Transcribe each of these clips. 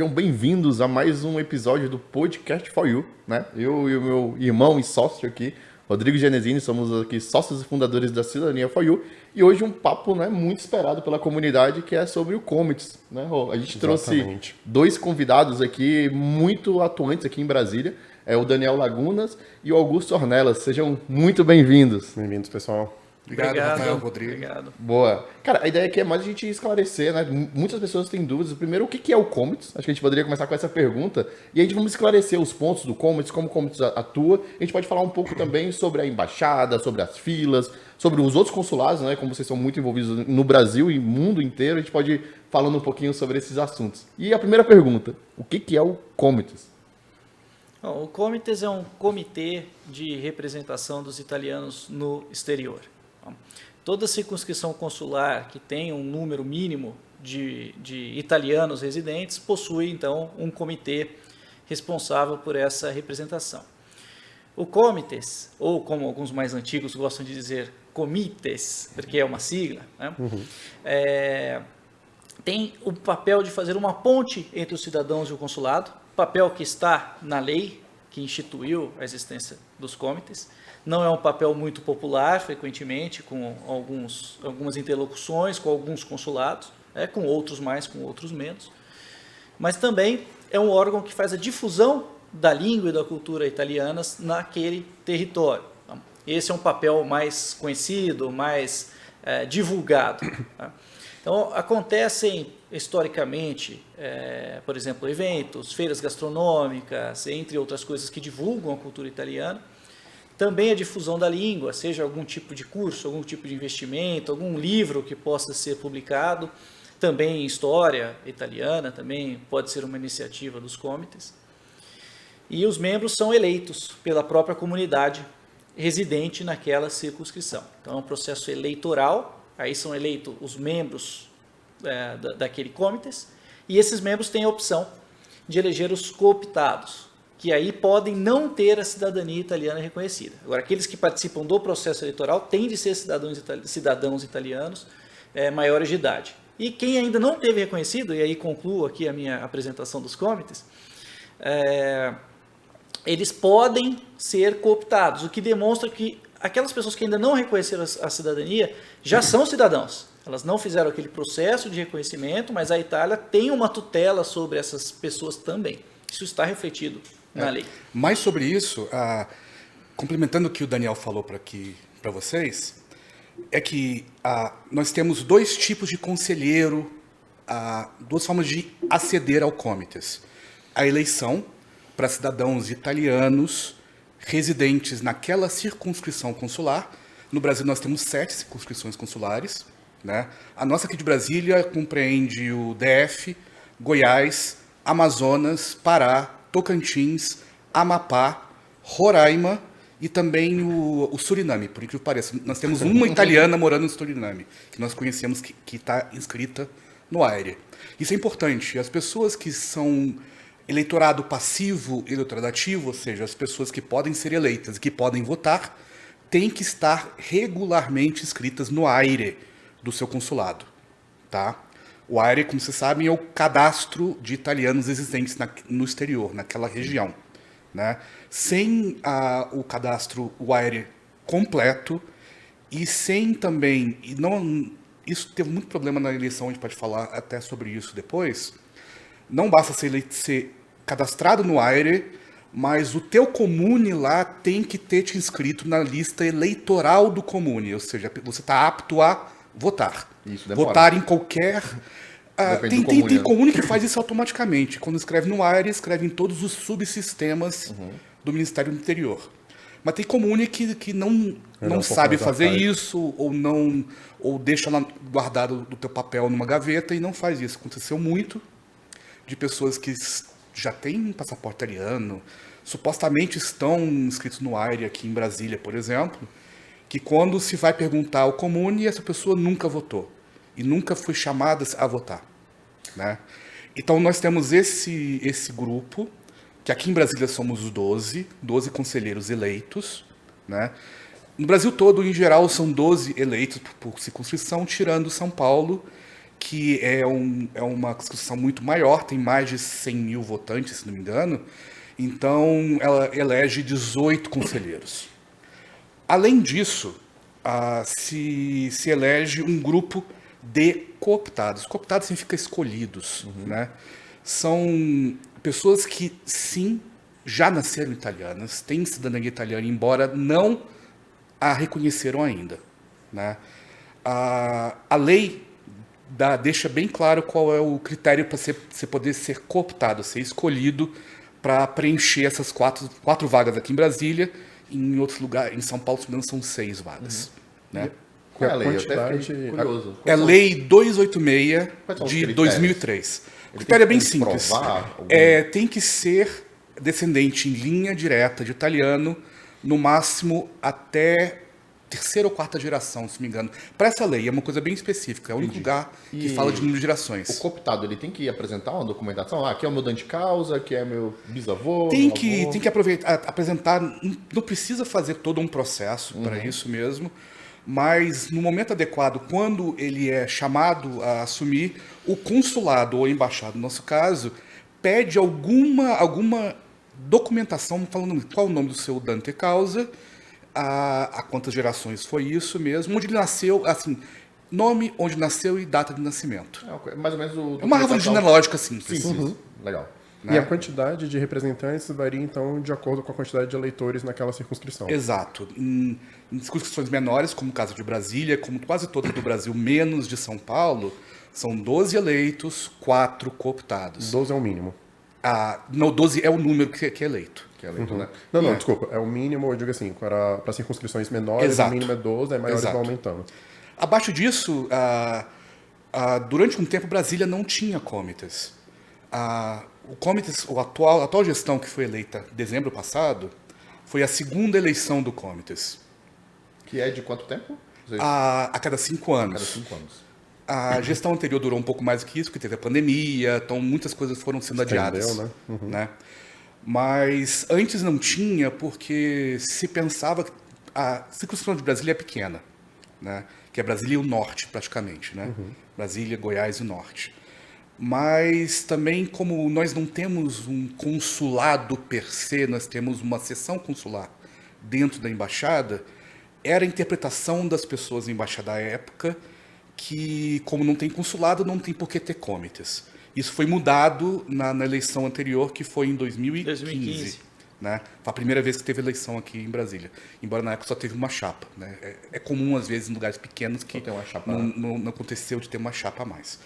sejam bem-vindos a mais um episódio do Podcast for You, né? Eu e o meu irmão e sócio aqui, Rodrigo Genesini, somos aqui sócios e fundadores da Cidadania for You, e hoje um papo, né, muito esperado pela comunidade, que é sobre o Comites, né, Rô? A gente trouxe dois convidados aqui muito atuantes aqui em Brasília, o Daniel Lagunas e o Augusto Ornelas. Sejam muito bem-vindos. Bem-vindos, pessoal. Obrigado, Rafael, Rodrigo. Obrigado. Boa. Cara, a ideia aqui é mais a gente esclarecer, né? Muitas pessoas têm dúvidas. Primeiro, o que é o Comites? Acho que a gente poderia começar com essa pergunta. E a gente vamos esclarecer os pontos do Comites, como o Comites atua. A gente pode falar um pouco também sobre a embaixada, sobre as filas, sobre os outros consulados, né? Como vocês são muito envolvidos no Brasil e no mundo inteiro, a gente pode ir falando um pouquinho sobre esses assuntos. E a primeira pergunta, o que é o Comites? Bom, o Comites é um comitê de representação dos italianos no exterior. Toda circunscrição consular que tem um número mínimo de italianos residentes possui, então, um comitê responsável por essa representação. O Comites, ou como alguns mais antigos gostam de dizer, Comites, porque é uma sigla, né? Tem o papel de fazer uma ponte entre os cidadãos e o consulado, papel que está na lei que instituiu a existência dos comites. Não é um papel muito popular, frequentemente, com algumas interlocuções com alguns consulados, com outros mais, com outros menos. Mas também é um órgão que faz a difusão da língua e da cultura italianas naquele território. Esse é um papel mais conhecido, mais divulgado. Então, acontecem historicamente, por exemplo, eventos, feiras gastronômicas, entre outras coisas que divulgam a cultura italiana. Também a difusão da língua, seja algum tipo de curso, algum tipo de investimento, algum livro que possa ser publicado. Também história italiana, também pode ser uma iniciativa dos comites. E os membros são eleitos pela própria comunidade residente naquela circunscrição. Então é um processo eleitoral, aí são eleitos os membros daquele comites, e esses membros têm a opção de eleger os cooptados, que aí podem não ter a cidadania italiana reconhecida. Agora, aqueles que participam do processo eleitoral têm de ser cidadãos italianos maiores de idade. E quem ainda não teve reconhecido, e aí concluo aqui a minha apresentação dos comites, eles podem ser cooptados, o que demonstra que aquelas pessoas que ainda não reconheceram a cidadania já são cidadãos. Elas não fizeram aquele processo de reconhecimento, mas a Itália tem uma tutela sobre essas pessoas também. Isso está refletido na lei. Mais sobre isso, complementando o que o Daniel falou para vocês, é que nós temos dois tipos de conselheiro, duas formas de aceder ao comites. A eleição para cidadãos italianos residentes naquela circunscrição consular. No Brasil nós temos 7 circunscrições consulares, né? A nossa aqui de Brasília compreende o DF, Goiás, Amazonas, Pará, Tocantins, Amapá, Roraima e também o Suriname, por incrível que pareça. Nós temos uma italiana morando no Suriname, que nós conhecemos que está inscrita no AIRE. Isso é importante. As pessoas que são eleitorado passivo e eleitorado ativo, ou seja, as pessoas que podem ser eleitas e que podem votar, têm que estar regularmente inscritas no AIRE do seu consulado. Tá? O AIRE, como vocês sabem, é o cadastro de italianos existentes no exterior, naquela região. Né? Sem o cadastro, o AIRE completo, e sem também... Isso teve muito problema na eleição, a gente pode falar até sobre isso depois. Não basta ser cadastrado no AIRE, mas o teu comune lá tem que ter te inscrito na lista eleitoral do comune, ou seja, você está apto a votar. Isso demora. Votar em qualquer... tem comune que faz isso automaticamente. Quando escreve no AIRE, escreve em todos os subsistemas do Ministério do Interior. Mas tem comune que não sabe fazer isso, ou deixa lá guardado do teu papel numa gaveta e não faz isso. Aconteceu muito de pessoas que já têm passaporte italiano, supostamente estão inscritos no AIRE aqui em Brasília, por exemplo, que quando se vai perguntar ao comune, essa pessoa nunca votou e nunca foi chamada a votar. Né? Então nós temos esse grupo, que aqui em Brasília somos 12 conselheiros eleitos. Né? No Brasil todo, em geral, são 12 eleitos por circunscrição, tirando São Paulo, que é uma circunscrição muito maior, tem mais de 100 mil votantes, se não me engano. Então, ela elege 18 conselheiros. Além disso, se elege um grupo de cooptados. Cooptados significa escolhidos, né? São pessoas que, sim, já nasceram italianas, têm cidadania italiana, embora não a reconheceram ainda, né? A lei deixa bem claro qual é o critério para você poder ser cooptado, ser escolhido para preencher essas quatro vagas aqui em Brasília. Em outros lugares, em São Paulo, se não me engano, são 6 vagas. Né? Qual é a lei? Eu até quantidade- fiquei curioso. É a Lei 286 Quais são os de critérios? 2003. O Ele critério é tem bem que simples. comprovar algum- Tem que ser descendente em linha direta de italiano, no máximo até terceira ou quarta geração, se não me engano. Para essa lei, é uma coisa bem específica. É o único lugar que E fala de número de gerações. O cooptado, ele tem que apresentar uma documentação? Aqui é o meu dante causa, aqui é meu bisavô, Tem meu que, avô. tem que apresentar, não precisa fazer todo um processo para isso mesmo, mas no momento adequado, quando ele é chamado a assumir, o consulado ou a embaixada, no nosso caso, pede alguma documentação falando qual o nome do seu dante causa, a quantas gerações foi isso mesmo, onde ele nasceu, assim, nome, onde nasceu e data de nascimento. É mais ou menos o... É uma árvore genealógica simples. Simples. Legal. Né? E a quantidade de representantes varia, então, de acordo com a quantidade de eleitores naquela circunscrição. Exato. Em circunscrições menores, como o caso de Brasília, como quase todas do Brasil, menos de São Paulo, são 12 eleitos, 4 cooptados. 12 é o mínimo. Não, 12 é o número que é eleito. Que é eleito, né? Não, desculpa. É o mínimo, eu digo assim, para circunscrições menores, Exato. o mínimo é 12, aí maiores Exato. vão aumentando. Abaixo disso, durante um tempo, Brasília não tinha comites. O comites, a atual gestão que foi eleita em dezembro passado, foi a segunda eleição do comites. Que é de quanto tempo? A cada 5 anos. Cada 5 anos. A gestão anterior durou um pouco mais do que isso, porque teve a pandemia, então muitas coisas foram sendo adiadas. Entendeu, né? Né? Mas antes não tinha, porque se pensava que a circunscrição de Brasília é pequena, né? Que é Brasília e o norte, praticamente. Né? Brasília, Goiás e o norte. Mas também, como nós não temos um consulado per se, nós temos uma seção consular dentro da embaixada, era a interpretação das pessoas da embaixada à época que, como não tem consulado, não tem por que ter comites. Isso foi mudado na eleição anterior, que foi em 2015. Né? Foi a primeira vez que teve eleição aqui em Brasília. Embora na época só teve uma chapa. Né? É comum, às vezes, em lugares pequenos que Só tem uma chapa. não aconteceu de ter uma chapa a mais.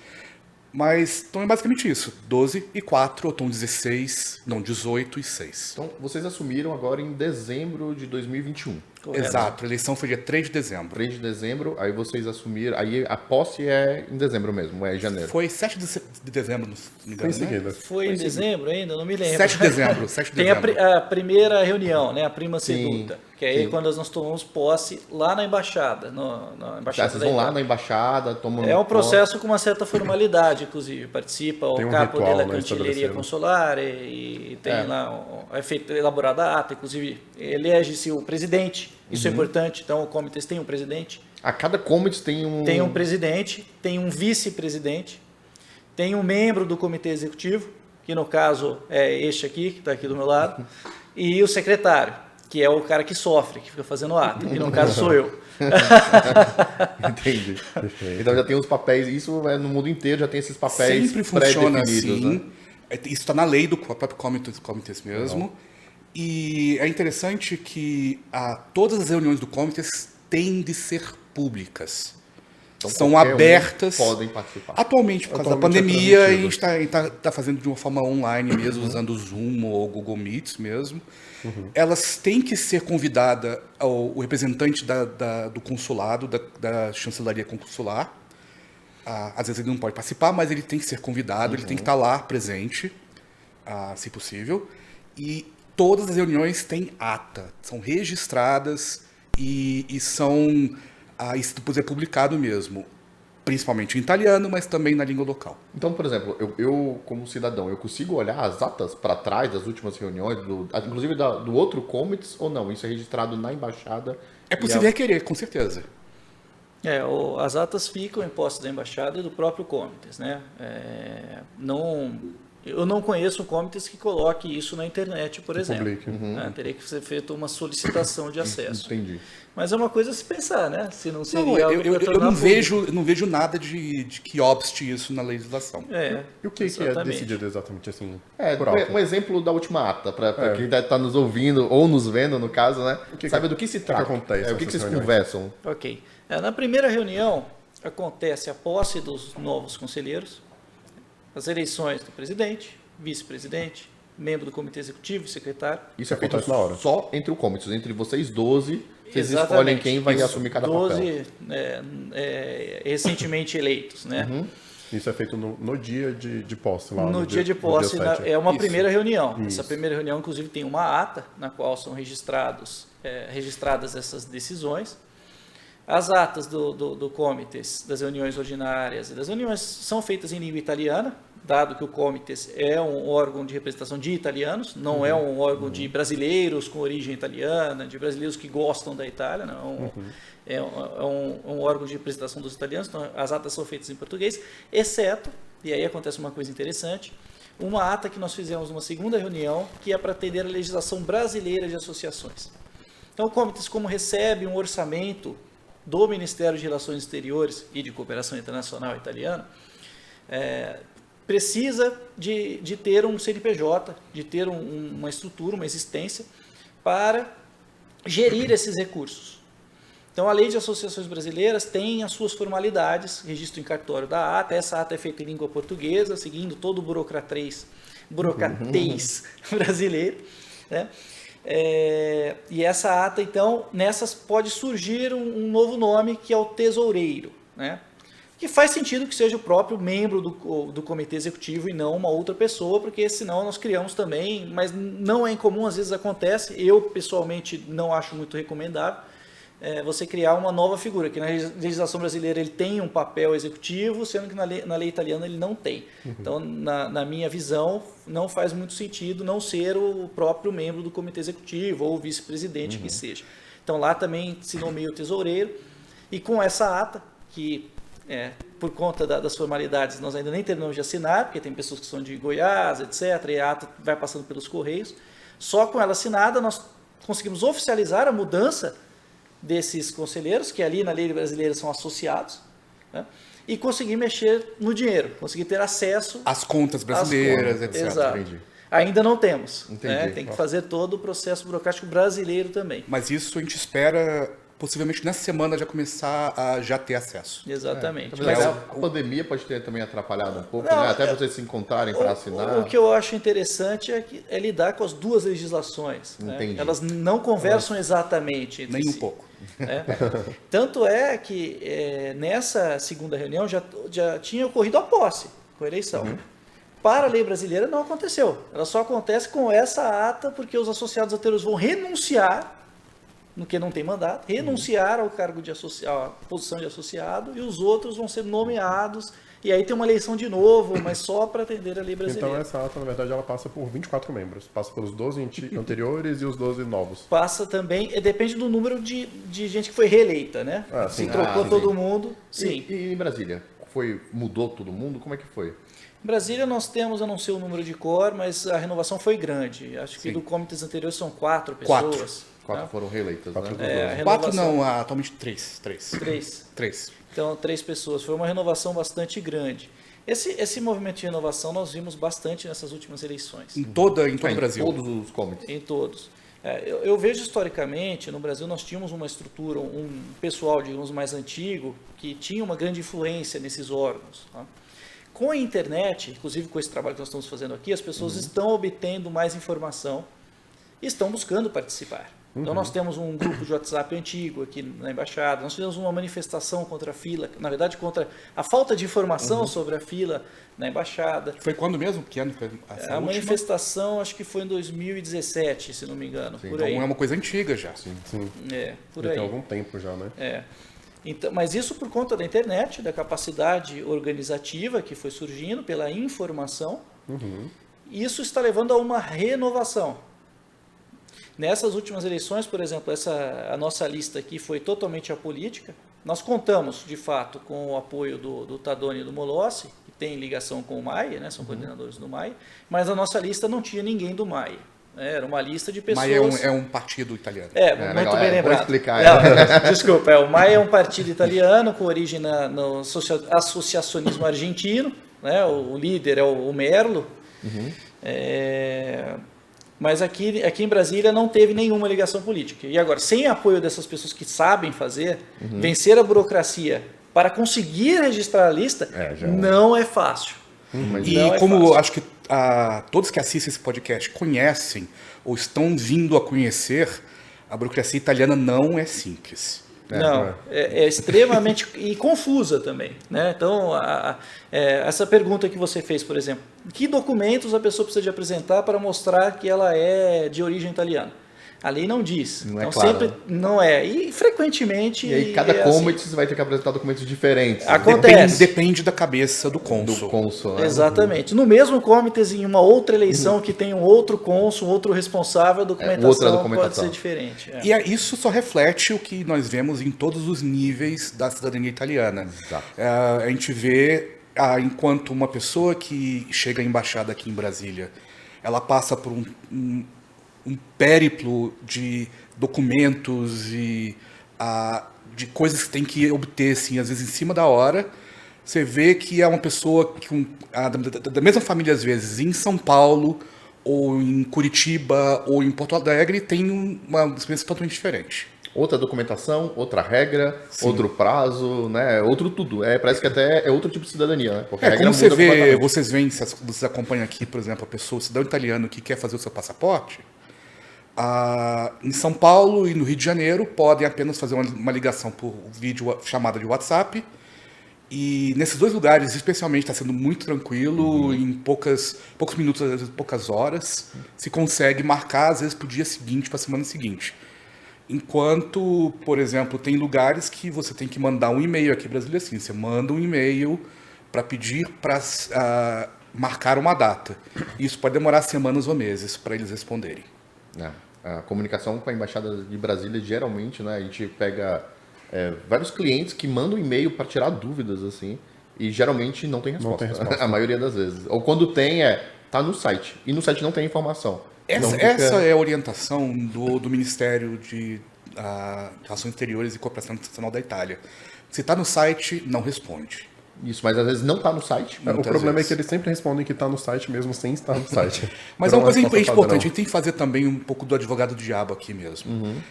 Mas, então é basicamente isso. 12 e 4, ou então 18 e 6. Então, vocês assumiram agora em dezembro de 2021. Correto. Exato. A eleição foi dia 3 de dezembro. 3 de dezembro, aí vocês assumiram. Aí a posse é em dezembro mesmo, é em janeiro. Foi 7 de dezembro, se não me Foi engano, em seguida. Foi em dezembro ainda? Não me lembro. 7 de dezembro. 7 de Tem dezembro. a primeira reunião, né? A prima Sim, seduta. Que é aí sim. quando nós tomamos posse lá na embaixada. Na Tá, embaixada vocês da vão lá Itália. na embaixada, tomam... É um processo com uma certa formalidade, inclusive. Participa Tem o um capo ritual, da né, Cancelleria estabelecido. Consular e tem lá, é feito elaborada a ata, inclusive elege-se o presidente, isso é importante, então o comitê tem um presidente, A cada comitê tem um... tem um presidente, tem um vice-presidente, tem um membro do comitê executivo, que no caso é este aqui, que está aqui do meu lado, e o secretário, que é o cara que sofre, que fica fazendo ata, que no caso sou eu. Entendi. Então já tem os papéis, isso é no mundo inteiro, já tem esses papéis Sempre funciona pré-definidos, assim. né? Isso está na lei do próprio comitês mesmo. E é interessante que todas as reuniões do comitês têm de ser públicas. Então, São qualquer um abertas. podem participar. Por causa da Atualmente é pandemia, a transmitido. gente está fazendo de uma forma online mesmo, usando o Zoom ou o Google Meets mesmo. Elas têm que ser convidadas o representante do consulado, da chancelaria consular. Às vezes ele não pode participar, mas ele tem que ser convidado, ele tem que estar lá presente, se possível. E todas as reuniões têm ata, são registradas e são... isso depois é publicado mesmo, principalmente em italiano, mas também na língua local. Então, por exemplo, eu como cidadão, eu consigo olhar as atas para trás das últimas reuniões, inclusive do outro comitê, ou não? Isso é registrado na embaixada? É possível requerer, com certeza. As atas ficam em posse da embaixada e do próprio Comites, né? Eu não conheço um Comites que coloque isso na internet, por exemplo. Teria que ser feita uma solicitação de acesso. Entendi. Mas é uma coisa a se pensar, né? Se não seria Não, algo para eu tornar não público. vejo, não vejo nada de que obste isso na legislação. E o que é exatamente. decidido exatamente assim? Por alto? Um exemplo da última ata, para quem está nos ouvindo ou nos vendo, no caso, né? Sabe do que se trata? acontece O que nessas vocês reuniões? conversam? Ok. Na primeira reunião, acontece a posse dos novos conselheiros, as eleições do presidente, vice-presidente, membro do comitê executivo, secretário. Isso é feito Acontece na hora. só entre o Comites, entre vocês 12, vocês Exatamente. escolhem quem vai Isso. assumir cada papel. 12 recentemente eleitos, né? Isso é feito no dia de posse lá. No dia de no posse, dia 7. é uma Isso. primeira reunião. Isso. Essa primeira reunião, inclusive, tem uma ata na qual são registradas essas decisões. As atas do Comites, das reuniões ordinárias e das reuniões são feitas em língua italiana, dado que o Comites é um órgão de representação de italianos, não é um órgão de brasileiros com origem italiana, de brasileiros que gostam da Itália, não. É um órgão de representação dos italianos, então as atas são feitas em português, exceto, e aí acontece uma coisa interessante, uma ata que nós fizemos numa segunda reunião, que é para atender a legislação brasileira de associações. Então o Comites, como recebe um orçamento do Ministério de Relações Exteriores e de Cooperação Internacional italiano, precisa de ter um CNPJ, de ter uma estrutura, uma existência para gerir esses recursos. Então, a Lei de Associações Brasileiras tem as suas formalidades, registro em cartório da ata, essa ata é feita em língua portuguesa, seguindo todo o burocratês brasileiro, né? E essa ata, então, nessas pode surgir um novo nome, que é o tesoureiro, né? Que faz sentido que seja o próprio membro do comitê executivo e não uma outra pessoa, porque senão nós criamos também, mas não é incomum, às vezes acontece, eu pessoalmente não acho muito recomendável, você criar uma nova figura, que na legislação brasileira ele tem um papel executivo, sendo que na lei italiana ele não tem. Então, na minha visão, não faz muito sentido não ser o próprio membro do comitê executivo ou o vice-presidente que seja. Então, lá também se nomeia o tesoureiro, e com essa ata, que por conta das formalidades nós ainda nem terminamos de assinar, porque tem pessoas que são de Goiás, etc., e a ata vai passando pelos Correios, só com ela assinada nós conseguimos oficializar a mudança desses conselheiros, que ali na lei brasileira são associados, né? E conseguir mexer no dinheiro, conseguir ter acesso As contas brasileiras, etc. Exato. Entendi. Ainda não temos. Entendi. Né? Tem que fazer todo o processo burocrático brasileiro também. Mas isso a gente espera, possivelmente nessa semana, já começar a já ter acesso. Exatamente. Mas a pandemia pode ter também atrapalhado um pouco, Não, né? Até vocês se encontrarem para assinar. O que eu acho interessante é lidar com as duas legislações. Né? Entendi. Elas não conversam exatamente entre Nem um si. pouco. Tanto é que nessa segunda reunião já tinha ocorrido a posse com a eleição. Para a lei brasileira não aconteceu. Ela só acontece com essa ata porque os associados anteriores vão renunciar, no que não tem mandato, renunciar ao cargo de associado, à posição de associado, e os outros vão ser nomeados. E aí tem uma eleição de novo, mas só para atender a lei brasileira. Então essa ata, na verdade, ela passa por 24 membros. Passa pelos 12 anteriores e os 12 novos. Passa também, depende do número de gente que foi reeleita, né? sim. Se trocou sim. todo mundo, sim. E em Brasília? Mudou todo mundo? Como é que foi? Em Brasília nós temos, eu não sei o número de cor, mas a renovação foi grande. Acho que Sim. do comitês anteriores são 4 pessoas. 4 né? foram reeleitas, Quatro né? dos A 12. Quatro renovação- não, atualmente 3. 3. 3. Então, 3 pessoas. Foi uma renovação bastante grande. Esse movimento de renovação nós vimos bastante nessas últimas eleições. Em todo o Em Brasil. todos os comitês. Em todos. Eu vejo historicamente, no Brasil nós tínhamos uma estrutura, um pessoal, digamos, mais antigo, que tinha uma grande influência nesses órgãos. Tá? Com a internet, inclusive com esse trabalho que nós estamos fazendo aqui, as pessoas estão obtendo mais informação e estão buscando participar. Então nós temos um grupo de WhatsApp antigo aqui na Embaixada, nós fizemos uma manifestação contra a fila, na verdade contra a falta de informação sobre a fila na Embaixada. Foi quando mesmo? Que ano foi essa A última? manifestação acho que foi em 2017, se não me engano, por aí. Então é uma coisa antiga já. Sim. Por Já aí. tem algum tempo já, né? Então, mas isso por conta da internet, da capacidade organizativa que foi surgindo, pela informação, isso está levando a uma renovação. Nessas últimas eleições, por exemplo, a nossa lista aqui foi totalmente apolítica, Nós contamos, de fato, com o apoio do Tadoni e do Molossi, que tem ligação com o MAI, né, são coordenadores do MAI, mas a nossa lista não tinha ninguém do MAI. Era uma lista de pessoas... MAI é um partido italiano. Muito legal, bem lembrado. Vou explicar. Não, desculpa, o MAI é um partido italiano com origem no associacionismo argentino, né, o líder é o Merlo, mas aqui em Brasília não teve nenhuma ligação política. E agora, sem apoio dessas pessoas que sabem fazer, vencer a burocracia para conseguir registrar a lista, não é fácil. E como acho que todos que assistem esse podcast conhecem ou estão vindo a conhecer, a burocracia italiana não é simples. É extremamente e confusa também, né? Então, essa pergunta que você fez, por exemplo, que documentos a pessoa precisa de apresentar para mostrar que ela é de origem italiana? A lei não diz. Não é então, claro. sempre não é. E frequentemente... E aí cada commodity você vai ter que apresentar documentos diferentes. Acontece. Depende da cabeça do cônsul. Né? Exatamente. No mesmo comitês, em uma outra eleição que tem um outro cônsul, um outro responsável, a documentação pode ser diferente. E isso só reflete o que nós vemos em todos os níveis da cidadania italiana. A gente vê, enquanto uma pessoa que chega à embaixada aqui em Brasília, ela passa por um périplo de documentos e de coisas que tem que obter, assim, às vezes em cima da hora. Você vê que é uma pessoa da mesma família, às vezes, em São Paulo, ou em Curitiba, ou em Porto Alegre, tem uma experiência totalmente diferente. Outra documentação, outra regra, outro prazo, né? Outro tudo. Parece que até é outro tipo de cidadania, né? Porque a regra como você muda vê, completamente. vocês acompanham aqui, por exemplo, a pessoa, o cidadão italiano que quer fazer o seu passaporte, em São Paulo e no Rio de Janeiro podem apenas fazer uma ligação por vídeo chamada de WhatsApp. E nesses dois lugares, especialmente, está sendo muito tranquilo, em poucos minutos, às vezes poucas horas, se consegue marcar, às vezes, para o dia seguinte, para a semana seguinte. Enquanto, por exemplo, tem lugares que você tem que mandar um e-mail aqui em Brasília, assim, você manda um e-mail para pedir para marcar uma data. Isso pode demorar semanas ou meses para eles responderem. A comunicação com a Embaixada de Brasília, geralmente, né, a gente pega vários clientes que mandam e-mail para tirar dúvidas, assim, e geralmente não tem resposta. Não tem resposta. A maioria das vezes. Ou quando tem, tá no site. E no site não tem informação. Essa é a orientação do Ministério de Relações Exteriores e Cooperação Internacional da Itália. Se está no site, não responde. Isso, mas às vezes não está no site. O problema é que eles sempre respondem que está no site mesmo sem estar no site. Mas é uma coisa importante, a gente tem que fazer também um pouco do advogado do diabo aqui mesmo.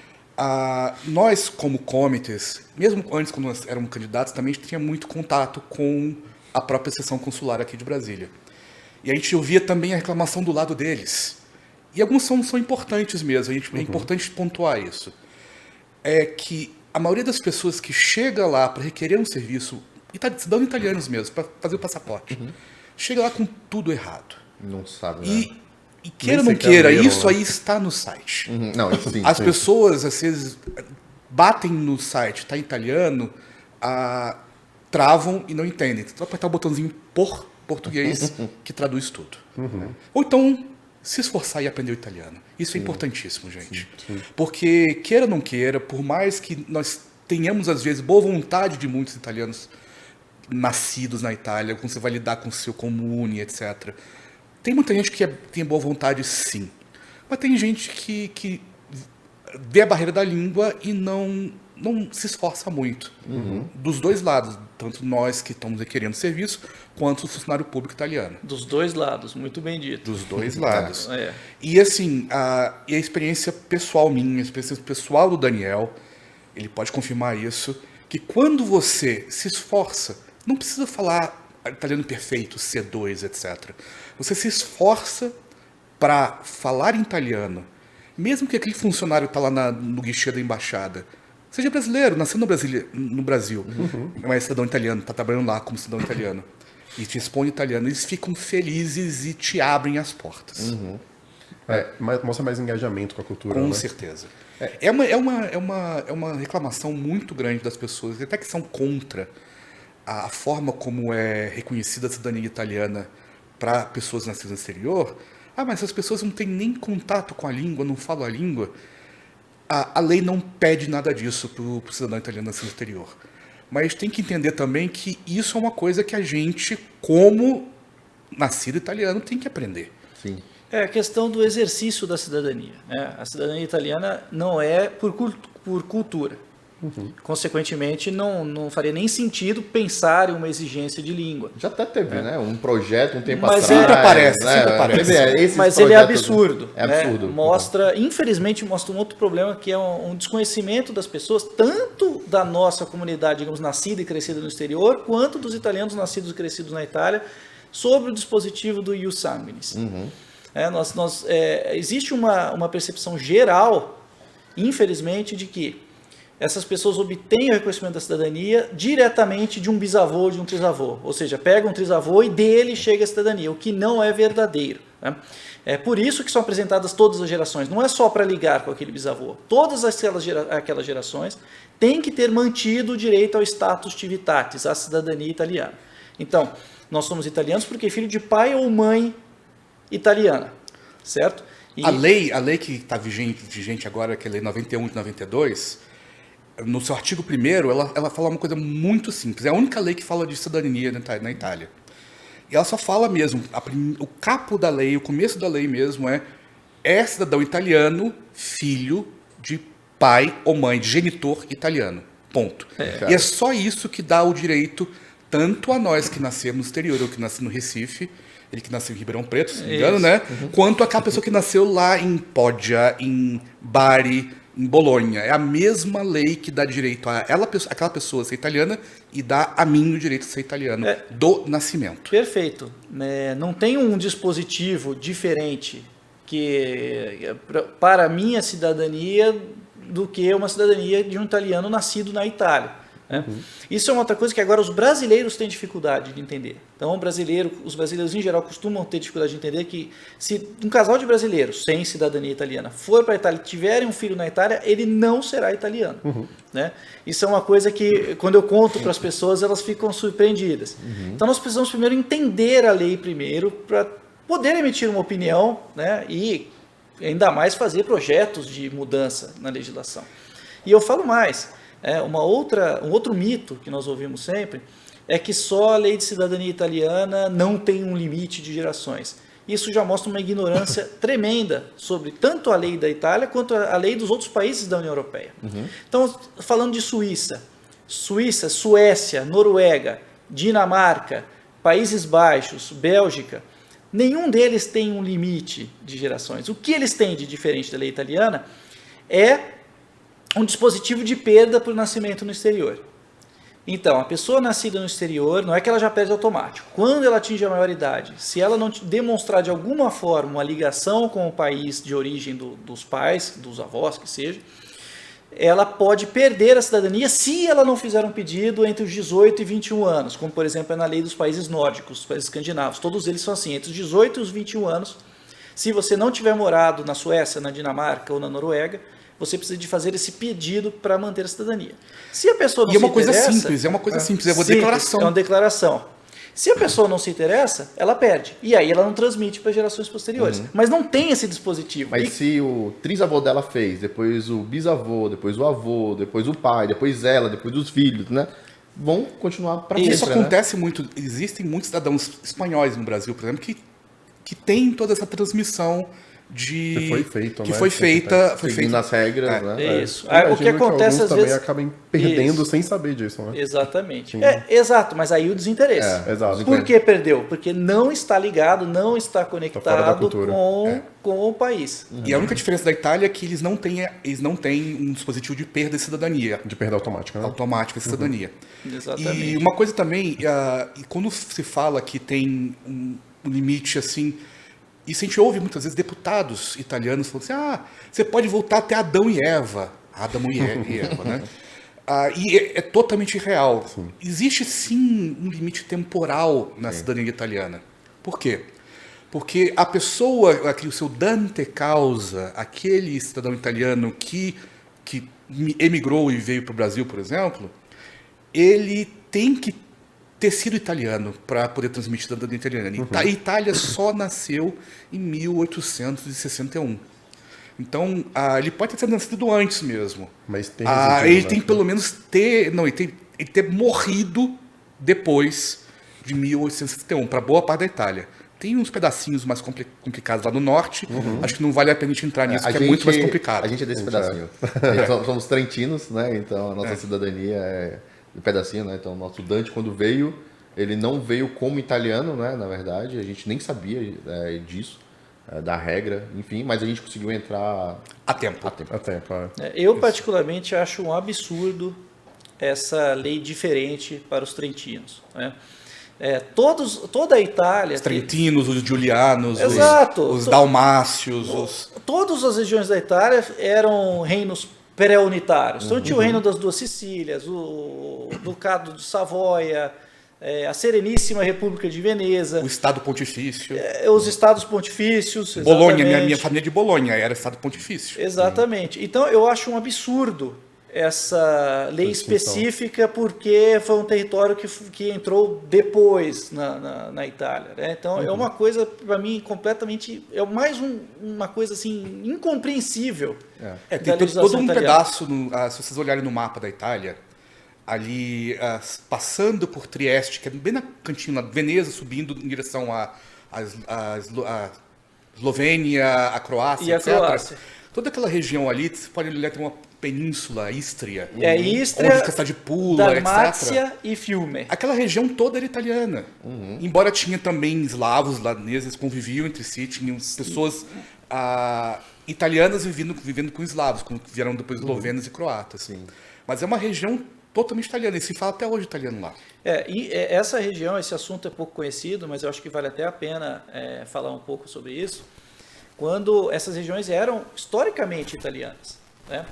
Nós, como comitês, mesmo antes, quando nós éramos candidatos, também a gente tinha muito contato com a própria seção consular aqui de Brasília. E a gente ouvia também a reclamação do lado deles. E alguns são importantes mesmo, é importante pontuar isso. É que a maioria das pessoas que chega lá para requerer um serviço, cidadãos italianos mesmo, para fazer o passaporte, chega lá com tudo errado. Não sabe, né? E queira ou não queira, isso aí está no site. Não, isso sim. As pessoas, às vezes, batem no site, está em italiano, travam e não entendem. Só apertar o botãozinho por português que traduz tudo. Ou então, se esforçar e aprender o italiano. Isso é importantíssimo, gente. Sim. Porque, queira ou não queira, por mais que nós tenhamos, às vezes, boa vontade de muitos italianos nascidos na Itália, como você vai lidar com o seu comune, etc. Tem muita gente que tem boa vontade, sim. Mas tem gente que vê a barreira da língua e não se esforça muito. Dos dois lados, tanto nós que estamos requerendo serviço, quanto o funcionário público italiano. Dos dois lados, muito bem dito. Dos dois lados. E assim, a experiência pessoal minha, a experiência pessoal do Daniel, ele pode confirmar isso, que quando você se esforça, não precisa falar italiano perfeito, C2, etc. Você se esforça para falar em italiano, mesmo que aquele funcionário está lá no guichê da embaixada, seja brasileiro, nasceu no Brasil, mas cidadão italiano, está trabalhando lá como cidadão italiano, e te expõe italiano, eles ficam felizes e te abrem as portas. Mostra mais engajamento com a cultura. Com né? certeza. É uma reclamação muito grande das pessoas, até que são contra a forma como é reconhecida a cidadania italiana para pessoas nascidas no exterior. Mas as pessoas não têm nem contato com a língua, não falam a língua. A lei não pede nada disso para o cidadão italiano nascido no exterior. mas tem que entender também que isso é uma coisa que a gente, como nascido italiano, tem que aprender. Sim. É a questão do exercício da cidadania, né? A cidadania italiana não é por cultura. Consequentemente, não faria nem sentido pensar em uma exigência de língua. Já até teve, né? Um projeto um tempo Mas atrás. sempre aparece, né? sempre aparece. Esses Mas ele é projetos- absurdo. É né? absurdo. Infelizmente, mostra um outro problema, que é um desconhecimento das pessoas, tanto da nossa comunidade, digamos, nascida e crescida no exterior, quanto dos italianos nascidos e crescidos na Itália, sobre o dispositivo do ius sanguinis. Existe uma percepção geral, infelizmente, de que essas pessoas obtêm o reconhecimento da cidadania diretamente de um bisavô ou de um trisavô. Ou seja, pega um trisavô e dele chega a cidadania, o que não é verdadeiro. Né? É por isso que são apresentadas todas as gerações. Não é só para ligar com aquele bisavô. Todas aquelas gerações têm que ter mantido o direito ao status civitatis, à cidadania italiana. Então, nós somos italianos porque filho de pai ou mãe italiana, certo? E A lei que está vigente agora, que é a Lei 91 de 92, no seu artigo 1º, ela fala uma coisa muito simples. É a única lei que fala de cidadania na Itália. E ela só fala mesmo, o capo da lei, o começo da lei mesmo é cidadão italiano, filho de pai ou mãe, de genitor italiano. Ponto. E é só isso que dá o direito tanto a nós que nascemos no exterior, eu que nasci no Recife, ele que nasceu em Ribeirão Preto, se não me engano, né? Quanto aquela pessoa que nasceu lá em Foggia, em Bari, em Bolonha. É a mesma lei que dá direito a aquela pessoa ser italiana e dá a mim o direito de ser italiano do nascimento. Perfeito. Não tem um dispositivo diferente para a minha cidadania do que uma cidadania de um italiano nascido na Itália. Né? Isso é uma outra coisa que agora os brasileiros têm dificuldade de entender. Então, os brasileiros em geral costumam ter dificuldade de entender que se um casal de brasileiros sem cidadania italiana for para a Itália e tiverem um filho na Itália, ele não será italiano. Né? Isso é uma coisa que, quando eu conto para as pessoas, elas ficam surpreendidas. Então, nós precisamos primeiro entender a lei para poder emitir uma opinião, né? E ainda mais fazer projetos de mudança na legislação. E eu falo mais. Um outro mito que nós ouvimos sempre é que só a lei de cidadania italiana não tem um limite de gerações. Isso já mostra uma ignorância tremenda sobre tanto a lei da Itália quanto a lei dos outros países da União Europeia. Então, falando de Suécia, Noruega, Dinamarca, Países Baixos, Bélgica, nenhum deles tem um limite de gerações. O que eles têm de diferente da lei italiana é um dispositivo de perda por nascimento no exterior. Então, a pessoa nascida no exterior, não é que ela já perde automático. Quando ela atinge a maioridade, se ela não demonstrar de alguma forma uma ligação com o país de origem dos pais, dos avós, que seja, ela pode perder a cidadania se ela não fizer um pedido entre os 18 e 21 anos, como, por exemplo, é na lei dos países nórdicos, os países escandinavos. Todos eles são assim, entre os 18 e os 21 anos. Se você não tiver morado na Suécia, na Dinamarca ou na Noruega, você precisa de fazer esse pedido para manter a cidadania. Se a pessoa não se interessa... É uma coisa simples, é uma declaração. É uma declaração. Se a pessoa não se interessa, ela perde. E aí ela não transmite para gerações posteriores. Mas não tem esse dispositivo. Mas se o trisavô dela fez, depois o bisavô, depois o avô, depois o pai, depois ela, depois os filhos, né? Vão continuar para sempre, Isso acontece muito. Existem muitos cidadãos espanhóis no Brasil, por exemplo, que tem toda essa transmissão que foi feita, seguindo as regras, né? Isso. O que acontece às vezes... também acabam perdendo sem saber disso, né? Exatamente. Exato, mas aí o desinteresse. Exato. Por que perdeu? Porque não está ligado, não está conectado cultura. com o país. E a única diferença da Itália é que eles não têm um dispositivo de perda de cidadania. De perda automática, né? Automática de cidadania. Exatamente. E uma coisa também, quando se fala que tem um limite assim... Isso a gente ouve muitas vezes deputados italianos falando assim, você pode voltar até Adão e Eva. Adão e Eva, né? E é totalmente irreal. Sim. Existe sim um limite temporal na cidadania italiana. Por quê? Porque a pessoa, o seu dante causa, aquele cidadão italiano que emigrou e veio para o Brasil, por exemplo, ele tem que ter sido italiano para poder transmitir a cidadania italiana. A Itália só nasceu em 1861. Então, ele pode ter sido nascido antes mesmo. Mas tem ele tem pelo menos ele ter morrido depois de 1861, para boa parte da Itália. Tem uns pedacinhos mais complicados lá no norte, acho que não vale a pena a gente entrar nisso, porque é muito mais complicado. A gente é desse pedacinho. Somos trentinos, né? Então a nossa cidadania é de pedacinho, né? Então o nosso Dante, quando veio, ele não veio como italiano, né? Na verdade, a gente nem sabia disso, da regra, enfim, mas a gente conseguiu entrar A tempo. Eu, particularmente, acho um absurdo essa lei diferente para os trentinos, né? Toda a Itália... Os trentinos, os julianos, Exato. os dalmácios. Todas as regiões da Itália eram reinos pré-unitários. Então tinha o reino das duas Sicílias, o Ducado de Savoia, a Sereníssima República de Veneza. O Estado Pontifício. Os Estados Pontifícios. Bolonha, minha família de Bolonha era Estado Pontifício. Exatamente. Então eu acho um absurdo essa lei específica, porque foi um território que entrou depois na Itália, né? Então é uma coisa, para mim, completamente... É mais uma coisa assim, incompreensível. Tem todo um pedaço, se vocês olharem no mapa da Itália, ali passando por Trieste, que é bem na cantinho, na Veneza, subindo em direção à Eslovênia, a Croácia, e a etc. Croácia. Toda aquela região ali, você pode olhar, tem uma península, Istria, Istria, onde está de Pula, Dalmácia etc. e Fiume. Aquela região toda era italiana. Embora tinha também eslavos, daneses, conviviam entre si, tinham pessoas italianas vivendo com eslavos, como vieram depois eslovenos e croatas. Sim. Mas é uma região totalmente italiana, e se fala até hoje italiano lá. Essa região, esse assunto é pouco conhecido, mas eu acho que vale até a pena falar um pouco sobre isso. Quando essas regiões eram historicamente italianas, né?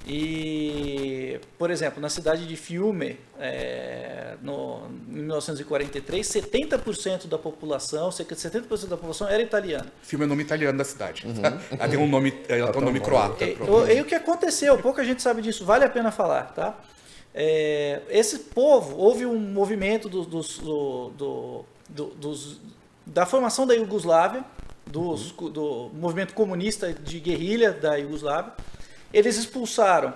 E, por exemplo, na cidade de Fiume, em 1943, 70% da população, cerca de 70% da população era italiana. Fiume é o nome italiano da cidade. Ela tem um nome croata. E o que aconteceu? Pouca gente sabe disso, vale a pena falar, tá? Esse povo, houve um movimento da formação da Iugoslávia, do movimento comunista de guerrilha da Iugoslávia. Eles expulsaram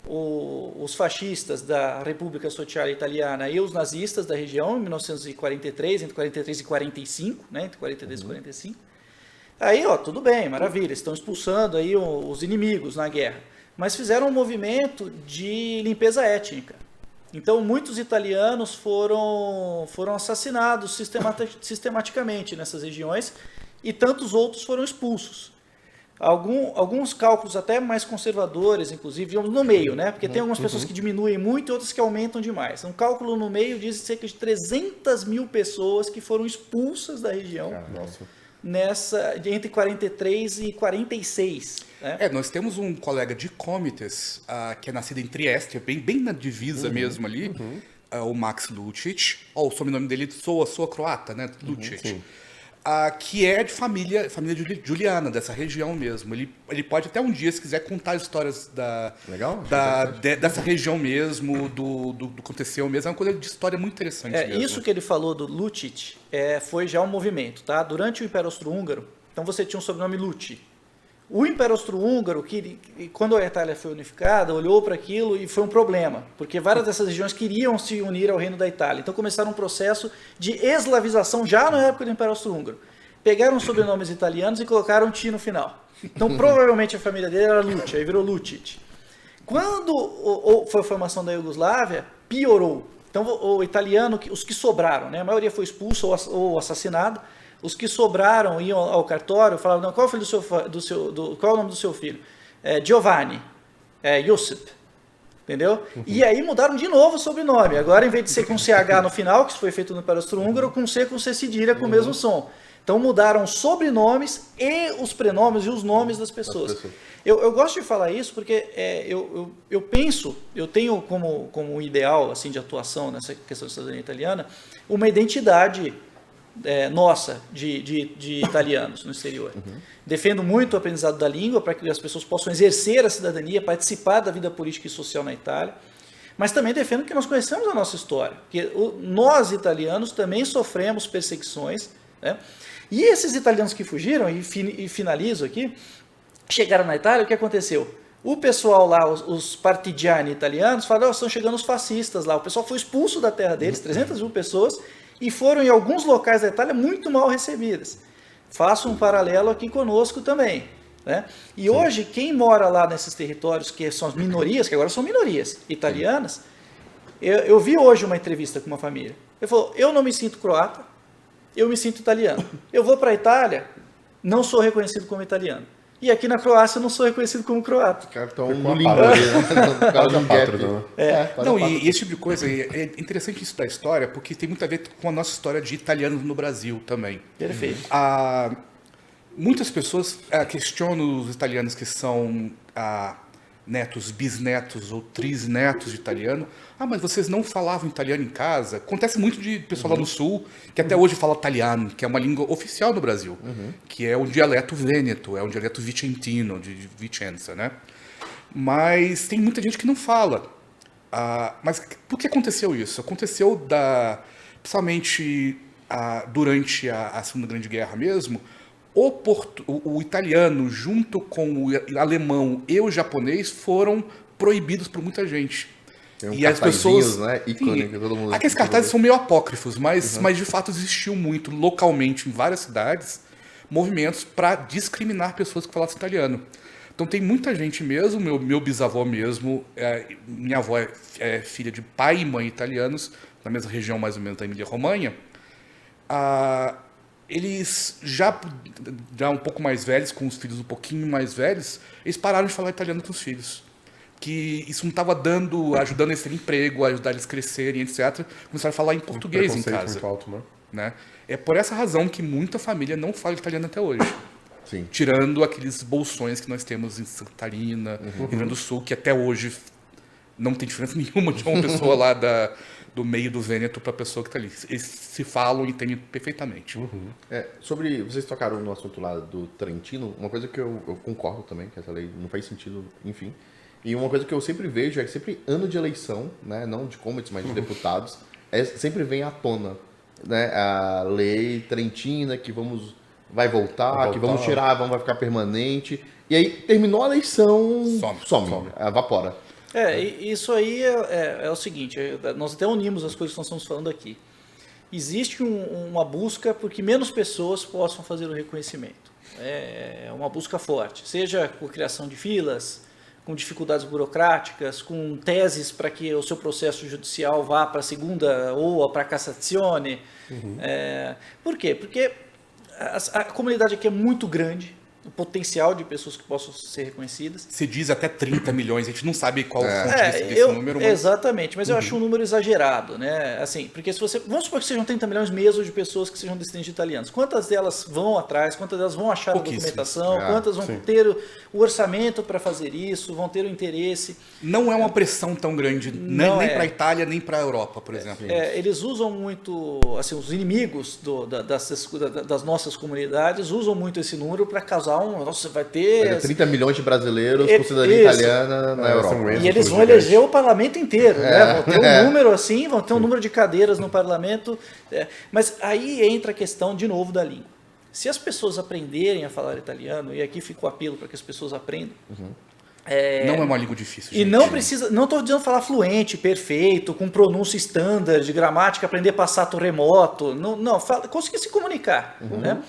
os fascistas da República Social Italiana e os nazistas da região em 1943, entre 43 e 45, né, entre 43 e 45. Aí, tudo bem, maravilha, estão expulsando aí os inimigos na guerra, mas fizeram um movimento de limpeza étnica. Então, muitos italianos foram assassinados sistematicamente nessas regiões e tantos outros foram expulsos. Alguns cálculos até mais conservadores, inclusive, digamos, no meio, né? Porque tem algumas pessoas que diminuem muito e outras que aumentam demais. Um cálculo no meio diz cerca de 300 mil pessoas que foram expulsas da região entre 43 e 46. Né? Nós temos um colega de Comites, que é nascido em Trieste, bem na divisa mesmo ali, o Max Lucic. O sobrenome dele soa croata, né? Lucic. Que é de família juliana, dessa região mesmo. Ele pode até um dia, se quiser, contar histórias dessa região mesmo, do que aconteceu mesmo. É uma coisa de história muito interessante mesmo. Isso que ele falou do Lucic foi já um movimento, tá? Durante o Império Austro-Húngaro, então você tinha um sobrenome Luci. O Império Austro-Húngaro, quando a Itália foi unificada, olhou para aquilo e foi um problema, porque várias dessas regiões queriam se unir ao reino da Itália. Então começaram um processo de eslavização já na época do Império Austro-Húngaro. Pegaram sobrenomes italianos e colocaram T no final. Então provavelmente a família dele era Luci, aí virou Lucic. Quando foi a formação da Iugoslávia, piorou. Então o italiano, os que sobraram, né, a maioria foi expulso ou assassinado. Os que sobraram iam ao cartório e falavam, não, qual é o nome do seu filho? Giovanni, Josip, entendeu? E aí mudaram de novo o sobrenome. Agora, em vez de ser com CH no final, que foi feito no Império Austro-Húngaro, com C cedilha com o mesmo som. Então mudaram os sobrenomes e os prenomes e os nomes das pessoas. Eu gosto de falar isso porque eu penso, eu tenho como ideal assim, de atuação nessa questão da cidadania italiana, uma identidade nossa, de italianos no exterior. Defendo muito o aprendizado da língua para que as pessoas possam exercer a cidadania, participar da vida política e social na Itália, mas também defendo que nós conhecemos a nossa história, que nós italianos também sofremos perseguições, né? E esses italianos que fugiram, e finalizo aqui, chegaram na Itália, o que aconteceu? O pessoal lá, os partigiani italianos, falaram, estão chegando os fascistas lá. O pessoal foi expulso da terra deles, 300 mil pessoas, e foram em alguns locais da Itália muito mal recebidas. Faço um paralelo aqui conosco também. Né? E hoje, quem mora lá nesses territórios, que são as minorias, que agora são minorias italianas, eu vi hoje uma entrevista com uma família. Ele falou, eu não me sinto croata, eu me sinto italiano. Eu vou para a Itália, não sou reconhecido como italiano. E aqui na Croácia eu não sou reconhecido como croata. Os caras estão no limbo ali, né? Quase um pátrio, né? Não, e esse tipo de coisa, é interessante isso da história, porque tem muito a ver com a nossa história de italianos no Brasil também. Perfeito. Muitas pessoas questionam os italianos que são netos, bisnetos ou trisnetos de italiano. Mas vocês não falavam italiano em casa? Acontece muito de pessoal lá no sul, que até hoje fala italiano, que é uma língua oficial no Brasil, que é um dialeto vêneto, é um dialeto vicentino, de Vicenza, né? Mas tem muita gente que não fala. Mas por que aconteceu isso? Aconteceu principalmente durante a Segunda Grande Guerra mesmo. O italiano, junto com o alemão e o japonês, foram proibidos por muita gente. E as pessoas, né? Ícone, sim, todo mundo aqueles cartazes são meio apócrifos, mas de fato existiu muito localmente em várias cidades movimentos para discriminar pessoas que falassem italiano. Então tem muita gente mesmo, meu bisavô mesmo, minha avó é filha de pai e mãe italianos, na mesma região mais ou menos da Emília-Romanha. Eles já um pouco mais velhos, com os filhos um pouquinho mais velhos, eles pararam de falar italiano com os filhos. Que isso não estava ajudando eles a terem emprego, ajudar eles a crescerem, etc. Começaram a falar em português em casa. Muito alto, Né? É por essa razão que muita família não fala italiano até hoje. Sim. Tirando aqueles bolsões que nós temos em Santa Catarina, Rio Grande do Sul, que até hoje não tem diferença nenhuma de uma pessoa lá do meio do Vêneto para a pessoa que está ali. Eles se falam e entendem perfeitamente. Sobre, vocês tocaram no assunto lá do Trentino, uma coisa que eu concordo também, que essa lei não faz sentido, enfim. E uma coisa que eu sempre vejo é que sempre ano de eleição, né, não de comités, mas de deputados, sempre vem à tona, né, a lei trentina que vai voltar, que vamos tirar, vai ficar permanente. E aí terminou a eleição, some. Evapora. Isso aí é o seguinte, nós até unimos as coisas que nós estamos falando aqui. Existe uma busca por que menos pessoas possam fazer o reconhecimento. É uma busca forte, seja com a criação de filas, com dificuldades burocráticas, com teses para que o seu processo judicial vá para a segunda ou para a Cassazione. Por quê? Porque a comunidade aqui é muito grande, o potencial de pessoas que possam ser reconhecidas. Se diz até 30 milhões, a gente não sabe qual fonte desse número. Mas... Exatamente, mas eu acho um número exagerado, né? Assim, porque vamos supor que sejam 30 milhões mesmo de pessoas que sejam descendentes de italianos. Quantas delas vão atrás, quantas delas vão achar a documentação, quantas vão ter o orçamento para fazer isso, vão ter o interesse. Não é uma pressão tão grande, nem para a Itália, nem para a Europa, por exemplo. Eles usam muito, assim, os inimigos das nossas comunidades usam muito esse número para causar Nossa, vai ter... 30 milhões de brasileiros com cidadania italiana na Europa. E eles vão eleger o parlamento inteiro, né? Vão ter um número assim, vão ter um número de cadeiras no parlamento. Mas aí entra a questão, de novo, da língua. Se as pessoas aprenderem a falar italiano, e aqui fica o apelo para que as pessoas aprendam... não é uma língua difícil, gente. E não precisa, não estou dizendo falar fluente, perfeito, com pronúncia standard, de gramática, aprender passato remoto. Conseguir se comunicar. Né?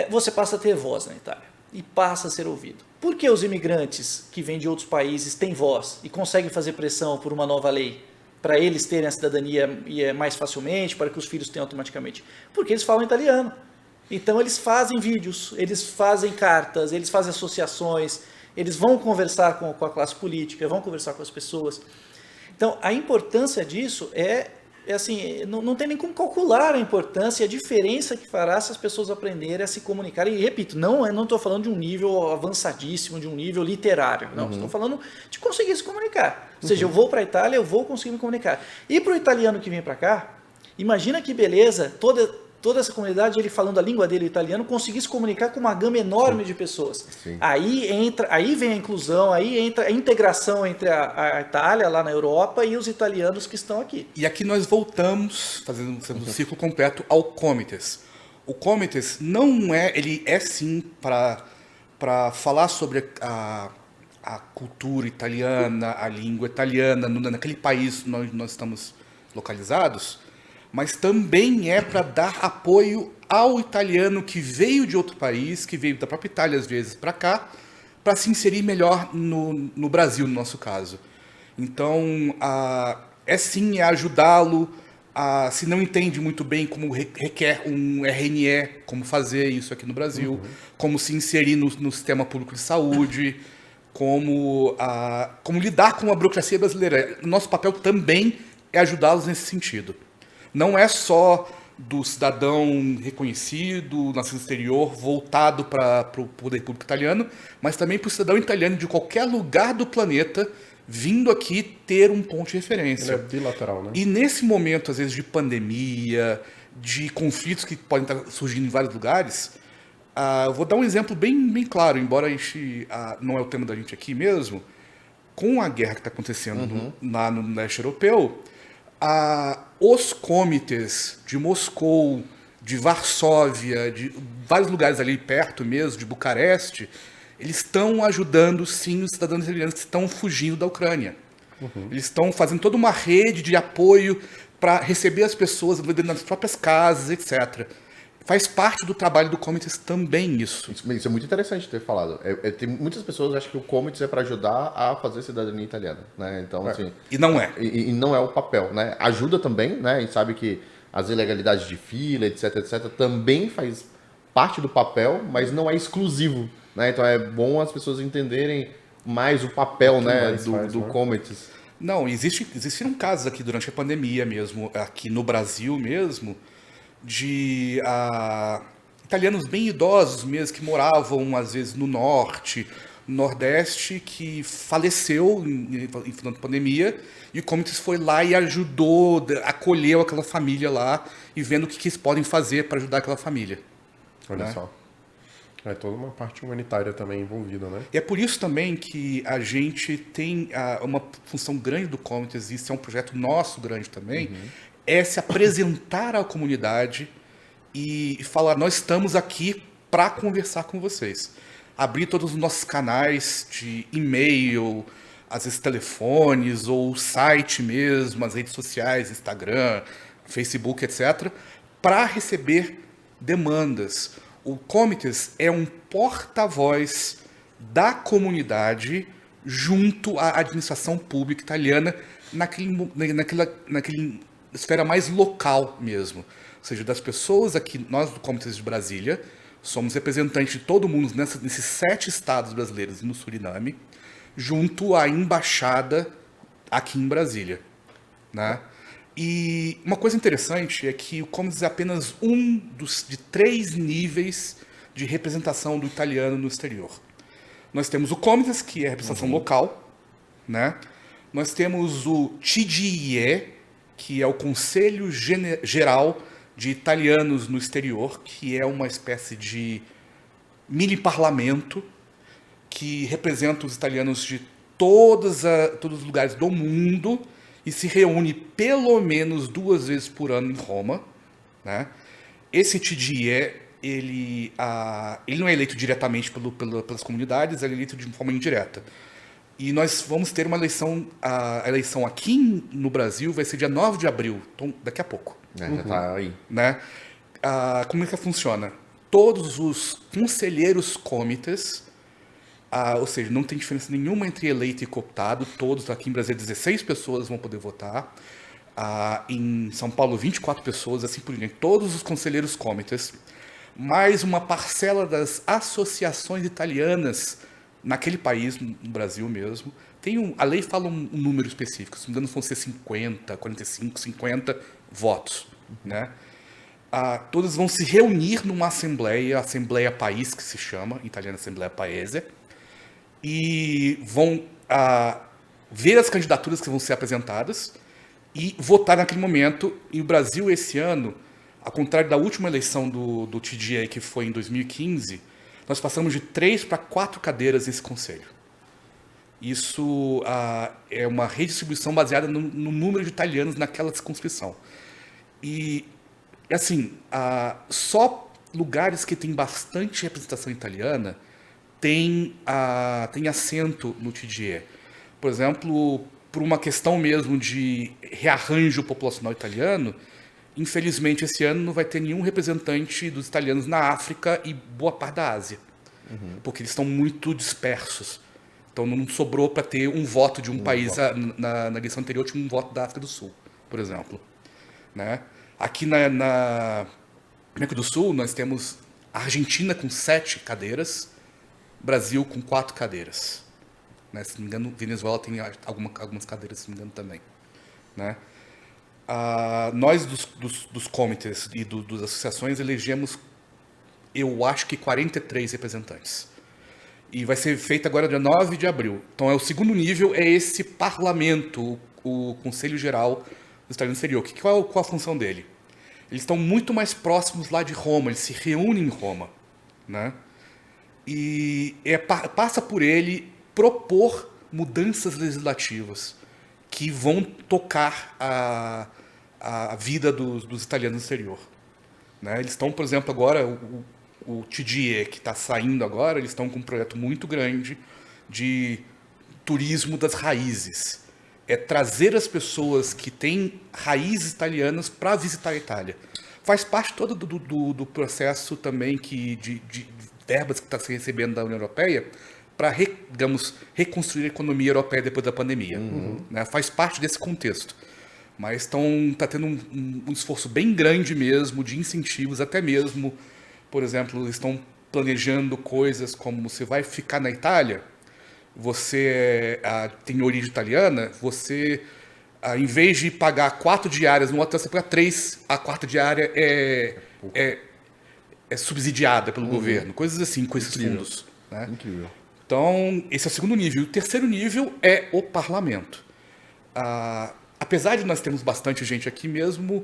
Você passa a ter voz na Itália. E passa a ser ouvido. Por que os imigrantes que vêm de outros países têm voz e conseguem fazer pressão por uma nova lei para eles terem a cidadania mais facilmente, para que os filhos tenham automaticamente? Porque eles falam italiano. Então eles fazem vídeos, eles fazem cartas, eles fazem associações, eles vão conversar com a classe política, vão conversar com as pessoas. Então a importância disso assim, não tem nem como calcular a importância e a diferença que fará se as pessoas aprenderem a se comunicar. E repito, não estou falando de um nível avançadíssimo, de um nível literário. Não, estou falando de conseguir se comunicar. Ou seja, eu vou para a Itália, eu vou conseguir me comunicar. E para o italiano que vem para cá, imagina que beleza, toda essa comunidade, ele falando a língua dele, o italiano, conseguir se comunicar com uma gama enorme de pessoas. Sim. Aí vem a inclusão, aí entra a integração entre a Itália, lá na Europa, e os italianos que estão aqui. E aqui nós voltamos, fazendo um ciclo completo, ao Comites. O Comites não ele é sim para falar sobre a a cultura italiana, a língua italiana, naquele país onde nós estamos localizados, mas também é para dar apoio ao italiano que veio de outro país, que veio da própria Itália às vezes para cá, para se inserir melhor no Brasil, no nosso caso. Então, é ajudá-lo, se não entende muito bem como requer um RNE, como fazer isso aqui no Brasil, como se inserir no sistema público de saúde, como lidar com a burocracia brasileira. Nosso papel também é ajudá-los nesse sentido. Não é só do cidadão reconhecido, nascido no exterior, voltado para o poder público italiano, mas também para o cidadão italiano de qualquer lugar do planeta vindo aqui ter um ponto de referência. Ele é bilateral, né? E nesse momento, às vezes, de pandemia, de conflitos que podem estar surgindo em vários lugares, eu vou dar um exemplo bem claro, embora a gente não é o tema da gente aqui mesmo, com a guerra que está acontecendo lá no leste europeu, os comitês de Moscou, de Varsóvia, de vários lugares ali perto mesmo, de Bucareste, eles estão ajudando, sim, os cidadãos italianos que estão fugindo da Ucrânia. Eles estão fazendo toda uma rede de apoio para receber as pessoas nas próprias casas, etc. Faz parte do trabalho do Comites também isso. Isso é muito interessante ter falado. Tem muitas pessoas que acham que o Comites é para ajudar a fazer cidadania italiana, né? Então, assim... E não é. E não é o papel, né? Ajuda também, né? A gente sabe que as ilegalidades de fila, etc, também faz parte do papel, mas não é exclusivo, né? Então é bom as pessoas entenderem mais o papel, né, do Comites. Não, existiram casos aqui durante a pandemia mesmo, aqui no Brasil mesmo, de italianos bem idosos mesmo, que moravam às vezes no norte, no nordeste, que faleceu em final da pandemia, e o Comites foi lá e ajudou, acolheu aquela família lá, e vendo o que eles podem fazer para ajudar aquela família. Olha né? só. É toda uma parte humanitária também envolvida, né? E é por isso também que a gente tem uma função grande do Comites, isso é um projeto nosso grande também, é se apresentar à comunidade e falar, nós estamos aqui para conversar com vocês. Abrir todos os nossos canais de e-mail, às vezes telefones, ou o site mesmo, as redes sociais, Instagram, Facebook, etc., para receber demandas. O Comites é um porta-voz da comunidade junto à administração pública italiana naquela esfera mais local mesmo. Ou seja, das pessoas aqui, nós do Comites de Brasília, somos representantes de todo mundo nesses 7 estados brasileiros e no Suriname, junto à embaixada aqui em Brasília. Né? E uma coisa interessante é que o Comites é apenas um de 3 níveis de representação do italiano no exterior. Nós temos o Comites, que é a representação local, né? Nós temos o TGIE, que é o Conselho Geral de Italianos no Exterior, que é uma espécie de mini-parlamento que representa os italianos de todos os lugares do mundo e se reúne pelo menos 2 vezes por ano em Roma. Né? Esse TGE, ele não é eleito diretamente pelas comunidades, ele é eleito de forma indireta. E nós vamos ter uma eleição, a eleição aqui no Brasil vai ser dia 9 de abril, então daqui a pouco. Já tá aí. Né? Como é que funciona? Todos os conselheiros comites, ou seja, não tem diferença nenhuma entre eleito e cooptado, todos aqui em Brasília 16 pessoas vão poder votar, em São Paulo 24 pessoas, assim por diante, todos os conselheiros comites, mais uma parcela das associações italianas naquele país, no Brasil mesmo. A lei fala um número específico, se não me engano vão ser 50, 45, 50 votos. Né? Todos vão se reunir numa Assembleia País, que se chama, em italiano Assembleia Paese, e vão ver as candidaturas que vão ser apresentadas e votar naquele momento. E o Brasil, esse ano, ao contrário da última eleição do TGA, que foi em 2015, nós passamos de 3 para 4 cadeiras nesse conselho. Isso é uma redistribuição baseada no número de italianos naquela circunscrição. E, assim, só lugares que têm bastante representação italiana tem assento no TDE. Por exemplo, por uma questão mesmo de rearranjo populacional italiano, infelizmente esse ano não vai ter nenhum representante dos italianos na África e boa parte da Ásia, porque eles estão muito dispersos. Então não sobrou para ter um voto de um país. Na eleição anterior tinha um voto da África do Sul, por exemplo. Né? Aqui na América do Sul nós temos a Argentina com 7 cadeiras, Brasil com 4 cadeiras. Né? Se não me engano, Venezuela tem algumas cadeiras, se não me engano, também. Né? Nós dos comitês e das associações elegemos, eu acho que 43 representantes. E vai ser feito agora dia 9 de abril. Então, o segundo nível é esse parlamento, o Conselho Geral do Estado do Exterior. Qual a função dele? Eles estão muito mais próximos lá de Roma, eles se reúnem em Roma. Né? E passa por ele propor mudanças legislativas que vão tocar a vida dos italianos no exterior. Né? Eles estão, por exemplo, agora, o TDE, que está saindo agora, eles estão com um projeto muito grande de turismo das raízes. É trazer as pessoas que têm raízes italianas para visitar a Itália. Faz parte todo do processo também de verbas que está se recebendo da União Europeia para, digamos, reconstruir a economia europeia depois da pandemia. Né? Faz parte desse contexto. Mas está tendo um esforço bem grande mesmo de incentivos, até mesmo, por exemplo, estão planejando coisas como você vai ficar na Itália, você tem origem italiana, você, em vez de pagar 4 diárias no hotel, você paga 3, a 4ª diária é subsidiada pelo governo, coisas assim, com esses fundos. Né? Incrível. Então, esse é o segundo nível. E o terceiro nível é o parlamento. Apesar de nós termos bastante gente aqui mesmo,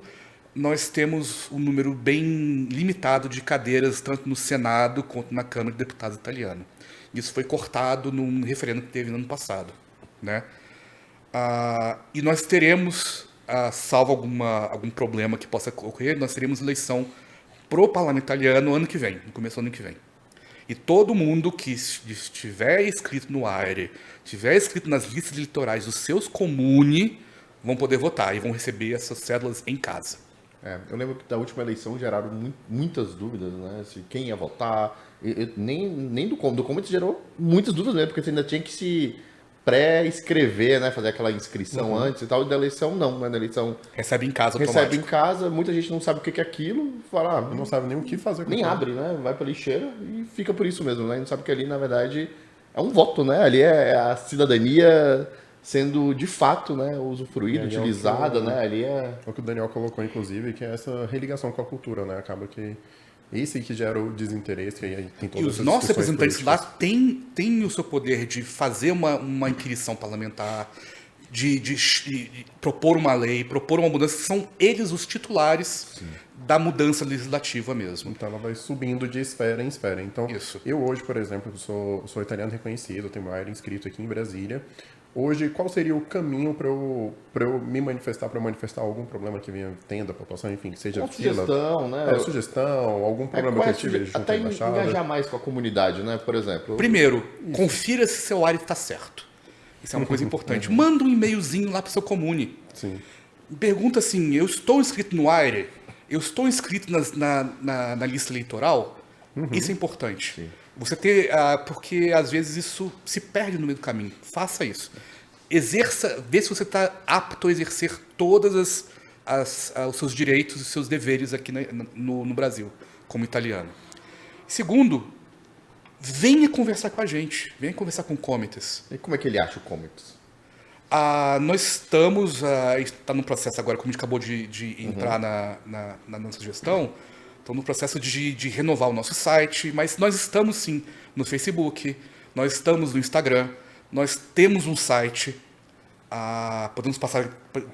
nós temos um número bem limitado de cadeiras, tanto no Senado quanto na Câmara de Deputados italiana. Isso foi cortado num referendo que teve no ano passado. Né? E nós teremos, salvo algum problema que possa ocorrer, nós teremos eleição pro parlamento italiano ano que vem, no começo do ano que vem. E todo mundo que estiver inscrito no AIRE, estiver inscrito nas listas eleitorais dos seus comuni, vão poder votar e vão receber essas cédulas em casa. Eu lembro que da última eleição geraram muitas dúvidas, né? Se quem ia votar. Nem do Comitê gerou muitas dúvidas mesmo, porque você ainda tinha que se pré-escrever, né? Fazer aquela inscrição antes e tal. E da eleição, não, né? Da eleição. Recebe em casa automático. Recebe em casa, muita gente não sabe o que é aquilo, fala, Não sabe nem o que fazer com nem aquilo. abre, né? Vai pra lixeira e fica por isso mesmo, né? Não sabe que ali, na verdade, é um voto, né? Ali é a cidadania sendo, de fato, né? Usufruída, utilizada, né? Ali é... O que o Daniel colocou, inclusive, que é essa religação com a cultura, né? Acaba que esse que gera o desinteresse, e aí tem todas E os essas nossos discussões representantes lá políticas. têm o seu poder de fazer uma inquirição parlamentar, de propor uma lei, propor uma mudança, são eles os titulares da mudança legislativa mesmo. Então ela vai subindo de esfera em esfera. Então, Isso. eu hoje, por exemplo, sou italiano reconhecido, tenho uma área inscrito aqui em Brasília. Hoje, qual seria o caminho para eu me manifestar, para manifestar algum problema que venha tendo a população, enfim, que seja Uma fila, sugestão, né? sugestão, algum problema que eu tive junto à até embaixada. engajar mais com a comunidade, né? Por exemplo. Primeiro, confira se seu área está certo. Isso é uma coisa importante. Manda um e-mailzinho lá para o seu comune. Sim. Pergunta assim, eu estou inscrito no AIRE? Eu estou inscrito na lista eleitoral? Isso é importante. Sim. Você ter, porque às vezes isso se perde no meio do caminho. Faça isso. Exerça, vê se você está apto a exercer todas os seus direitos e os seus deveres aqui no Brasil, como italiano. Segundo, venha conversar com a gente, venha conversar com comitês. E como é que ele acha o Comics? Nós está no processo agora, como a gente acabou de entrar na nossa gestão, estamos no processo de renovar o nosso site, mas nós estamos sim no Facebook, nós estamos no Instagram, nós temos um site, podemos passar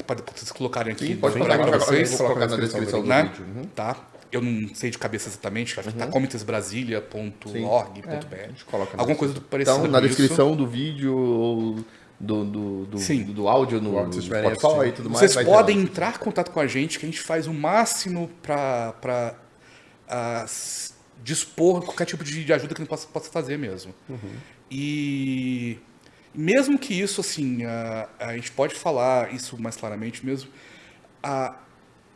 para vocês colocarem aqui. Sim, pode para colocar, vocês, vou colocar na descrição do né? vídeo. Tá? Eu não sei de cabeça exatamente, acho que está comitesbrasilia.org.br, A gente coloca na alguma coisa do parecido Então, na com isso. descrição do vídeo ou do áudio no áudio, se tiverem Spotify e assistindo. tudo mais. Vocês vai ter podem lá. entrar em contato com a gente, que a gente faz o máximo para dispor qualquer tipo de ajuda que a gente possa fazer mesmo. E mesmo que isso, assim, a gente pode falar isso mais claramente mesmo,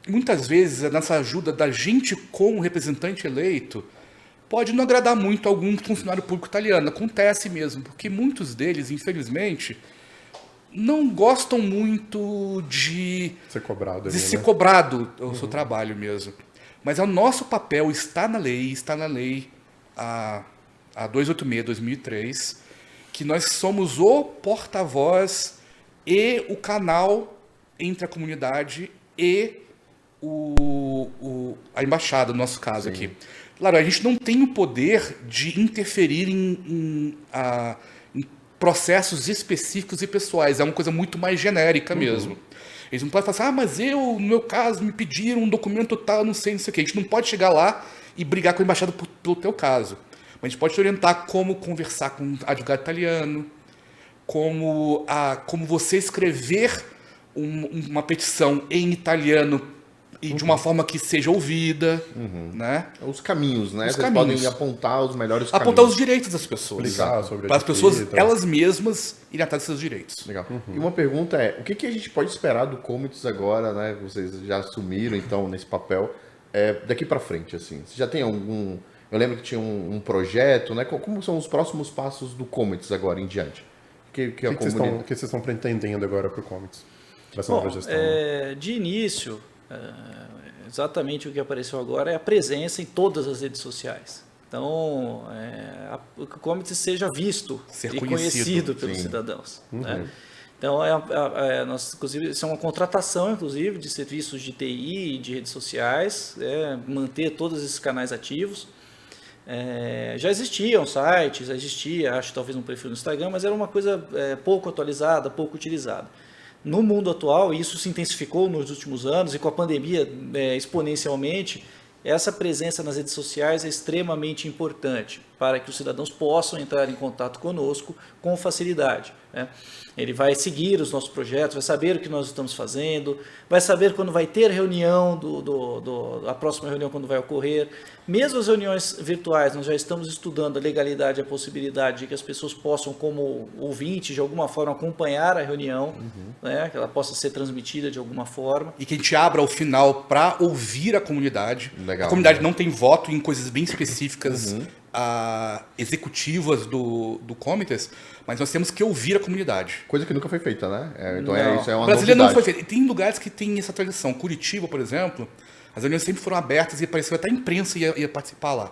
muitas vezes nessa ajuda da gente com o representante eleito pode não agradar muito a algum funcionário público italiano. Acontece mesmo, porque muitos deles, infelizmente, não gostam muito de ser cobrado o seu trabalho mesmo. Mas é o nosso papel, está na lei a 286/2003, que nós somos o porta-voz e o canal entre a comunidade e a embaixada, no nosso caso aqui. Claro, a gente não tem o poder de interferir em processos específicos e pessoais, é uma coisa muito mais genérica mesmo. Eles não podem falar assim, mas no meu caso, me pediram um documento tal, não sei o que. A gente não pode chegar lá e brigar com a embaixada pelo teu caso. Mas a gente pode te orientar como conversar com um advogado italiano, como você escrever uma petição em italiano e de uma forma que seja ouvida, né? Os caminhos, né? Os Vocês caminhos. podem apontar os melhores caminhos. Apontar os direitos das pessoas. Explicar sobre a para as pessoas, disputa. elas mesmas, irem atrás dos seus direitos. Legal. E uma pergunta é, o que a gente pode esperar do Comites agora, né? Vocês já assumiram, então, nesse papel, daqui para frente, assim? Você já tem algum... Eu lembro que tinha um projeto, né? Como são os próximos passos do Comites agora em diante? O que vocês estão pretendendo agora para o Comites? Para essa nova gestão? De início... exatamente o que apareceu agora é a presença em todas as redes sociais. Então, o Comites seja visto e conhecido pelos cidadãos. Né? Então, nós, inclusive, isso é uma contratação, inclusive, de serviços de TI e de redes sociais, manter todos esses canais ativos. Já existiam sites, acho talvez um perfil no Instagram, mas era uma coisa pouco atualizada, pouco utilizada. No mundo atual, e isso se intensificou nos últimos anos, e com a pandemia exponencialmente, essa presença nas redes sociais é extremamente importante para que os cidadãos possam entrar em contato conosco com facilidade. Né? Ele vai seguir os nossos projetos, vai saber o que nós estamos fazendo, vai saber quando vai ter reunião, a próxima reunião quando vai ocorrer. Mesmo as reuniões virtuais, nós já estamos estudando a legalidade e a possibilidade de que as pessoas possam, como ouvinte, de alguma forma, acompanhar a reunião, né? Que ela possa ser transmitida de alguma forma. E que a gente abra o final para ouvir a comunidade. Legal. A comunidade não tem voto em coisas bem específicas, executivas do Comites, mas nós temos que ouvir a comunidade. Coisa que nunca foi feita, né? Então isso é uma O brasileiro não novidade. foi feito. Tem lugares que tem essa tradição. Curitiba, por exemplo, as reuniões sempre foram abertas e apareceu até a imprensa ia participar lá.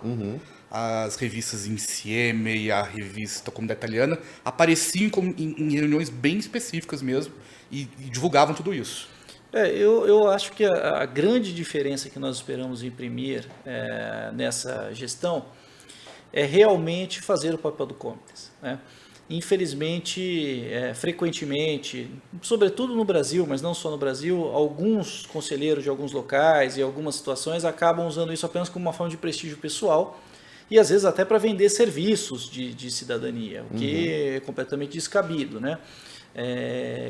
As revistas Insieme e a revista Comunidade Italiana apareciam em reuniões bem específicas mesmo e divulgavam tudo isso. Eu acho que a grande diferença que nós esperamos imprimir nessa gestão é realmente fazer o papel do Comites, né? Infelizmente, frequentemente, sobretudo no Brasil, mas não só no Brasil, alguns conselheiros de alguns locais e algumas situações acabam usando isso apenas como uma forma de prestígio pessoal e às vezes até para vender serviços de cidadania, o que é completamente descabido, né?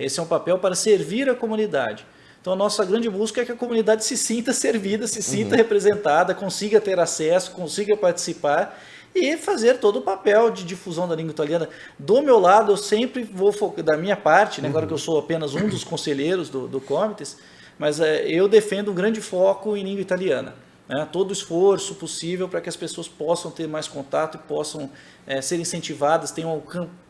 Esse é um papel para servir a comunidade. Então, a nossa grande busca é que a comunidade se sinta servida, se sinta representada, consiga ter acesso, consiga participar e fazer todo o papel de difusão da língua italiana. Do meu lado, eu sempre vou focar, da minha parte, né, agora que eu sou apenas um dos conselheiros do Comites, mas eu defendo um grande foco em língua italiana. Né, todo o esforço possível para que as pessoas possam ter mais contato e possam ser incentivadas, tenham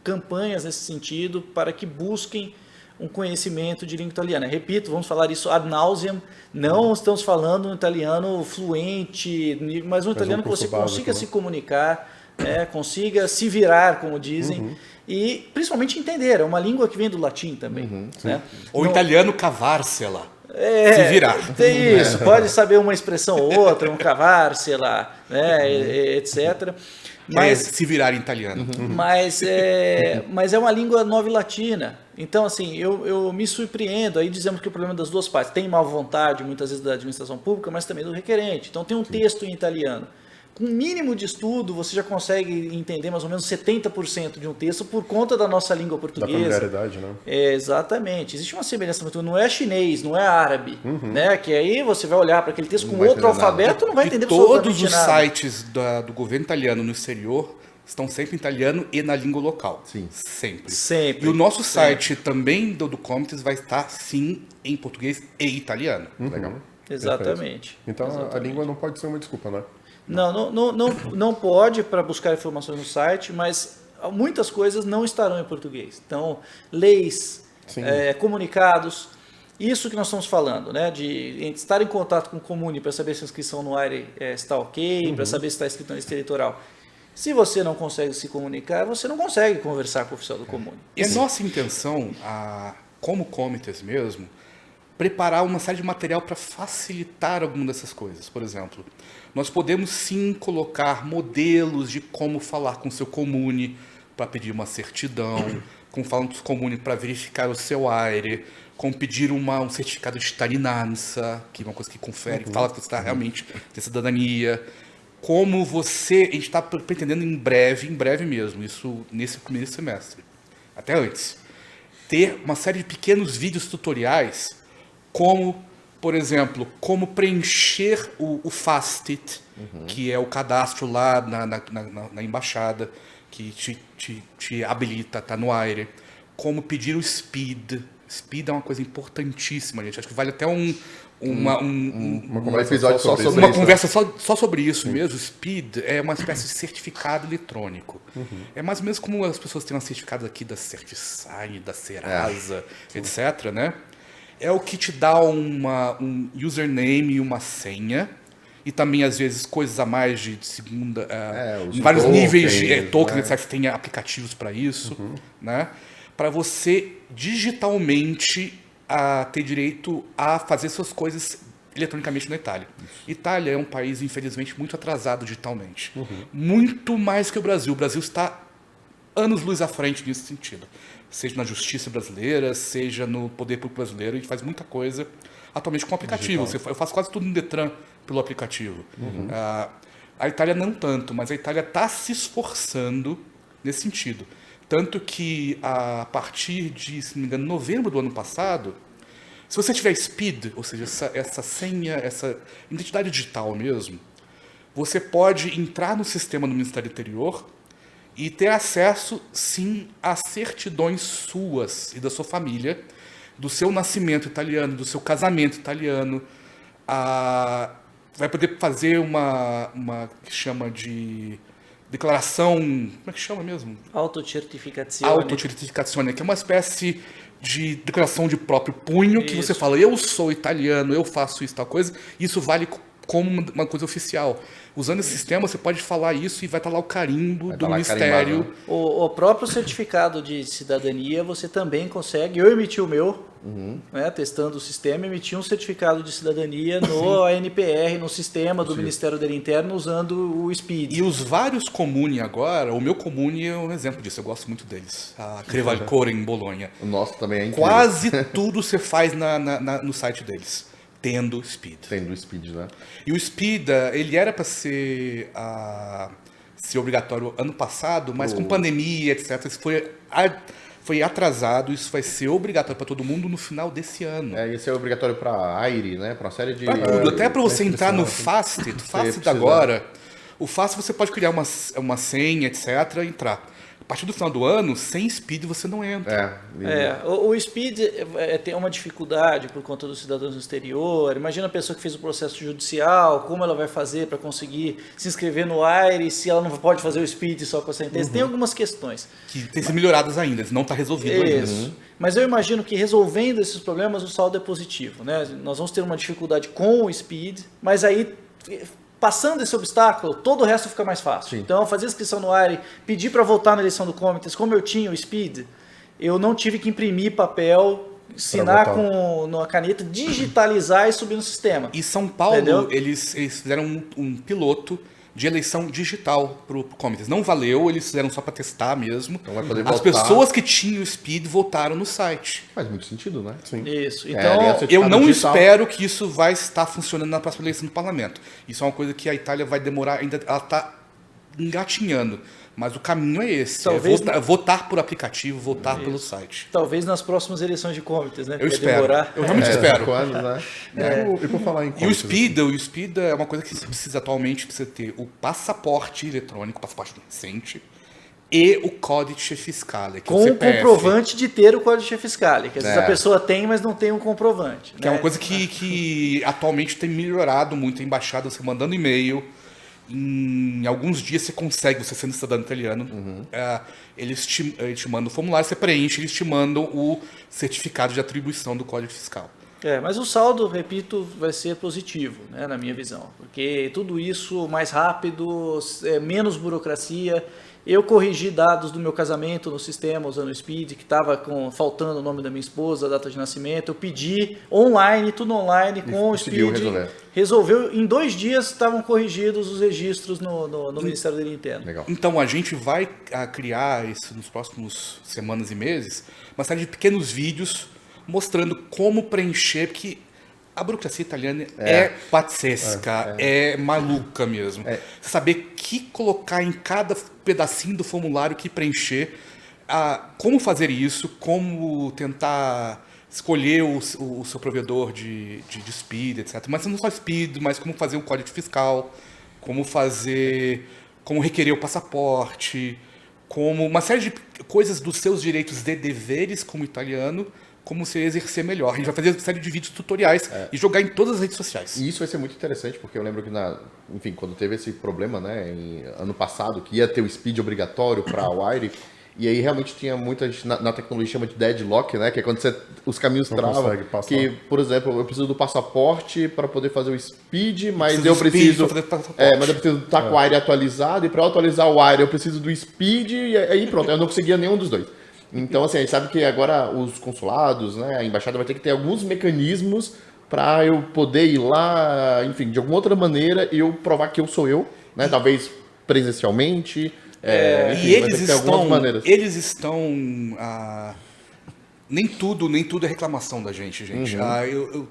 campanhas nesse sentido para que busquem um conhecimento de língua italiana. Repito, vamos falar isso ad nauseam, não estamos falando um italiano fluente, mas um italiano que você consiga se comunicar, consiga se virar, como dizem, e principalmente entender. É uma língua que vem do latim também. Né? Ou italiano cavarsela, se virar. Tem isso, pode saber uma expressão ou outra, um cavarsela, né, etc. Mas se virar em italiano. Mas é uma língua nova e latina. Então, assim, eu me surpreendo. Aí dizemos que o problema das duas partes. Tem má vontade, muitas vezes, da administração pública, mas também do requerente. Então, tem um texto em italiano com um mínimo de estudo, você já consegue entender mais ou menos 70% de um texto por conta da nossa língua Da portuguesa. familiaridade, né? Exatamente. Existe uma semelhança muito. Não é chinês, não é árabe, né? Que aí você vai olhar para aquele texto com outro alfabeto, não vai entender Todos absolutamente os nada. sites do governo italiano no exterior estão sempre em italiano e na língua local. Sim. Sempre. Sempre. E o nosso site também do Comites vai estar, sim, em português e italiano. Legal. Exatamente. Então a Exatamente. língua não pode ser uma desculpa, né? Não pode para buscar informações no site, mas muitas coisas não estarão em português. Então, leis, Sim. comunicados, isso que nós estamos falando, né? De estar em contato com o Comune para saber se a inscrição no AIRE está ok, para saber se está escrito na lista eleitoral. Se você não consegue se comunicar, você não consegue conversar com o oficial do Comune. E a nossa intenção, como Comites mesmo, preparar uma série de material para facilitar alguma dessas coisas. Por exemplo, nós podemos sim colocar modelos de como falar com o seu Comune para pedir uma certidão, como falar com o Comune para verificar o seu AIRE, como pedir um certificado de cittadinanza, que é uma coisa que confere, que fala que você está realmente tem cidadania. Como você, a gente está pretendendo em breve mesmo, isso nesse primeiro semestre, até antes, ter uma série de pequenos vídeos tutoriais, como, por exemplo, como preencher o FASTIT, que é o cadastro lá na embaixada, que te habilita, tá no AIRE, como pedir o SPID. SPID é uma coisa importantíssima, gente. Acho que vale até um episódio só sobre uma isso. conversa só sobre isso mesmo. O SPID é uma espécie de certificado eletrônico. É mais ou menos como as pessoas têm um certificado aqui da CertiSign, da Serasa, etc., né? É o que te dá um username e uma senha. E também, às vezes, coisas a mais de segunda... os vários tokens, níveis de tokens, né? etc. Tem aplicativos para isso, né? Para você digitalmente ter direito a fazer suas coisas eletronicamente na Itália. Itália é um país, infelizmente, muito atrasado digitalmente. Muito mais que o Brasil. O Brasil está anos-luz à frente nesse sentido. Seja na justiça brasileira, seja no poder público brasileiro. A gente faz muita coisa atualmente com o aplicativo. Eu faço quase tudo no Detran pelo aplicativo. A Itália não tanto, mas a Itália está se esforçando nesse sentido. Tanto que a partir de, se não me engano, novembro do ano passado, se você tiver SPID, ou seja, essa senha, essa identidade digital mesmo, você pode entrar no sistema do Ministério do Interior e ter acesso, sim, a certidões suas e da sua família, do seu nascimento italiano, do seu casamento italiano. Vai poder fazer uma que chama de declaração, como é que chama mesmo? Autocertificazione. Que é uma espécie de declaração de próprio punho, que você Isso. fala, eu sou italiano, eu faço isso, tal coisa, isso vale como uma coisa oficial. Usando esse sistema, você pode falar isso e vai estar lá o carimbo Vai do tá lá Ministério. carimbado, O próprio certificado de cidadania você também consegue. Eu emiti o meu, né, testando o sistema, emiti um certificado de cidadania no ANPR, no sistema do Ministério do Interno, usando o SPID. E os vários Comuni agora, o meu Comuni é um exemplo disso, eu gosto muito deles. A Crevalcore em Bolonha. O nosso também é incrível. Quase tudo você faz no site deles, tendo SPID. Tem do Speed, né? E o SPID, ele era para ser obrigatório ano passado, mas com pandemia, etc., isso foi atrasado, isso vai ser obrigatório para todo mundo no final desse ano. Esse é obrigatório para AIRE, né? Para uma série de... Pra tudo, até para você entrar no Fácil. FASTIT precisa. agora, o FASTIT você pode criar uma senha, etc., e entrar. A partir do final do ano, sem SPID você não entra. O SPID tem uma dificuldade por conta dos cidadãos no exterior. Imagina a pessoa que fez o processo judicial, como ela vai fazer para conseguir se inscrever no AIRE, se ela não pode fazer o SPID só com a sentença. Tem algumas questões. Que tem que ser melhoradas ainda, não está resolvido ainda. Isso. Mas eu imagino que resolvendo esses problemas o saldo é positivo, né? Nós vamos ter uma dificuldade com o SPID, mas aí passando esse obstáculo, todo o resto fica mais fácil. Sim. Então, fazer inscrição no AIRE, pedir para votar na eleição do Comites, como eu tinha o SPID, eu não tive que imprimir papel, assinar na caneta, digitalizar e subir no sistema. E São Paulo, Entendeu? eles fizeram um piloto de eleição digital para o Comites. Não valeu, eles fizeram só para testar mesmo. Então vai poder As votar. pessoas que tinham o Speed votaram no site. Faz muito sentido, né? Sim. Isso. É, Então, aliás, Eu não digital. espero que isso vai estar funcionando na próxima eleição do parlamento. Isso é uma coisa que a Itália vai demorar ainda. Ela está engatinhando. Mas o caminho é esse. Talvez- votar por aplicativo, votar pelo site. talvez nas próximas eleições de comitês, né? Eu Porque espero. demorar. Eu realmente espero. 5 anos, né? E por falar em E o coisas, Speed é uma coisa que você precisa atualmente, precisa ter o passaporte eletrônico, passaporte recente, e o códice fiscale, que é o Com o CPF, comprovante de ter o códice fiscale, que às vezes É. a pessoa tem, mas não tem um comprovante. que é uma coisa que atualmente tem melhorado muito. A embaixada, você mandando e-mail, em alguns dias você consegue, você sendo cidadão italiano, eles te mandam o formulário, você preenche, eles te mandam o certificado de atribuição do código fiscal. Mas o saldo, repito, vai ser positivo, né, na minha visão, porque tudo isso mais rápido, menos burocracia. Eu corrigi dados do meu casamento no sistema usando o Speed, que estava faltando o nome da minha esposa, a data de nascimento. Eu pedi online, tudo online, com o conseguiu Speed. resolver. Resolveu, em 2 dias estavam corrigidos os registros no Ministério da Interno. Legal. Então a gente vai criar isso nos próximos semanas e meses, uma série de pequenos vídeos mostrando como preencher, porque a burocracia italiana é pazzesca, é maluca mesmo. Você saber que colocar em cada pedacinho do formulário, que preencher, como fazer isso, como tentar escolher o seu provedor de Speed, etc. Mas não só Speed, mas como fazer o código fiscal, como requerer o passaporte, como uma série de coisas dos seus direitos e deveres como italiano, como você exercer melhor. A gente vai fazer uma série de vídeos tutoriais e jogar em todas as redes sociais. E isso vai ser muito interessante, porque eu lembro que, enfim, quando teve esse problema, né, ano passado, que ia ter o Speed obrigatório para a Wire, e aí realmente tinha muita gente, na tecnologia chama de deadlock, né, que é quando os caminhos Não travam, consegue passar. que, por exemplo, eu preciso do passaporte para poder fazer o Speed, mas Preciso eu do Speed preciso... pra fazer passaporte. mas eu preciso estar com o Wire atualizado, e para atualizar o Wire eu preciso do Speed, e aí pronto, eu não conseguia nenhum dos dois. Então, assim, a gente sabe que agora os consulados, né, a embaixada vai ter que ter alguns mecanismos para eu poder ir lá, enfim, de alguma outra maneira, eu provar que eu sou eu, né, talvez presencialmente, enfim, E vai ter que ter algumas maneiras. eles estão nem tudo é reclamação da gente.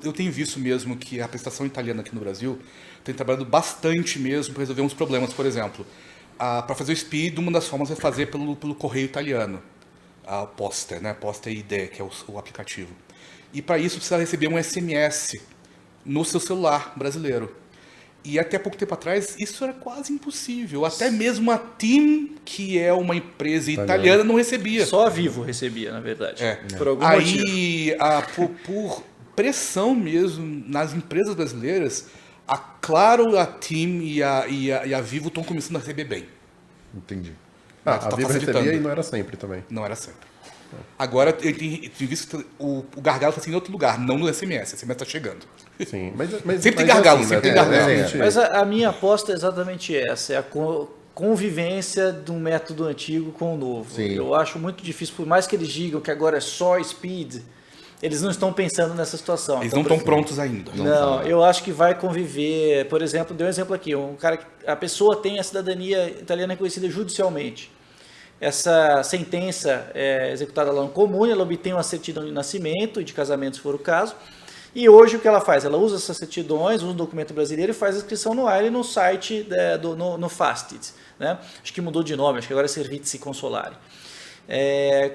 Eu tenho visto mesmo que a prestação italiana aqui no Brasil tem trabalhado bastante mesmo para resolver uns problemas. Por exemplo, para fazer o Speed, uma das formas é fazer pelo correio italiano, a Poste, né? Poste ID, que é o aplicativo. E para isso precisa receber um SMS no seu celular brasileiro. E até pouco tempo atrás isso era quase impossível. Até mesmo a TIM, que é uma empresa italiana, não recebia. Só a Vivo recebia, na verdade. Por algum motivo. Aí, por pressão mesmo nas empresas brasileiras, a Claro, a TIM e a Vivo estão começando a receber bem. Entendi. Tá a Vivo facilitando. recebia e não era sempre também. Não era sempre. Agora, eu tenho visto que o gargalo está sendo em outro lugar, não no SMS. O SMS está chegando. Sim, mas Sempre tem mas gargalo, assim, sempre tem né, gargalo. realmente- Mas a minha aposta é exatamente essa, é a convivência de um método antigo com o novo. Sim. Eu acho muito difícil, por mais que eles digam que agora é só Speed, eles não estão pensando nessa situação. Eles Então, não estão prontos ainda. Não, eu acho que vai conviver, por exemplo, dei um exemplo aqui, a pessoa tem a cidadania italiana reconhecida judicialmente. Essa sentença é executada lá no comune, ela obtém uma certidão de nascimento e de casamento, se for o caso. E hoje o que ela faz? Ela usa essas certidões, usa um documento brasileiro e faz a inscrição no AIRE no site no Fastid. Né? Acho que mudou de nome, acho que agora é Servizi Consolari.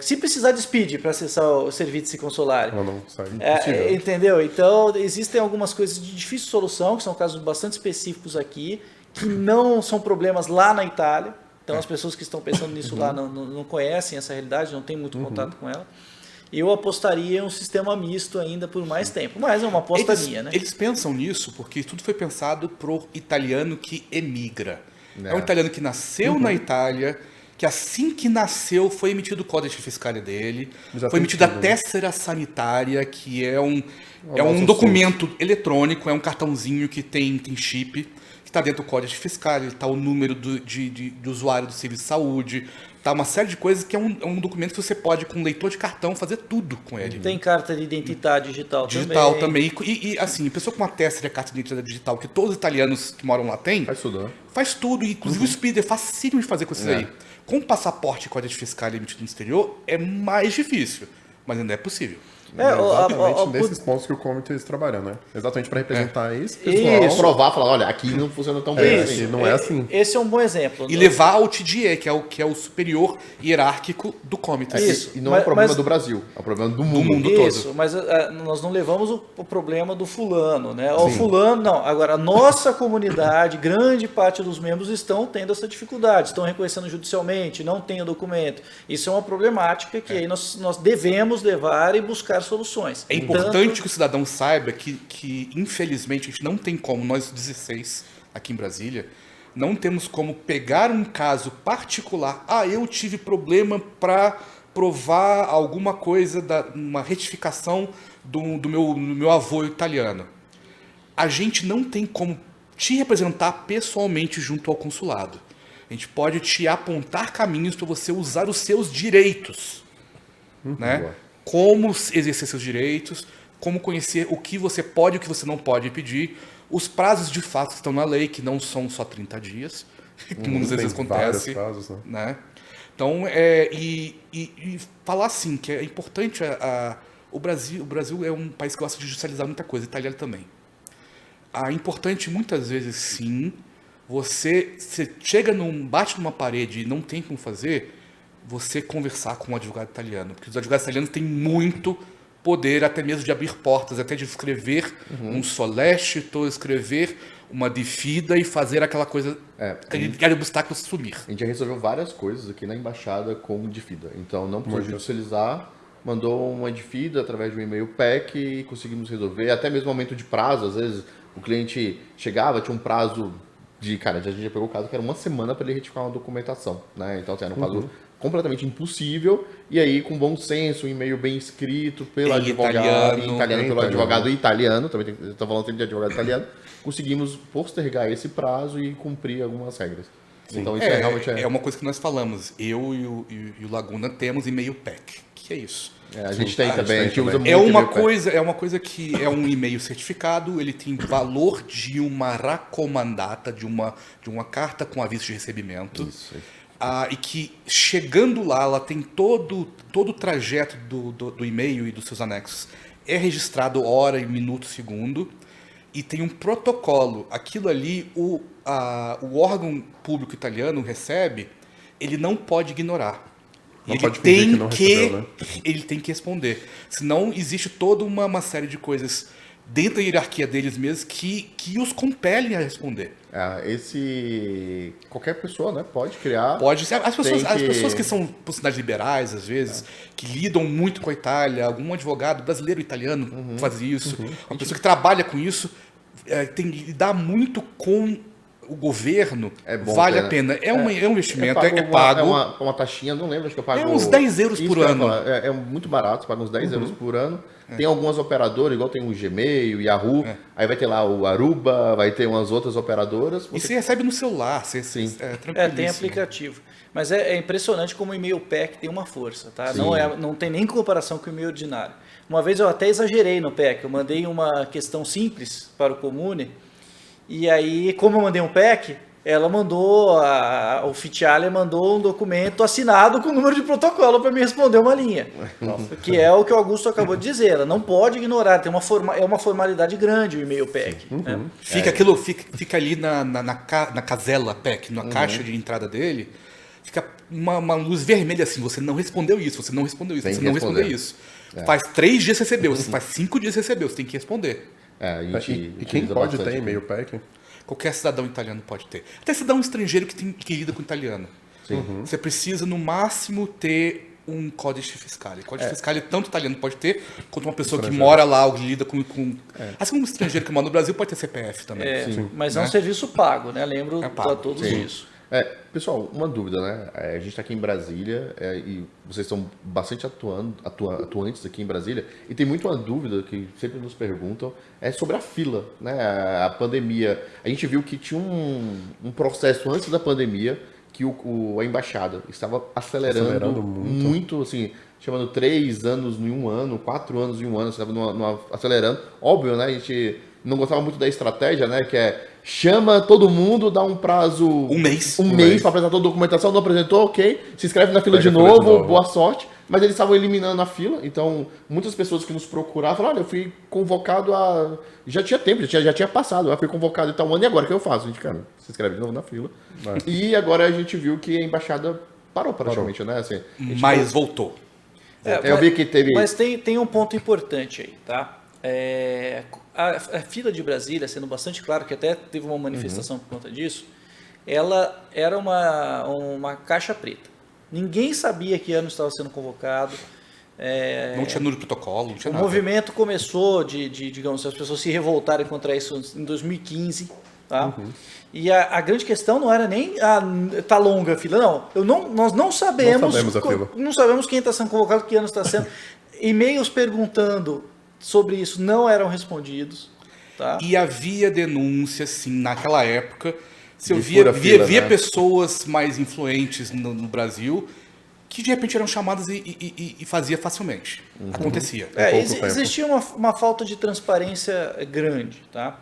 Se precisar de Speed para acessar o Servizi Consolari, Não sai. Impossível. entendeu? Então, existem algumas coisas de difícil solução, que são casos bastante específicos aqui, que não são problemas lá na Itália. Então, as pessoas que estão pensando nisso lá não conhecem essa realidade, não têm muito contato com ela. Eu apostaria em um sistema misto ainda por mais tempo, mas é uma aposta minha, né? Eles pensam nisso porque tudo foi pensado pro italiano que emigra. É um italiano que nasceu na Itália, que assim que nasceu foi emitido o Códice Fiscale dele, Já foi tem emitida a tudo, né? Tessera Sanitária, que é um nosso documento eletrônico, é um cartãozinho que tem chip, que está dentro do Códice Fiscal, está o número de usuário do serviço de saúde, tá uma série de coisas que é um documento que você pode, com leitor de cartão, fazer tudo com ele. Tem carta de identidade digital também. E assim, a pessoa com uma Tessera, carta de identidade digital, que todos os italianos que moram lá têm, Faz tudo, né? faz tudo, inclusive o Speed é facílimo de fazer com isso aí. Com passaporte e código fiscal emitido no exterior, é mais difícil, mas ainda é possível. Exatamente nesses pontos que o Comites trabalha, né? Exatamente para representar esse Pessoal, Isso. provar, falar, olha, aqui não funciona tão bem Isso. assim. Não é assim. Esse é um bom exemplo. E levar ao TDE, que é o superior hierárquico do Comites. Isso. E não é um problema Mas- do Brasil, é um problema do mundo. mundo todo. Isso, mas nós não levamos o problema do fulano, né? O fulano, não. Agora, a nossa comunidade, grande parte dos membros estão tendo essa dificuldade, estão reconhecendo judicialmente, não tem o documento. Isso é uma problemática que aí nós devemos levar e buscar soluções. É importante que o cidadão saiba que, infelizmente, a gente não tem como, nós 16 aqui em Brasília, não temos como pegar um caso particular. Eu tive problema para provar alguma coisa, uma retificação do meu avô italiano. A gente não tem como te representar pessoalmente junto ao consulado. A gente pode te apontar caminhos para você usar os seus direitos, né? boa. Como exercer seus direitos, como conhecer o que você pode e o que você não pode pedir, os prazos de fato que estão na lei, que não são só 30 dias, que muitas vezes Tem vários acontece. casos, né? Né? Então, e falar assim, que é importante, o Brasil é um país que gosta de judicializar muita coisa, italiano também. É importante muitas vezes, sim, você chega bate numa parede e não tem como fazer, você conversar com um advogado italiano, porque os advogados italianos têm muito poder até mesmo de abrir portas, até de escrever um solecito, escrever uma diffida e fazer aquela coisa, aquele obstáculo sumir. A gente já resolveu várias coisas aqui na embaixada com diffida. Então não precisou judicializar, mandou uma diffida através de um e-mail PEC e conseguimos resolver. Até mesmo aumento de prazo, às vezes o cliente chegava, tinha um prazo a gente já pegou o caso que era uma semana para ele retificar uma documentação, né? Então assim, era um prazo completamente impossível, e aí com bom senso, um e-mail bem escrito pelo advogado, em italiano pelo advogado italiano, também estou falando sempre de advogado italiano, conseguimos postergar esse prazo e cumprir algumas regras. Sim. Então isso realmente é uma coisa que nós falamos, eu e o Laguna temos e-mail PEC, que é isso. A gente tem também, a gente usa muito é uma e-mail coisa que é um e-mail certificado, ele tem valor de uma raccomandata, de uma carta com aviso de recebimento. Isso. E que chegando lá, ela tem todo o trajeto do e-mail e dos seus anexos. É registrado hora, minuto, segundo, e tem um protocolo. Aquilo ali, o órgão público italiano recebe, ele não pode ignorar. Não pode fingir que não recebeu, né? Ele tem que responder. Senão existe toda uma série de coisas dentro da hierarquia deles mesmos que os compelem a responder. Qualquer pessoa, né, pode criar. Pode ser. As pessoas que são personagens liberais, às vezes, que lidam muito com a Itália, algum advogado brasileiro italiano faz isso, uma pessoa que trabalha com isso, tem que lidar muito com o governo, vale a pena. É um investimento, é pago. Uma taxinha, não lembro, acho que eu pago... É uns 10 euros por ano. É muito barato, você paga uns 10 euros por ano. Tem algumas operadoras, igual tem o Gmail, Yahoo, aí vai ter lá o Aruba, vai ter umas outras operadoras. E você recebe no celular, tranquilo. Tem aplicativo. Mas é impressionante como o e-mail PEC tem uma força, tá? Não tem nem comparação com o e-mail ordinário. Uma vez eu até exagerei no PEC, eu mandei uma questão simples para o Comune, e aí, como eu mandei um PEC, ela mandou, o Officiale mandou um documento assinado com o número de protocolo para me responder uma linha. Que é o que o Augusto acabou de dizer. Ela não pode ignorar, é uma formalidade grande o e-mail PEC. Né? Fica ali na casela PEC, na caixa de entrada dele, fica uma luz vermelha assim, você não respondeu isso, você não respondeu isso, você não respondeu isso. Faz 3 dias você recebeu, faz 5 dias você recebeu, você tem que responder. E quem pode ter e-mail PEC? Qualquer cidadão italiano pode ter. Até cidadão estrangeiro que lida com italiano. Você precisa, no máximo, ter um códice fiscal. Códice fiscal, tanto italiano pode ter, quanto uma pessoa que mora lá ou que lida com... Assim como um estrangeiro que mora no Brasil pode ter CPF também. Mas é um serviço pago, né? Lembro a todos isso. Pessoal, uma dúvida, né? A gente está aqui em Brasília e vocês estão bastante atuantes aqui em Brasília e tem muito uma dúvida que sempre nos perguntam sobre a fila, né? A pandemia. A gente viu que tinha um processo antes da pandemia que a embaixada estava acelerando muito, assim, chamando 3 anos em um ano, 4 anos em um ano, estava acelerando. Óbvio, né? A gente não gostava muito da estratégia, né? Que chama todo mundo, dá um prazo... Um mês para apresentar toda a documentação, não apresentou, ok. Se inscreve na fila de novo, boa sorte. Mas eles estavam eliminando a fila, então muitas pessoas que nos procuravam falaram, olha, eu fui convocado já tinha tempo, já tinha passado, eu fui convocado em tal ano, e agora o que eu faço? A gente, cara, se inscreve de novo na fila. E agora a gente viu que a embaixada parou praticamente, né? Assim, mas voltou. Eu vi que teve... Mas tem um ponto importante aí, tá? A fila de Brasília, sendo bastante claro que até teve uma manifestação por conta disso, ela era uma caixa preta. Ninguém sabia que ano estava sendo convocado. Não tinha número de protocolo, não tinha nada. O movimento começou digamos, as pessoas se revoltarem contra isso em 2015. Tá? E a grande questão não era nem tá longa a fila, não. Nós não sabemos. Não sabemos a fila. Não sabemos quem está sendo convocado, que ano está sendo. E-mails perguntando sobre isso não eram respondidos. Tá? E havia denúncia, sim, naquela época. Se eu via via pessoas mais influentes no Brasil que de repente eram chamadas e fazia facilmente. Acontecia. Existia uma falta de transparência grande. Tá?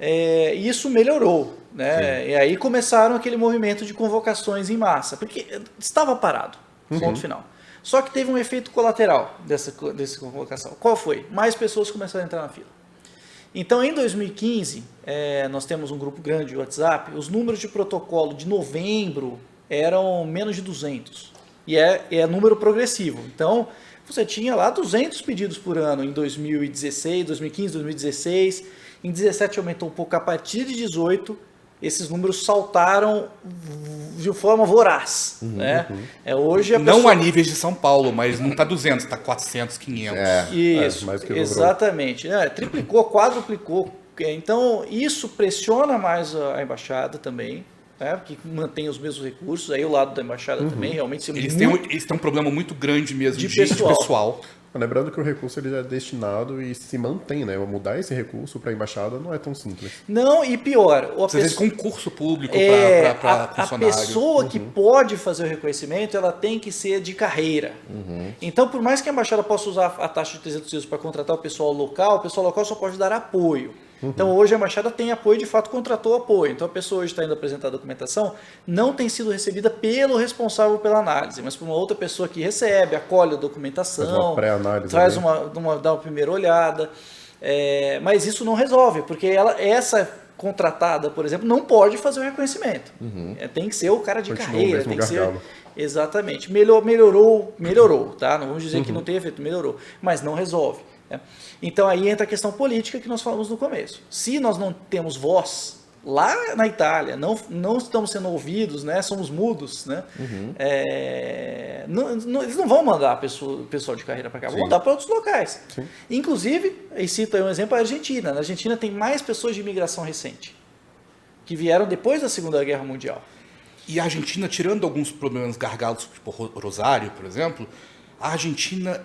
E isso melhorou. Né? E aí começaram aquele movimento de convocações em massa, porque estava parado, ponto final. Só que teve um efeito colateral dessa convocação. Qual foi? Mais pessoas começaram a entrar na fila. Então, em 2015, nós temos um grupo grande de WhatsApp, os números de protocolo de novembro eram menos de 200. E é número progressivo. Então, você tinha lá 200 pedidos por ano em 2016, 2015, 2016. Em 2017 aumentou um pouco. A partir de 2018, esses números saltaram de forma voraz. Né? Hoje não a níveis de São Paulo, mas não está 200, está 400, 500. Isso, mais que exatamente. Triplicou, quadruplicou. Então, isso pressiona mais a embaixada também, né? Que mantém os mesmos recursos. Aí o lado da embaixada também, realmente... Eles têm um problema muito grande mesmo de pessoal. Lembrando que o recurso ele é destinado e se mantém, né? Mudar esse recurso para a embaixada não é tão simples. Não, e pior... Você fez concurso público para funcionário. A pessoa que pode fazer o reconhecimento, ela tem que ser de carreira. Então, por mais que a embaixada possa usar a taxa de 300 euros para contratar o pessoal local só pode dar apoio. Então, hoje a embaixada tem apoio, de fato contratou apoio. Então, a pessoa hoje está indo apresentar a documentação, não tem sido recebida pelo responsável pela análise, mas por uma outra pessoa que recebe, acolhe a documentação, faz uma pré-análise, traz dá uma primeira olhada. Mas isso não resolve, porque essa contratada, por exemplo, não pode fazer o reconhecimento. Tem que ser o cara de carreira, tem que ser... Exatamente. Melhorou, tá? Não vamos dizer que não tem efeito, melhorou, mas não resolve. Então aí entra a questão política que nós falamos no começo. Se nós não temos voz lá na Itália, não estamos sendo ouvidos, né? Somos mudos, né? Eles não vão mandar pessoal de carreira para cá, vão mandar para outros locais. Sim. Inclusive, e cito aí um exemplo, a Argentina. Na Argentina tem mais pessoas de imigração recente, que vieram depois da Segunda Guerra Mundial. E a Argentina, tirando alguns problemas gargalos, tipo Rosário, por exemplo, a Argentina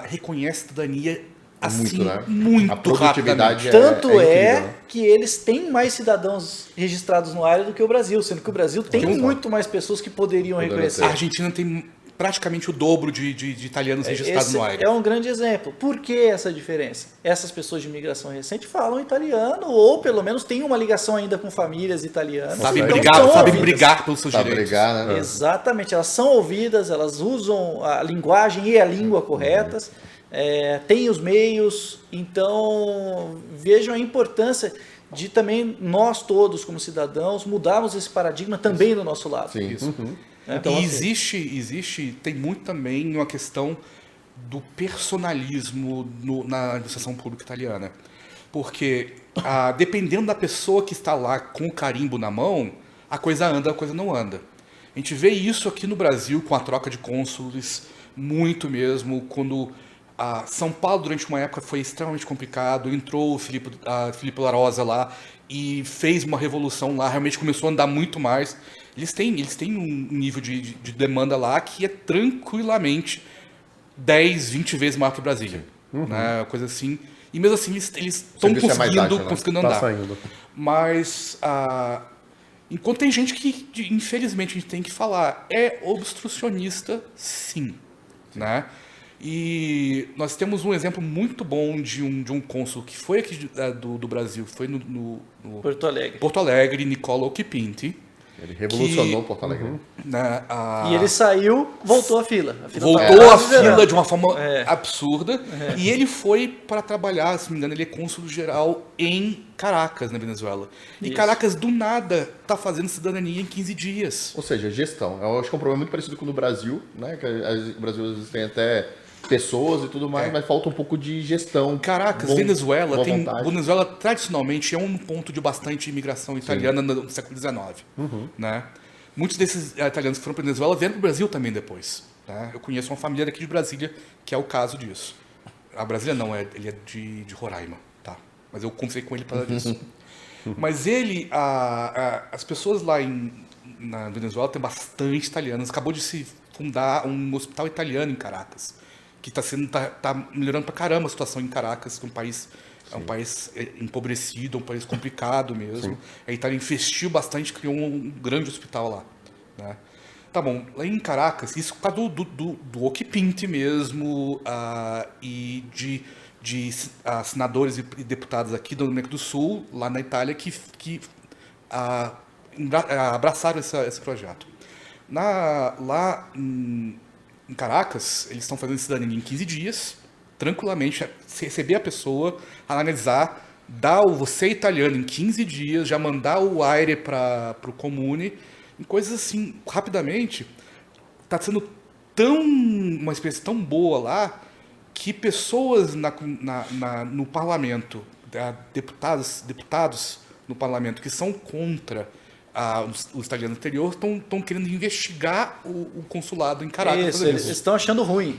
reconhece a cidadania assim, muito a produtividade rapidamente. Tanto é que eles têm mais cidadãos registrados no área do que o Brasil, sendo que o Brasil tem muito mais pessoas que poderiam reconhecer. A Argentina tem praticamente o dobro de italianos registrados no área. É um grande exemplo. Por que essa diferença? Essas pessoas de imigração recente falam italiano, ou pelo menos têm uma ligação ainda com famílias italianas. Sabem brigar pelos seus direitos. Brigar, né? Exatamente. Elas são ouvidas, elas usam a linguagem e a língua corretas, têm os meios. Então, vejam a importância de também nós todos, como cidadãos, mudarmos esse paradigma também do nosso lado. Sim. Isso. Então, e existe, tem muito também uma questão do personalismo na administração pública italiana. Porque, dependendo da pessoa que está lá com o carimbo na mão, a coisa anda, a coisa não anda. A gente vê isso aqui no Brasil com a troca de cônsules, muito mesmo, quando São Paulo, durante uma época, foi extremamente complicado, entrou o Filipe La Rosa lá e fez uma revolução lá, realmente começou a andar muito mais. Eles têm um nível de demanda lá que é tranquilamente 10, 20 vezes maior que Brasília. Né? Coisa assim. E mesmo assim, eles estão serviço é mais ágil, né? conseguindo Tá andar. saindo. Mas, enquanto tem gente que, infelizmente, a gente tem que falar, é obstrucionista, sim. Né? E nós temos um exemplo muito bom de um cônsul que foi aqui do Brasil, foi no Porto Alegre. Nicola Occhipinti. Ele revolucionou Porto Alegre. Né, E ele saiu, voltou à fila. voltou à fila de uma forma absurda. E ele foi para trabalhar, se não me engano, ele é cônsul-geral em Caracas, na Venezuela. E Isso. Caracas, do nada, tá fazendo cidadania em 15 dias. Ou seja, gestão. Eu acho que é um problema muito parecido com o do Brasil, né? Que o Brasil às vezes tem até pessoas e tudo mais, mas falta um pouco de gestão. Caracas, Boa vontade. Venezuela tradicionalmente é um ponto de bastante imigração italiana no século XIX. Né? Muitos desses italianos que foram para a Venezuela vieram para o Brasil também depois. Né? Eu conheço uma família daqui de Brasília que é o caso disso. A Brasília não, ele é de Roraima. Tá? Mas eu conversei com ele para disso. Mas ele, as pessoas lá na Venezuela tem bastante italianos. Acabou de se fundar um hospital italiano em Caracas, que tá melhorando pra caramba a situação em Caracas, que é um país empobrecido, um país complicado mesmo. A Itália investiu bastante, criou um grande hospital lá. Né? Tá bom, lá em Caracas, isso por causa do Occhipinti mesmo, e de senadores e deputados aqui do Rio Grande do Sul, lá na Itália, que abraçaram esse projeto. Lá em Caracas, eles estão fazendo cidadania em 15 dias, tranquilamente, receber a pessoa, analisar, dar o você italiano em 15 dias, já mandar o aire para o comune, em coisas assim, rapidamente. Está sendo uma experiência tão boa lá, que pessoas no parlamento, deputados no parlamento que são contra o italiano anterior estão querendo investigar o consulado em Caracas. Isso, eles estão achando ruim.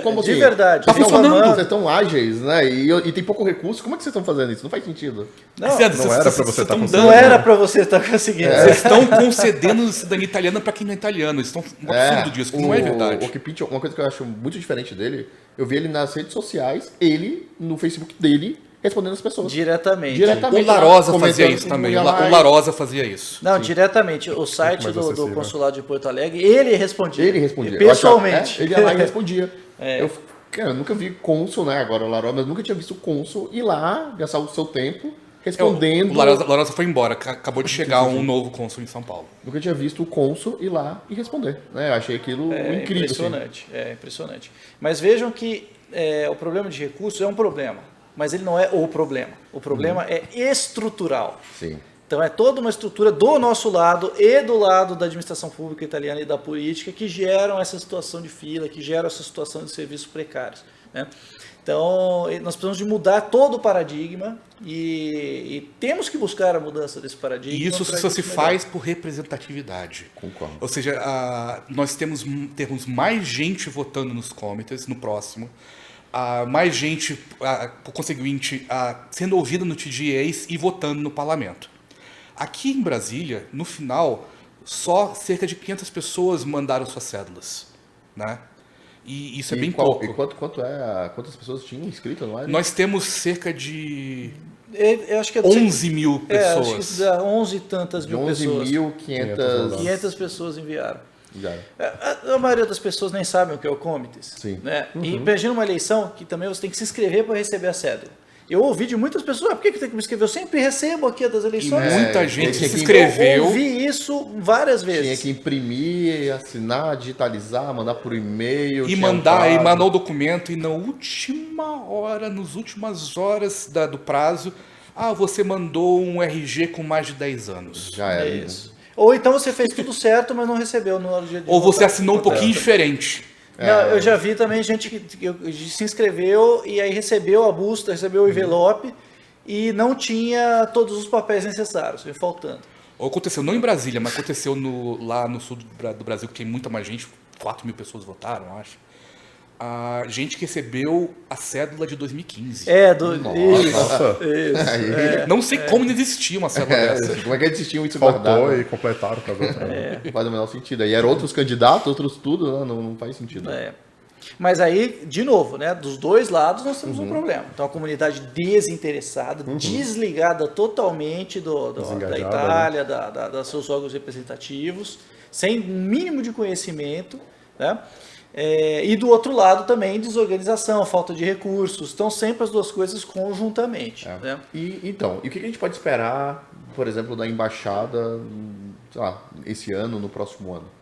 Como de assim? verdade. Tá Eles funcionando. reclamando. Vocês estão ágeis, né? E tem pouco recurso. Como é que vocês estão fazendo isso? Não faz sentido. Não era pra você estar Não era pra você estar conseguindo. Vocês estão concedendo cidadania italiana para quem não é italiano. Eles estão um absurdo disso, que não é verdade. O Occhipinti, uma coisa que eu acho muito diferente dele, eu vi ele nas redes sociais, ele, no Facebook dele, respondendo as pessoas. Diretamente. O Larosa fazia isso também. O Larosa fazia isso. Não, diretamente. O site mais do acessível. Consulado de Porto Alegre, ele respondia. Pessoalmente. Eu Ele ia lá e respondia. É. Eu nunca vi cônsul, né? Agora o Larosa, mas nunca tinha visto cônsul ir lá, gastar o seu tempo respondendo. O Larosa foi embora. Acabou de chegar um novo cônsul em São Paulo. Nunca tinha visto o cônsul ir lá e responder. Né? Eu achei aquilo incrível. Impressionante. É impressionante. Mas vejam que o problema de recursos é um problema, mas ele não é o problema. O problema é estrutural. Sim. Então é toda uma estrutura do nosso lado e do lado da administração pública italiana e da política que geram essa situação de fila, que geram essa situação de serviços precários. Né? Então nós precisamos de mudar todo o paradigma e temos que buscar a mudança desse paradigma. E isso só se faz por representatividade. Concordo. Ou seja, nós termos mais gente votando nos comitês no próximo, mais gente, por conseguinte, sendo ouvida no TGAs e votando no parlamento. Aqui em Brasília, no final, só cerca de 500 pessoas mandaram suas cédulas. Né? E isso é bem pouco. E quantas pessoas tinham inscrito no ar? Nós temos cerca de Eu acho que 11 mil pessoas. acho que dá 11 e tantas mil pessoas. 11.500 500 pessoas enviaram. Já. A maioria das pessoas nem sabem o que é o comites. Sim. Né? E imagina uma eleição que também você tem que se inscrever para receber a cédula. Eu ouvi de muitas pessoas, por que tem que me inscrever? Eu sempre recebo aqui a das eleições. E muita gente tinha se que- inscreveu. Eu ouvi isso várias Tinha vezes. que imprimir, assinar, digitalizar, mandar por e-mail. E tinha mandar, e prazo. mandou o documento, e na última hora, nas últimas horas do prazo, você mandou um RG com mais de 10 anos. Já era. né? Isso. Ou então você fez tudo certo, mas não recebeu no dia de Ou você votar. assinou um pouquinho diferente. Não, eu já vi também gente que se inscreveu e aí recebeu a busta, recebeu o envelope e não tinha todos os papéis necessários, foi faltando. Ou aconteceu, não em Brasília, mas aconteceu lá no sul do Brasil, que tem muita mais gente, 4 mil pessoas votaram, acho. a gente que recebeu a cédula de 2015. Nossa. Aí, Não sei como não existia uma cédula dessa. como é que eles tinham isso Faltou guardado? e completaram para ver. Não faz o menor sentido. Aí eram outros candidatos, outros tudo, né? Não faz sentido. Mas aí, de novo, né, dos dois lados nós temos um problema. Então, a comunidade desinteressada, desligada totalmente da Desengajada, Itália, dos seus órgãos representativos, sem um mínimo de conhecimento, né? E do outro lado também desorganização, falta de recursos. Então, sempre as duas coisas conjuntamente. Né? E o que a gente pode esperar, por exemplo, da embaixada, sei lá, esse ano, no próximo ano?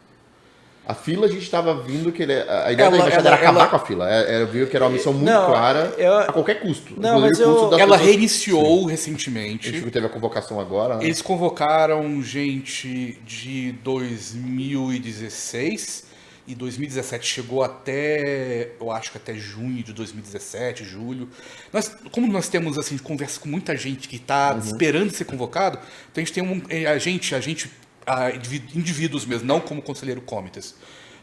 A fila, a gente estava vindo que a ideia da embaixada era acabar com a fila. Eu vi que era uma missão muito clara, a qualquer custo. Não, mas custo das Ela pessoas. reiniciou A recentemente. gente teve a convocação agora. Né? Eles convocaram gente de 2016 e 2017 chegou até, eu acho que até junho de 2017, julho. Como nós temos assim conversa com muita gente que está esperando ser convocado, então a gente tem indivíduos mesmo, não como conselheiro comites.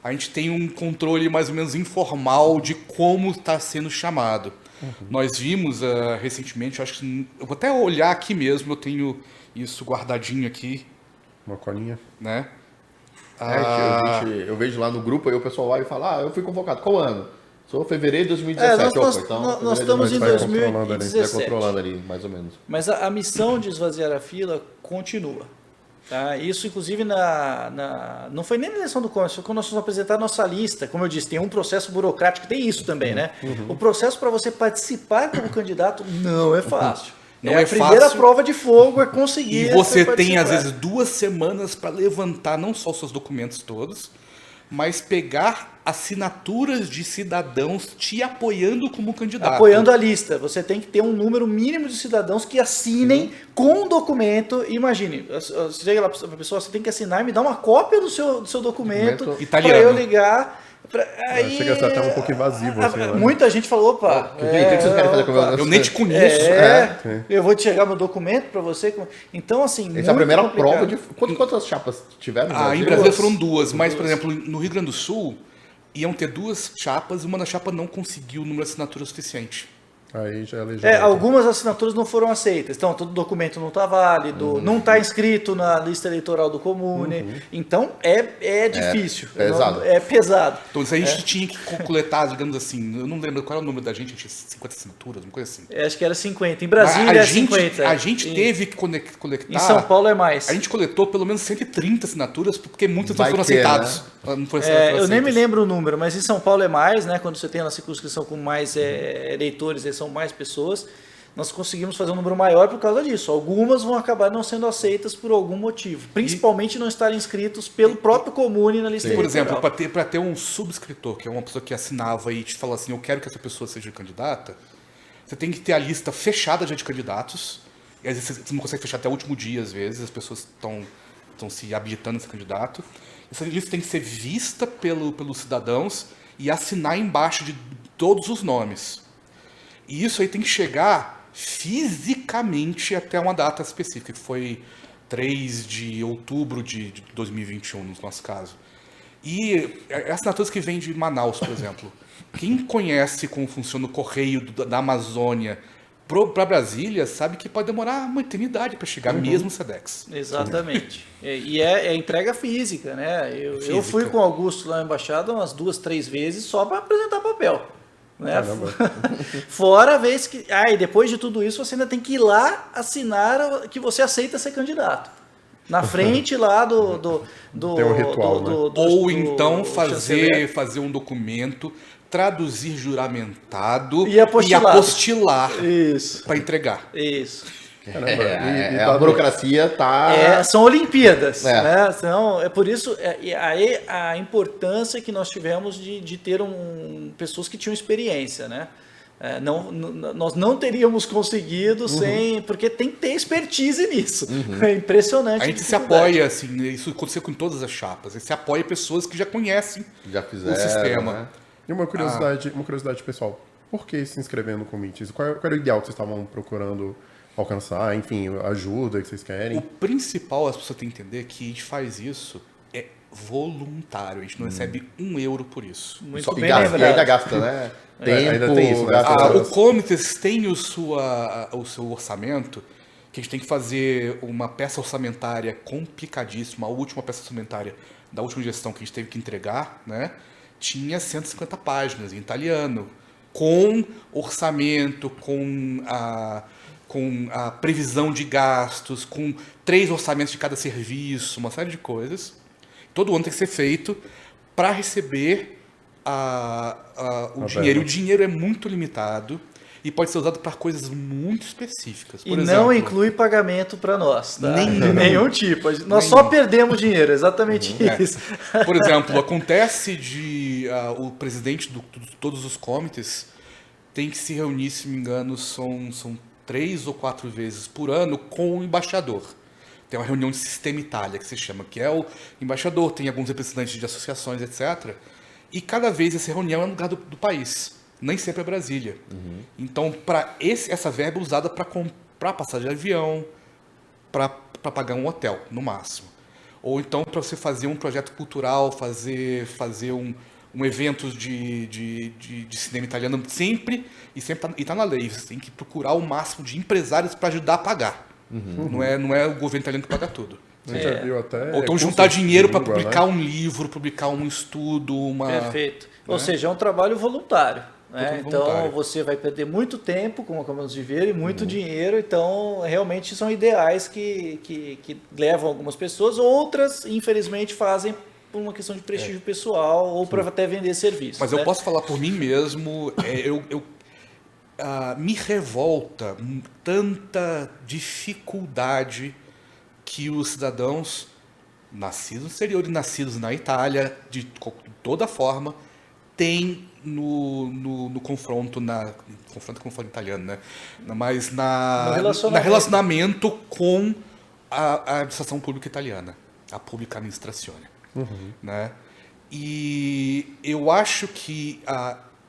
A gente tem um controle mais ou menos informal de como está sendo chamado. Nós vimos recentemente, acho que eu vou até olhar aqui mesmo, eu tenho isso guardadinho aqui, Uma colinha. né? Eu vejo lá no grupo, aí o pessoal vai e fala, eu fui convocado. Qual ano? Sou fevereiro de 2017. Nós estamos em vai controlando ali, 2017. Vai controlando ali, mais ou menos. Mas a missão de esvaziar a fila continua. Tá? Isso, inclusive, não foi nem na eleição do Cômites, foi quando nós fomos apresentar a nossa lista. Como eu disse, tem um processo burocrático, tem isso também, né? O processo para você participar como candidato não é fácil. Não é a primeira fácil. prova de fogo é conseguir. E você participar. tem, às vezes, 2 semanas para levantar não só os seus documentos todos, mas pegar assinaturas de cidadãos te apoiando como candidato. Apoiando a lista. Você tem que ter um número mínimo de cidadãos que assinem com o documento. Imagine, você chega lá para a pessoa, você tem que assinar e me dar uma cópia do seu documento Italiano. para eu ligar. Aí, Chega a ser até um pouco invasivo, assim, né? Muita gente falou, opa, O que vocês querem fazer com o meu? Eu nem te conheço. eu vou te chegar meu documento para você. Então, assim, Essa é muito a primeira complicado. prova de... Quantas chapas tiveram? Em Brasília foram 2, mas, por exemplo, no Rio Grande do Sul, iam ter 2 chapas e uma das chapas não conseguiu o número de assinatura suficiente. Aí já é legítimo. Algumas assinaturas não foram aceitas. Então, todo documento não está válido, não está inscrito na lista eleitoral do Comune. Então, é difícil. pesado. É pesado. Então, se a gente tinha que coletar, digamos assim, eu não lembro qual era o número da gente, tinha 50 assinaturas, uma coisa assim. Acho que era 50. Em Brasília é 50. A gente teve que coletar... Em São Paulo é mais. A gente coletou pelo menos 130 assinaturas, porque muitas não Vai foram ter, aceitadas. Não foram Eu nem me aceitas. lembro o número, mas em São Paulo é mais, né? Quando você tem uma circunscrição com mais eleitores, são mais pessoas. Nós conseguimos fazer um número maior por causa disso. Algumas vão acabar não sendo aceitas por algum motivo. Principalmente não estarem inscritos pelo próprio Comune na lista Por eleitoral. exemplo, para ter um subscritor, que é uma pessoa que assinava e te fala assim, eu quero que essa pessoa seja candidata, você tem que ter a lista fechada já de candidatos. E às vezes você não consegue fechar até o último dia, às vezes, as pessoas estão se habilitando a ser candidato. Essa lista tem que ser vista pelos cidadãos e assinar embaixo de todos os nomes. E isso aí tem que chegar fisicamente até uma data específica, que foi 3 de outubro de 2021, no nosso caso. E assinaturas que vêm de Manaus, por exemplo. Quem conhece como funciona o correio da Amazônia para Brasília sabe que pode demorar uma eternidade para chegar, mesmo o SEDEX. Exatamente. E é entrega física, né? Eu fui com o Augusto lá na embaixada umas 2, 3 vezes só para apresentar papel. Né? Fora a vez que... e depois de tudo isso, você ainda tem que ir lá assinar que você aceita ser candidato. Na frente lá do Tem um ritual, né? Ou então chanceler. fazer um documento, traduzir juramentado E apostilar Isso. para entregar. Isso. A burocracia tá... São Olimpíadas. Né? É por isso a importância que nós tivemos de ter pessoas que tinham experiência. Né? Nós não teríamos conseguido sem... Porque tem que ter expertise nisso. É impressionante. A gente se apoia, assim, isso aconteceu com todas as chapas. A gente se apoia pessoas que já conhecem Já fizeram, o sistema. né? E uma curiosidade pessoal. Por que se inscrever no Comites? Qual era o ideal que vocês estavam procurando alcançar? Enfim, ajuda que vocês querem? O principal, as pessoas têm que entender que a gente faz isso voluntário. A gente não recebe €1 por isso. Muito E bem gasta, e lembrado. ainda gasta, né? Tempo, ainda tem isso, né? gasta... O Comites tem o seu orçamento, que a gente tem que fazer uma peça orçamentária complicadíssima. A última peça orçamentária da última gestão que a gente teve que entregar, né, tinha 150 páginas em italiano, com orçamento, com a previsão de gastos, com 3 orçamentos de cada serviço, uma série de coisas. Todo ano tem que ser feito para receber o dinheiro. E o dinheiro é muito limitado e pode ser usado para coisas muito específicas. E não inclui pagamento para nós, tá? Nenhum tipo. Nós Nenhum. só perdemos dinheiro, exatamente isso. Por exemplo, acontece de o presidente de todos os comitês tem que se reunir, se não me engano, são 3 ou 4 vezes por ano com o embaixador. Tem uma reunião de Sistema Itália, que se chama, que é o embaixador, tem alguns representantes de associações, etc. E cada vez essa reunião é um lugar do país, nem sempre é Brasília. Então, essa verba é usada para comprar passagem de avião, para pagar um hotel, no máximo. Ou então para você fazer um projeto cultural, fazer um evento de cinema italiano sempre está na lei. Você tem que procurar o máximo de empresários para ajudar a pagar. Não é o governo italiano que paga tudo. A gente já viu até Ou então cursos juntar dinheiro de para língua, publicar né? um livro, publicar um estudo, Perfeito. Ou seja, é um trabalho voluntário. Né? Totalmente Então voluntário. você vai perder muito tempo, como acabamos de ver, e muito dinheiro. Então, realmente são ideais que levam algumas pessoas, outras, infelizmente, fazem por uma questão de prestígio pessoal ou para até vender serviço. Mas né? eu posso falar por mim mesmo, me revolta tanta dificuldade que os cidadãos nascidos no exterior e nascidos na Itália, de toda forma, têm no confronto, confronto como falo italiano, né? Mas no relacionamento com a administração pública italiana, a pubblica amministrazione. Né? E eu acho que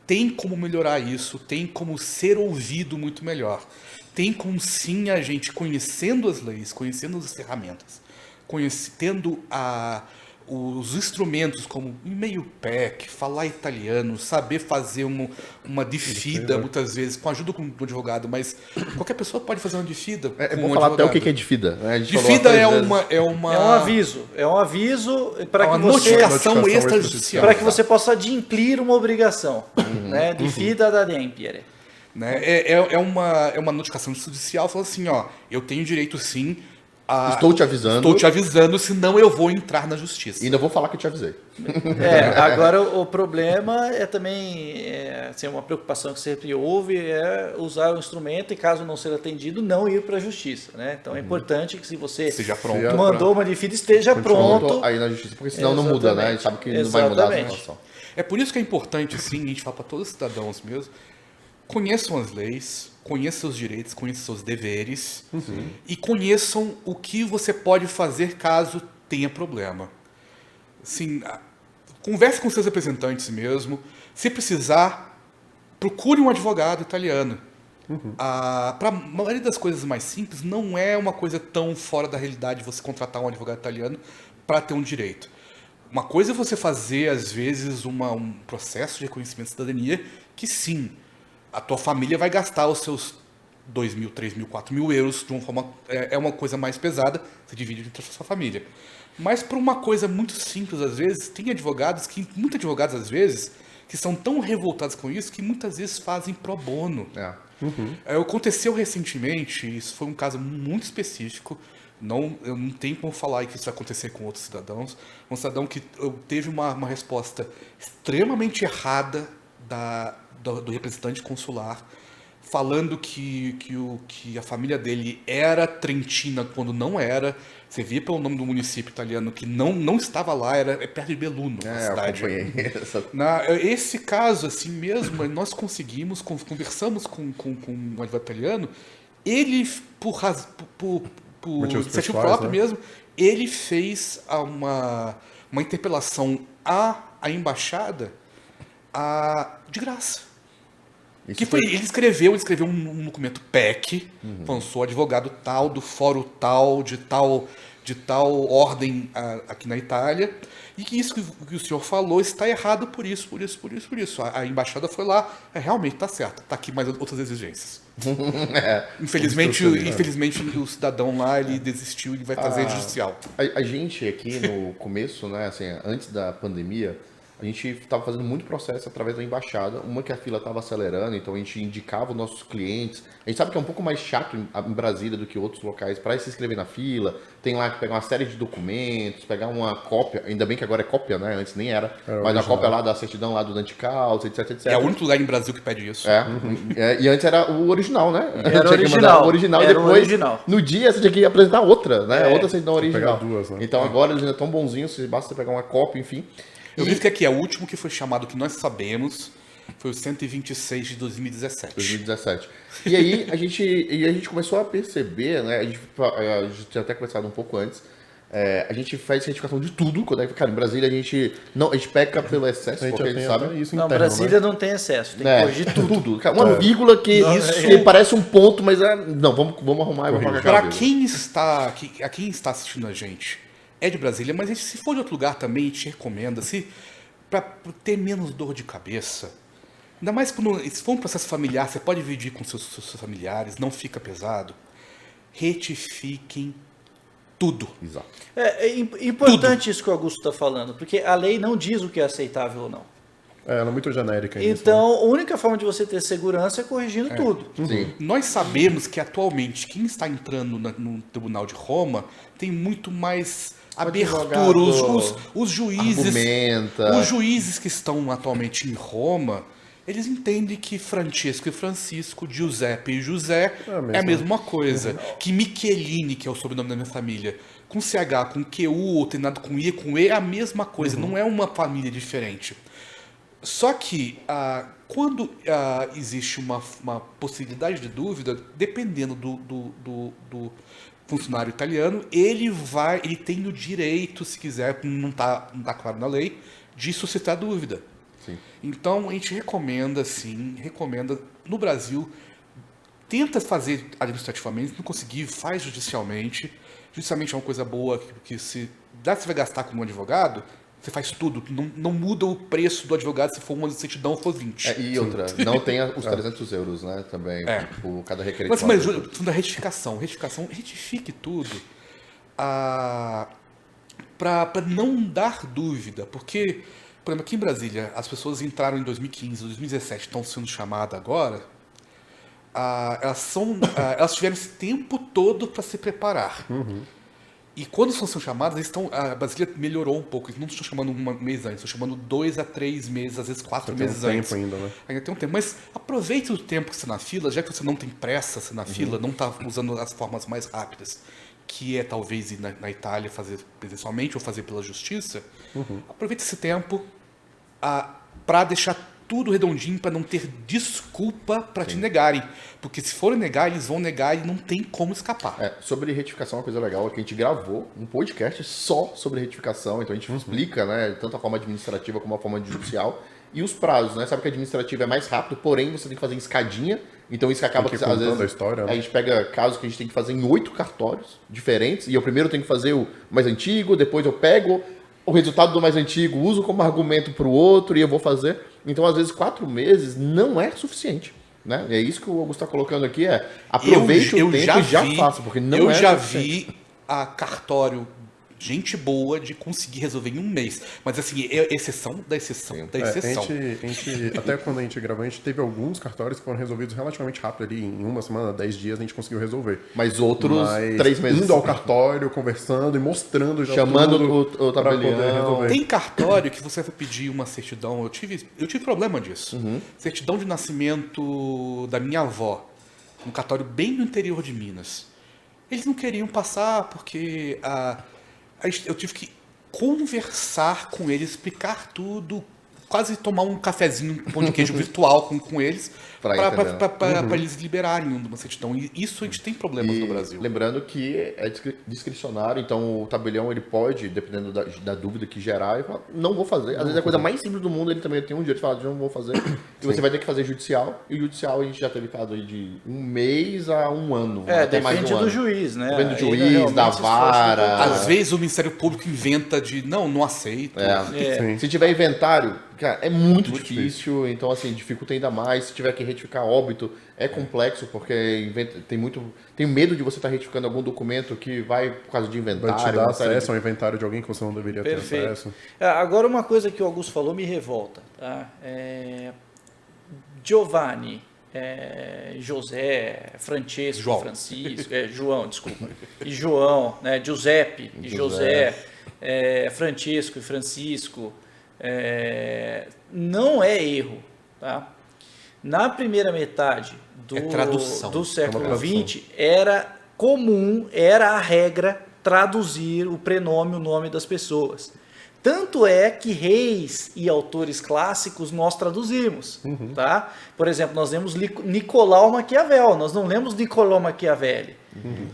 tem como melhorar isso, tem como ser ouvido muito melhor. Tem como sim a gente, conhecendo as leis, conhecendo as ferramentas, conhecendo os instrumentos como e-mail pack, falar italiano, saber fazer uma diffida, muitas vezes, com a ajuda do advogado, mas qualquer pessoa pode fazer uma diffida. É bom falar até o que é diffida. Né? A gente falou Diffida várias é vezes. um aviso para que você notificação extrajudicial. para que você possa adimplir uma obrigação, né? Diffida da adempiere. Né? É uma notificação judicial falando assim, ó, eu tenho direito sim a... Estou te avisando. Estou te avisando, senão eu vou entrar na justiça. E ainda vou falar que eu te avisei. Agora o problema é também, assim, uma preocupação que sempre houve, é usar o instrumento e, caso não seja atendido, não ir para a justiça. Né? Então é importante que, se você Esteja pronto. mandou uma diffida, esteja pronto. Aí na justiça, porque senão não muda, né? A gente sabe que não vai mudar a situação. É por isso que é importante, sim, a gente fala para todos os cidadãos mesmo, conheçam as leis, conheçam seus direitos, conheçam seus deveres e conheçam o que você pode fazer caso tenha problema. Assim, converse com seus representantes mesmo. Se precisar, procure um advogado italiano. Para a maioria das coisas mais simples, não é uma coisa tão fora da realidade você contratar um advogado italiano para ter um direito. Uma coisa é você fazer, às vezes, um processo de reconhecimento de cidadania que, sim, a tua família vai gastar os seus 2.000, 3.000, 4.000 euros de uma forma... É uma coisa mais pesada, você divide entre a sua família. Mas para uma coisa muito simples, às vezes, tem advogados, muitos advogados, às vezes, que são tão revoltados com isso que muitas vezes fazem pro bono. Aconteceu recentemente, isso foi um caso muito específico, eu não tenho como falar que isso vai acontecer com outros cidadãos. Um cidadão que teve uma resposta extremamente errada do representante consular, falando que a família dele era trentina quando não era. Você via pelo nome do município italiano que não estava lá, é perto de Belluno, a cidade. Esse caso, assim mesmo, nós conseguimos, conversamos com um advogado italiano, ele, por iniciativa própria, né? Mesmo, ele fez uma interpelação à embaixada de graça. Ele escreveu um documento PEC, falando, sou advogado tal, do fórum tal, de tal ordem aqui na Itália, e que isso que o senhor falou está errado por isso. A embaixada foi lá, realmente está certo, está aqui mais outras exigências. Infelizmente o cidadão lá, ele desistiu e vai fazer judicial. A gente aqui no começo, né, assim, antes da pandemia, a gente estava fazendo muito processo através da embaixada, uma que a fila estava acelerando, então a gente indicava os nossos clientes. A gente sabe que é um pouco mais chato em Brasília do que outros locais para se inscrever na fila, tem lá que pegar uma série de documentos, pegar uma cópia, ainda bem que agora é cópia, né, antes nem era, mas a cópia lá da certidão lá do Dante Caos, etc. É o único lugar em Brasil que pede isso. E antes era o original, né? Era o original. O original, era e depois, original. no dia, você tinha que apresentar outra, né? Outra certidão original. Pegar duas, né? Então agora eles ainda estão bonzinhos, basta você pegar uma cópia, enfim. Eu vi que aqui é o último que foi chamado, que nós sabemos, foi o 126 de 2017. E aí a gente começou a perceber, né? A gente tinha até conversado um pouco antes. A gente faz certificação de tudo. Cara, em Brasília a gente peca pelo excesso, porque a gente sabe. Isso Não, interno, Brasília né? não tem excesso, tem que corrigir tudo. Cara, uma vírgula que parece um ponto, mas não, vamos arrumar e vamos pagar a Para cabeça. quem está assistindo a gente, é de Brasília, mas se for de outro lugar também, a gente recomenda, para ter menos dor de cabeça. Ainda mais se for um processo familiar, você pode dividir com seus familiares, não fica pesado. Retifiquem tudo. Exato. É importante isso que o Augusto está falando, porque a lei não diz o que é aceitável ou não. Ela é muito genérica nisso, Então, a única forma de você ter segurança é corrigindo tudo. Sim. Nós sabemos que atualmente quem está entrando no Tribunal de Roma tem muito mais abertura. Os juízes, argumenta. os juízes que estão atualmente em Roma, eles entendem que Francesco e Francisco, Giuseppe e José é a mesma coisa. Que Michelini, que é o sobrenome da minha família, com CH, com QU, ou terminado com I, com E, é a mesma coisa. Não é uma família diferente. Só que quando existe uma possibilidade de dúvida, dependendo do funcionário italiano, ele tem o direito, se quiser, não tá claro na lei, de suscitar dúvida. Sim. Então a gente recomenda no Brasil, tenta fazer administrativamente, não conseguir, faz judicialmente. Judicialmente é uma coisa boa, que se você vai gastar com um advogado, você faz tudo, não muda o preço do advogado se for uma certidão ou for 20. E outra, não tem os 300 euros, né, também, por cada requerimento. Mas da retificação, retifique tudo para não dar dúvida, porque, por exemplo, aqui em Brasília, as pessoas entraram em 2015, 2017, estão sendo chamadas agora, elas tiveram esse tempo todo para se preparar. E quando são chamadas, a Brasília melhorou um pouco. Eles não estão chamando um mês antes, estão chamando 2 a 3 meses, às vezes 4 meses antes. Tem um tempo ainda, né? Ainda tem um tempo. Mas aproveite o tempo que você está na fila, já que você não tem pressa na fila, não está usando as formas mais rápidas, que é talvez ir na Itália fazer presencialmente ou fazer pela justiça. Aproveite esse tempo para deixar tudo redondinho, para não ter desculpa para te negarem. Porque se forem negar, eles vão negar e não tem como escapar. Sobre retificação, uma coisa legal é que a gente gravou um podcast só sobre retificação, então a gente explica, né, tanto a forma administrativa como a forma judicial e os prazos, né? Sabe que a administrativa é mais rápido, porém você tem que fazer em escadinha, então isso que acaba que às vezes a história, né? a gente pega casos que a gente tem que fazer em 8 cartórios diferentes e eu primeiro tenho que fazer o mais antigo, depois eu pego o resultado do mais antigo, uso como argumento para o outro e eu vou fazer. Então, às vezes, 4 meses não é suficiente. Né? E é isso que o Augusto está colocando aqui, aproveite o tempo e já faça, porque não eu é já suficiente. vi a cartório, gente boa, de conseguir resolver em um mês. Mas assim, é exceção da exceção da exceção. Até quando a gente gravou, a gente teve alguns cartórios que foram resolvidos relativamente rápido ali, em uma semana, 10 dias a gente conseguiu resolver. Mas outros 3 meses. Indo ao cartório, conversando e mostrando já chamando tudo o tabelião. poder resolver. Tem cartório que você vai pedir uma certidão, eu tive problema disso. Certidão de nascimento da minha avó, um cartório bem no interior de Minas. Eles não queriam passar porque eu tive que conversar com eles, explicar tudo, quase tomar um cafezinho, um pão de queijo virtual com eles, Pra para eles liberarem uma certidão. E isso a gente tem problemas no Brasil. Lembrando que é discricionário, então o tabelião ele pode, dependendo da dúvida que gerar, ele fala, não vou fazer. Às vezes é a coisa mais simples do mundo, ele também tem um direito de falar, não vou fazer. E você vai ter que fazer judicial, e o judicial a gente já teve caso aí de 1 mês a 1 ano. Depende mais de um do ano. juiz, né? Depende do Aí, juiz, realmente, da se for vara. Às vezes o Ministério Público inventa de, não aceito. Sim. Se tiver inventário, cara, é muito difícil, então assim, dificulta ainda mais. Se tiver que retificar óbito, é complexo, porque tem medo de você estar retificando algum documento que vai por causa de Vai inventário. te dar uma série acesso ao inventário de alguém que você não deveria ter Perfeito. acesso. Agora, uma coisa que o Augusto falou me revolta. Tá? Giovanni, José, Francesco, João. Francisco, João, desculpa. E João, né? Giuseppe e José, Francesco e Francisco. Não é erro. Tá? Na primeira metade tradução. do É século uma tradução. XX, era comum, era a regra traduzir o prenome, o nome das pessoas. Tanto é que reis e autores clássicos nós traduzimos. Tá? Por exemplo, nós lemos Nicolau Maquiavel, nós não lemos Nicolau Machiavelli.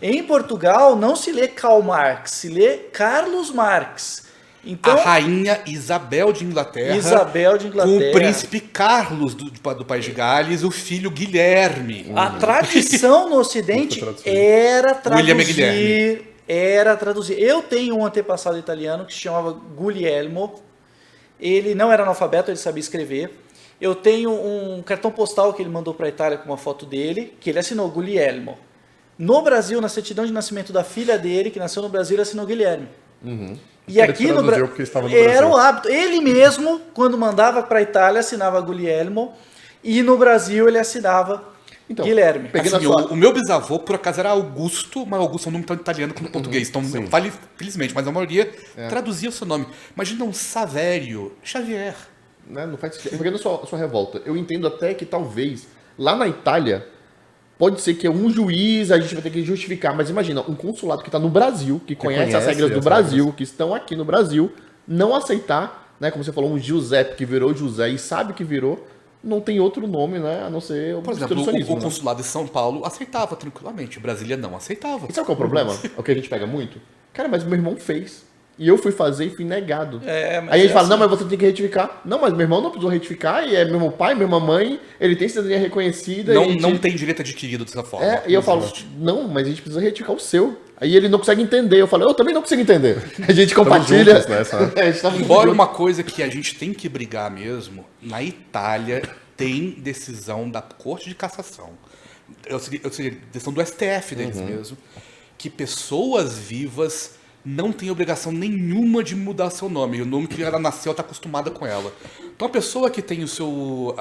Em Portugal não se lê Karl Marx, se lê Carlos Marx. Então, A rainha Isabel de Inglaterra, com o príncipe Carlos do País de Gales, o filho Guilherme. A tradição no Ocidente era William Guilherme. traduzir. Eu tenho um antepassado italiano que se chamava Guglielmo. Ele não era analfabeto, ele sabia escrever. Eu tenho um cartão postal que ele mandou para a Itália com uma foto dele, que ele assinou Guglielmo. No Brasil, na certidão de nascimento da filha dele, que nasceu no Brasil, ele assinou Guilherme. E Ele aqui no traduziu Brasil porque estava no era Brasil. o hábito. Ele mesmo, quando mandava para a Itália, assinava Guglielmo, e no Brasil ele assinava Guilherme. Pegando Assim, a sua- o meu bisavô, por acaso, era Augusto, mas Augusto é um nome tão italiano como português. Então, vale, felizmente, mas a maioria traduzia o seu nome. Imagina um Savério Xavier. Né, não faz sentido. Pegando a sua revolta, eu entendo até que talvez lá na Itália pode ser que um juiz a gente vai ter que justificar, mas imagina, um consulado que está no Brasil, que conhece as conhece regras do as Brasil, regras. que estão aqui no Brasil, não aceitar, né, como você falou, um Giuseppe que virou José e sabe que virou, não tem outro nome, né, a não ser o Por exemplo, institucionalismo, o né? consulado de São Paulo aceitava tranquilamente. Brasília não aceitava. E sabe qual é o problema? O que a gente pega muito? Cara, mas meu irmão fez. E eu fui fazer e fui negado. Mas Aí a gente é fala, assim. não, mas você tem que retificar. Não, mas meu irmão não precisou retificar, e é meu pai, minha mãe, ele tem cidadania reconhecida. Não tem direito adquirido dessa forma. E eu falo, não, mas a gente precisa retificar o seu. Aí ele não consegue entender. Eu falo, eu também não consigo entender. A gente compartilha. juntos nessa. A gente tá muito Embora junto. uma coisa que a gente tem que brigar mesmo, na Itália tem decisão da Corte de Cassação, ou seja, decisão do STF deles mesmo, que pessoas vivas não têm obrigação nenhuma de mudar seu nome. O nome que ela nasceu, ela está acostumada com ela. Então a pessoa que tem o seu...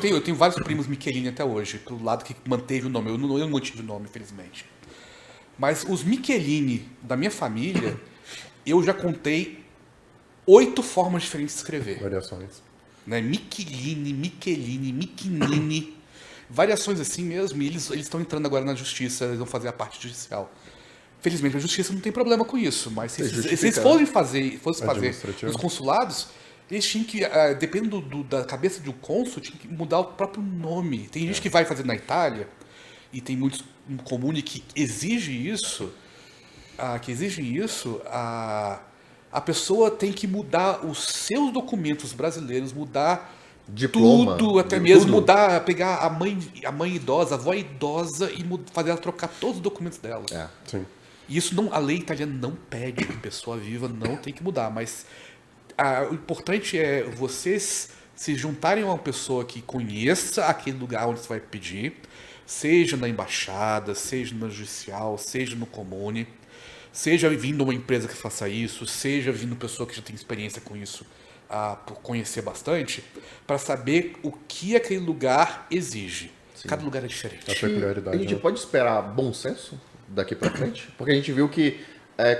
eu tenho vários primos Michelini até hoje, pelo lado que manteve o nome. Eu não mantive o nome, infelizmente. Mas os Michelini da minha família, eu já contei 8 formas diferentes de escrever. Variações. Né? Michelini, Michelini, variações assim mesmo, e eles estão entrando agora na justiça, eles vão fazer a parte judicial. Felizmente a justiça não tem problema com isso, mas se eles fossem fazer Administrativo. nos consulados, eles tinham que, dependendo da cabeça do cônsul, tinha que mudar o próprio nome. Tem gente que vai fazer na Itália, e tem muitos comune que exigem isso, a pessoa tem que mudar os seus documentos brasileiros, mudar Diploma, tudo, até tudo. mesmo mudar, pegar a mãe idosa, a avó idosa e fazer ela trocar todos os documentos dela. Sim. E isso a lei italiana não pede, que pessoa viva não tem que mudar, mas o importante é vocês se juntarem a uma pessoa que conheça aquele lugar onde você vai pedir, seja na embaixada, seja no judicial, seja no comune, seja vindo uma empresa que faça isso, seja vindo pessoa que já tem experiência com isso, por conhecer bastante, para saber o que aquele lugar exige. Cada lugar é diferente. A peculiaridade. A gente né? pode esperar bom senso daqui pra frente? Porque a gente viu que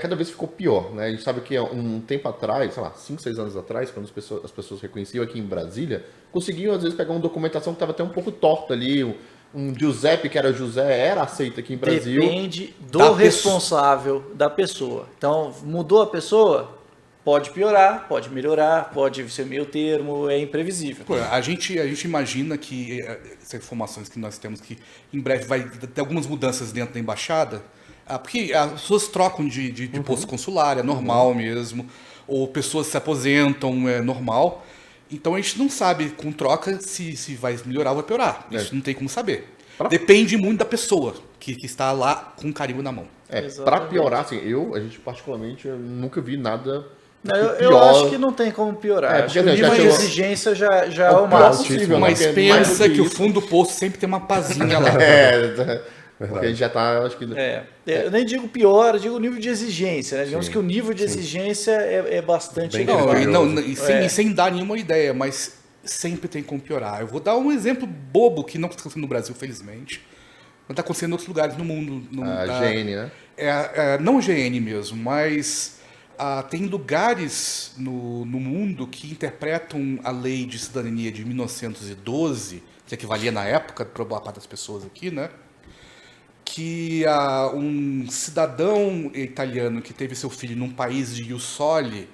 cada vez ficou pior, né? A gente sabe que um tempo atrás, sei lá, 5, 6 anos atrás, quando as pessoas reconheciam aqui em Brasília, conseguiam às vezes pegar uma documentação que estava até um pouco torta ali, um Giuseppe que era José era aceito aqui em Brasil. Depende Da do responsável da pessoa. Então, mudou a pessoa, Pode piorar, pode melhorar, pode ser meio termo, é imprevisível. Pô, a gente imagina que essas informações que nós temos, que em breve vai ter algumas mudanças dentro da embaixada, porque as pessoas trocam de posto consular, é normal mesmo, ou pessoas se aposentam, é normal. Então a gente não sabe com troca se vai melhorar ou vai piorar. Isso não tem como saber. Depende muito da pessoa que está lá com o carimbo na mão. Pra Exatamente. piorar, assim, a gente particularmente, eu nunca vi nada Não, eu pior. acho que não tem como piorar. É, Acho que porque o nível já de chegou- exigência já é É o o pior máximo. possível, Mas né? Porque mais do pensa que o isso- fundo do poço sempre tem uma pazinha lá. Porque a gente já tá, acho que... Eu nem digo pior, eu digo o nível de exigência. Né? Digamos que o nível de exigência é bastante Bem elevado. Não, sem dar nenhuma ideia, mas sempre tem como piorar. Eu vou dar um exemplo bobo que não está acontecendo no Brasil, felizmente. Mas está acontecendo em outros lugares no mundo. A GN, né? Não GN mesmo, mas tem lugares no mundo que interpretam a lei de cidadania de 1912, que equivalia na época, para boa parte das pessoas aqui, né? Que um cidadão italiano que teve seu filho num país de ius soli,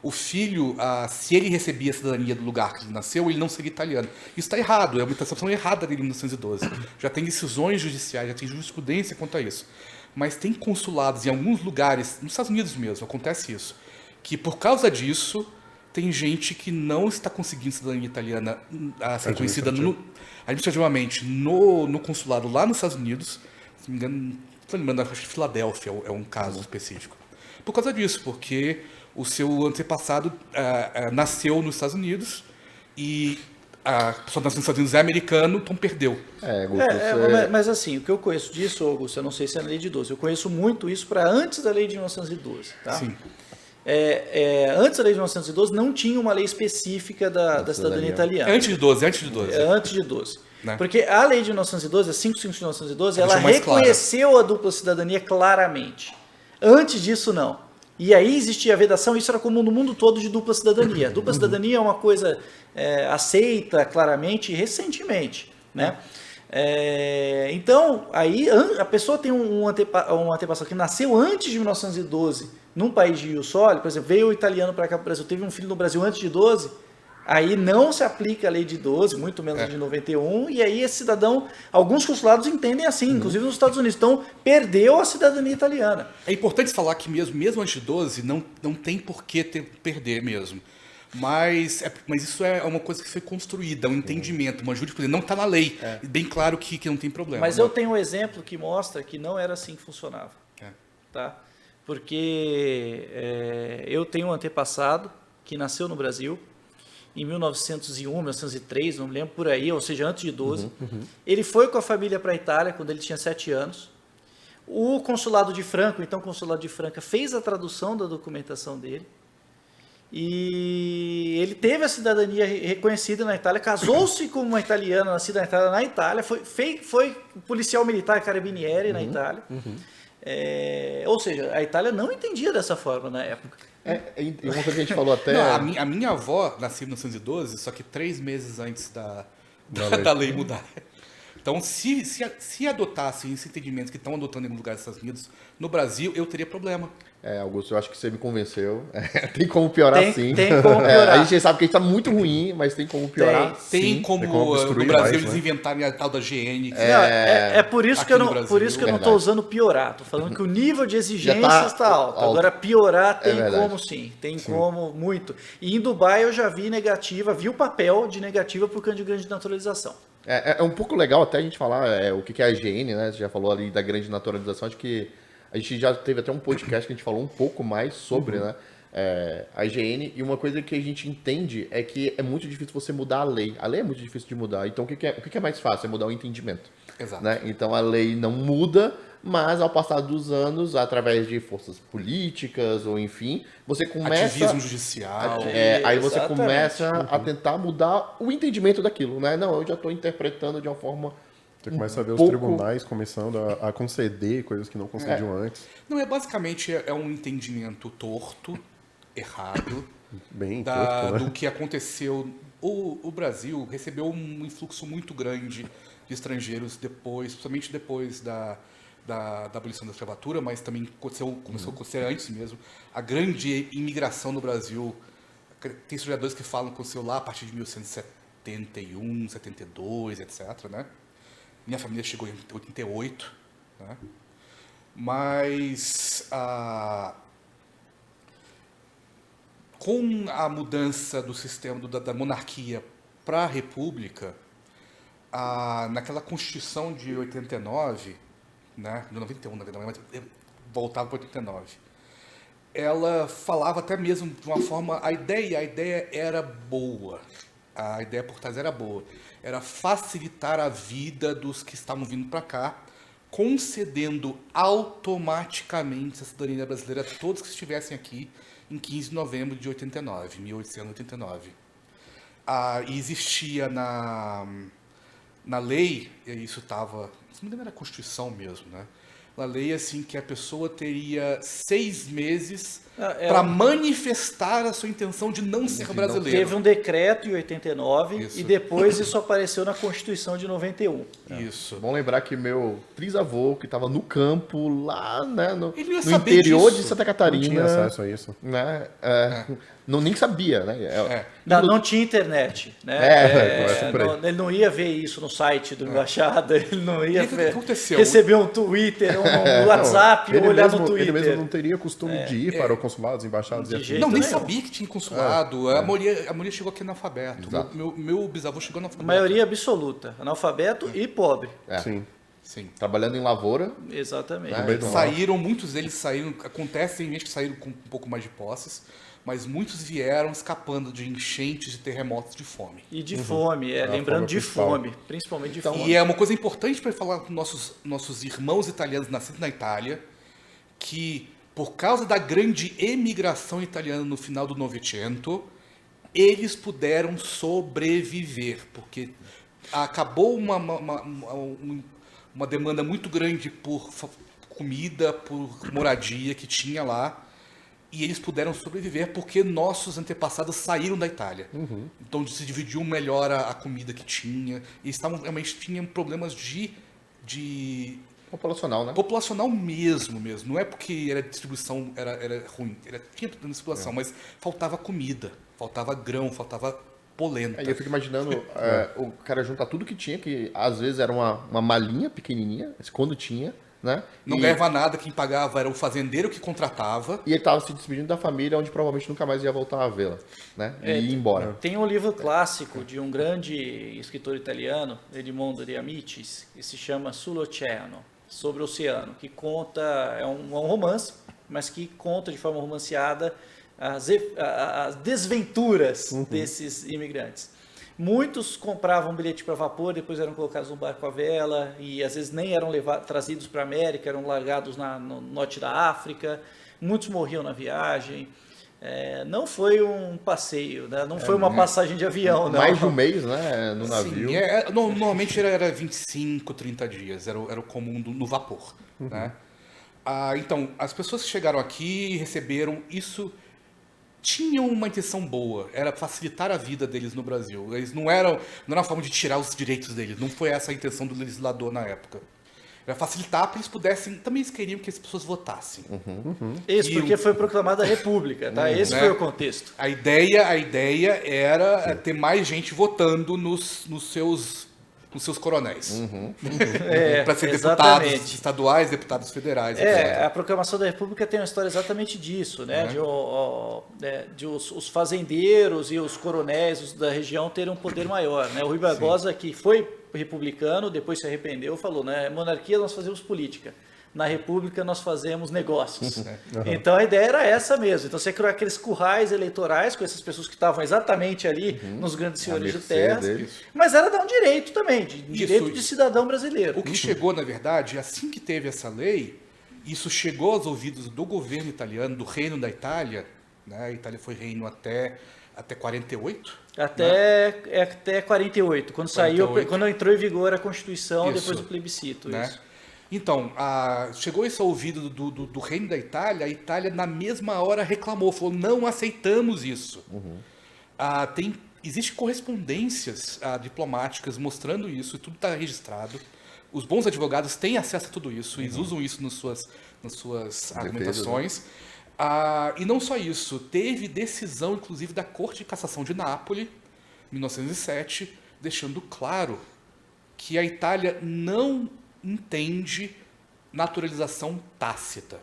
o filho, se ele recebia a cidadania do lugar que ele nasceu, ele não seria italiano. Isso está errado, é uma interpretação errada dele em 1912. Já tem decisões judiciais, já tem jurisprudência quanto a isso. Mas tem consulados em alguns lugares, nos Estados Unidos mesmo, acontece isso, que por causa disso, tem gente que não está conseguindo cidadania italiana a ser conhecida administrativamente no consulado lá nos Estados Unidos. Se não me engano, estou lembrando, acho que Filadélfia é um caso específico. Por causa disso, porque o seu antepassado nasceu nos Estados Unidos e a pessoa nasceu nos Estados Unidos é americano, então perdeu. Augusto, Mas assim, o que eu conheço disso, Augusto, eu não sei se é na lei de 12, eu conheço muito isso para antes da lei de 1912. Tá? Sim. Antes da lei de 1912 não tinha uma lei específica da cidadania italiana. Antes de 12. Antes de 12. Né? Porque a lei de 1912, a 555 de 1912, ela deixou mais clara. reconheceu a dupla cidadania claramente. Antes disso, não. E aí existia a vedação, isso era comum no mundo todo de dupla cidadania. Dupla cidadania é uma coisa aceita claramente recentemente, né? Então, aí a pessoa tem um antepassado que nasceu antes de 1912, num país de ius soli, por exemplo, veio o italiano para cá para o Brasil, teve um filho no Brasil antes de 12, aí não se aplica a lei de 12, muito menos a de 91, e aí esse cidadão, alguns consulados entendem assim, inclusive nos Estados Unidos, então perdeu a cidadania italiana. É importante falar que mesmo antes de 12, não tem por que perder mesmo. Mas isso é uma coisa que foi construída, um entendimento, uma jurisprudência. Não está na lei. Bem claro que não tem problema. Mas eu tenho um exemplo que mostra que não era assim que funcionava. Tá? Porque eu tenho um antepassado que nasceu no Brasil em 1901, 1903, não me lembro por aí, ou seja, antes de 12. Ele foi com a família para a Itália quando ele tinha 7 anos. O consulado de Franco, então o consulado de Franca, fez a tradução da documentação dele. E ele teve a cidadania reconhecida na Itália, casou-se com uma italiana nascida na Itália, foi policial militar carabinieri na Itália. Ou seja, a Itália não entendia dessa forma na época. E uma coisa que a gente falou até... Não, a minha avó nasceu em 1912, só que 3 meses antes da lei mudar. Então, se adotassem esse entendimento que estão adotando em alguns lugares dos Estados Unidos, no Brasil, eu teria problema. Augusto, eu acho que você me convenceu. Tem como piorar sim. Tem como piorar. A gente sabe que a gente tá muito ruim, mas tem como piorar Tem sim. como como no construir Brasil mais, eles né? inventarem a tal da GN. Por isso aqui que eu no não, Brasil. por isso que eu não estou usando piorar. Estou falando que o nível de exigência Já tá está alto. alto. Agora, piorar tem verdade. como sim. Tem como muito. E em Dubai eu já vi o papel de negativa para o candidato de grande naturalização. É um pouco legal até a gente falar o que é a IGN, né? Você já falou ali da grande naturalização, acho que a gente já teve até um podcast que a gente falou um pouco mais sobre, né? A IGN, e uma coisa que a gente entende é que é muito difícil você mudar a lei. A lei é muito difícil de mudar, então o que é mais fácil? É mudar o entendimento. Exato. Né? Então a lei não muda, mas ao passar dos anos, através de forças políticas ou enfim, você começa... Ativismo judicial. aí você Exatamente. começa a tentar mudar o entendimento daquilo, né? Não, eu já estou interpretando de uma forma... Você começa a ver os pouco- tribunais começando a conceder coisas que não concediam antes. Não, basicamente um entendimento torto, errado, Bem torto, né? do que aconteceu. O Brasil recebeu um influxo muito grande de estrangeiros principalmente depois da da abolição da escravatura, mas também começou a acontecer antes mesmo. A grande imigração no Brasil, tem historiadores que falam que aconteceu lá a partir de 1871, 72, etc. Né? Minha família chegou em 88, né? Mas com a mudança do sistema da monarquia para a república, naquela Constituição de 89, né, de 91, na verdade, mas voltava para 89, ela falava até mesmo de uma forma, a ideia era boa, a ideia por trás era boa, era facilitar a vida dos que estavam vindo para cá, concedendo automaticamente a cidadania brasileira a todos que estivessem aqui em 15 de novembro de 1889. E existia na lei, e isso estava, se não me engano era a Constituição mesmo, né? Na lei, assim, que a pessoa teria 6 meses para manifestar a sua intenção de não ser brasileiro. Teve um decreto em 89 Isso. e depois isso apareceu na Constituição de 91. Isso. Bom lembrar que meu trisavô, que estava no campo, lá, né, no Ele ia no saber interior disso. de Santa Não Catarina, tinha acesso a isso. né, não nem sabia, né? Não tinha internet, né? começa por aí. Ele não ia ver isso no site do embaixada, ele não ia E o que aconteceu? receber um Twitter, um WhatsApp, ou olhar no Ele mesmo Twitter. não teria costume de ir para os consulados, embaixadas De e assim. jeito Não, nem nenhum. sabia que tinha consulado. A maioria chegou aqui analfabeto. Exato. Meu bisavô chegou A analfabeto. maioria absoluta, analfabeto e pobre. Sim. Sim. Trabalhando em lavoura, Exatamente. No meio do mar. Muitos deles saíram, acontece, tem gente que saíram com um pouco mais de posses, mas muitos vieram escapando de enchentes e terremotos de fome. E de fome, lembrando fome de principal. fome, principalmente de fome. E é uma coisa importante para falar com nossos irmãos italianos nascidos na Itália, que por causa da grande emigração italiana no final do Novecento, eles puderam sobreviver, porque acabou uma demanda muito grande por comida, por moradia que tinha lá, e eles puderam sobreviver porque nossos antepassados saíram da Itália. Então se dividiu melhor a comida que tinha, e realmente tinham problemas de populacional, né? populacional mesmo. Não é porque a distribuição era ruim, tinha distribuição, mas faltava comida, faltava grão, faltava polenta. Aí eu fico imaginando, o cara juntar tudo que tinha, que às vezes era uma malinha pequenininha, quando tinha, né? Não ganhava nada, quem pagava era o fazendeiro que contratava. E ele estava se despedindo da família, onde provavelmente nunca mais ia voltar a vê-la, né? E ir embora. Tem um livro clássico de um grande escritor italiano, Edmondo de Amicis, que se chama Sull'Oceano, sobre o oceano, que conta, é um romance, mas que conta de forma romanceada as desventuras desses imigrantes. Muitos compravam bilhete para vapor, depois eram colocados no barco à vela e às vezes nem eram trazidos para a América, eram largados no norte da África. Muitos morriam na viagem. Não foi um passeio, né? Não foi uma passagem de avião, não. Mais de um mês, né? No navio. Sim, normalmente era 25, 30 dias, era o comum no vapor. Né? Então, as pessoas que chegaram aqui receberam isso, tinham uma intenção boa, era facilitar a vida deles no Brasil. Eles não era uma forma de tirar os direitos deles, não foi essa a intenção do legislador na época. Era facilitar para eles pudessem, também eles queriam que as pessoas votassem. Isso, porque foi proclamada a República, tá? Esse foi o contexto. A ideia era ter mais gente votando nos seus coronéis. Para ser exatamente. deputados estaduais, deputados federais, etc. A proclamação da República tem uma história exatamente disso, né? De os fazendeiros e os coronéis da região terem um poder maior, né? O Rui Barbosa, que foi republicano, depois se arrependeu, falou, né? Monarquia nós fazemos política. Na República nós fazemos negócios. Então a ideia era essa mesmo. Então você criou aqueles currais eleitorais com essas pessoas que estavam exatamente ali nos grandes senhores de terras, mas era dar um direito também, direito de cidadão brasileiro. O que chegou, na verdade, assim que teve essa lei, isso chegou aos ouvidos do governo italiano, do Reino da Itália, né? A Itália foi reino até 48? Até 48, quando saiu, quando entrou em vigor a Constituição, Isso. depois do plebiscito. Né? Isso. Então, chegou esse ouvido do Reino da Itália, a Itália na mesma hora reclamou, falou, não aceitamos isso. Existe correspondências diplomáticas mostrando isso, tudo está registrado, os bons advogados têm acesso a tudo isso, eles usam isso nas suas argumentações. E não só isso, teve decisão, inclusive, da Corte de Cassação de Nápoles, 1907, deixando claro que a Itália não entende naturalização tácita.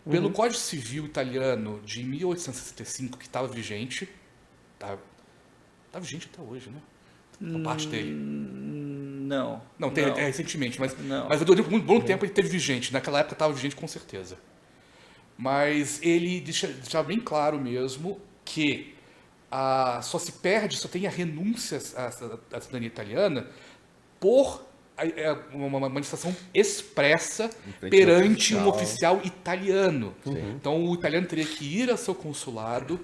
Pelo Código Civil italiano de 1865, que estava vigente, tá vigente até hoje, né? Uma parte dele. Não. Não, tem recentemente, mas durante um bom tempo ele teve vigente. Naquela época estava vigente com certeza. Mas ele deixava bem claro mesmo que só se perde, só tem a renúncia à cidadania italiana por uma manifestação expressa perante um oficial italiano. Então o italiano teria que ir ao seu consulado,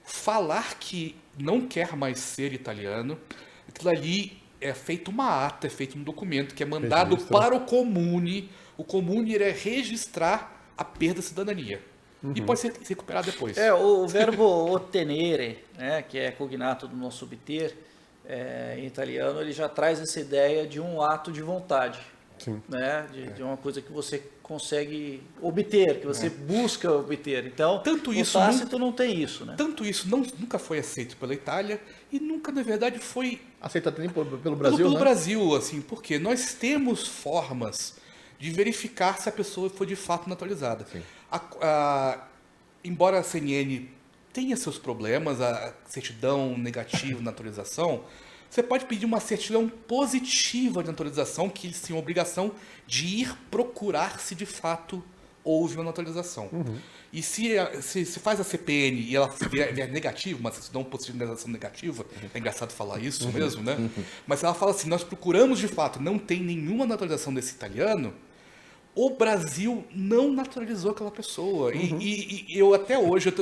falar que não quer mais ser italiano. Aquilo ali é feito uma ata, é feito um documento que é mandado para o comune. O comune iria registrar a perda da cidadania. E pode ser recuperado depois. O verbo ottenere, né, que é cognato do nosso obter, em italiano, ele já traz essa ideia de um ato de vontade. Né, de uma coisa que você consegue obter, que você busca obter. Então, o Tácito não tem isso. Né? Tanto isso nunca foi aceito pela Itália e nunca, na verdade, foi aceitado nem pelo Brasil, pelo né? Brasil, assim, porque nós temos formas de verificar se a pessoa foi de fato naturalizada. Embora a CNN tenha seus problemas, a certidão negativa de naturalização, você pode pedir uma certidão positiva de naturalização, que eles têm a obrigação de ir procurar se de fato houve uma naturalização. E se faz a CPN e ela vier negativa, uma certidão positiva de naturalização negativa, é engraçado falar isso mesmo, né? Mas se ela fala assim, nós procuramos de fato, não tem nenhuma naturalização desse italiano, o Brasil não naturalizou aquela pessoa. E eu até hoje,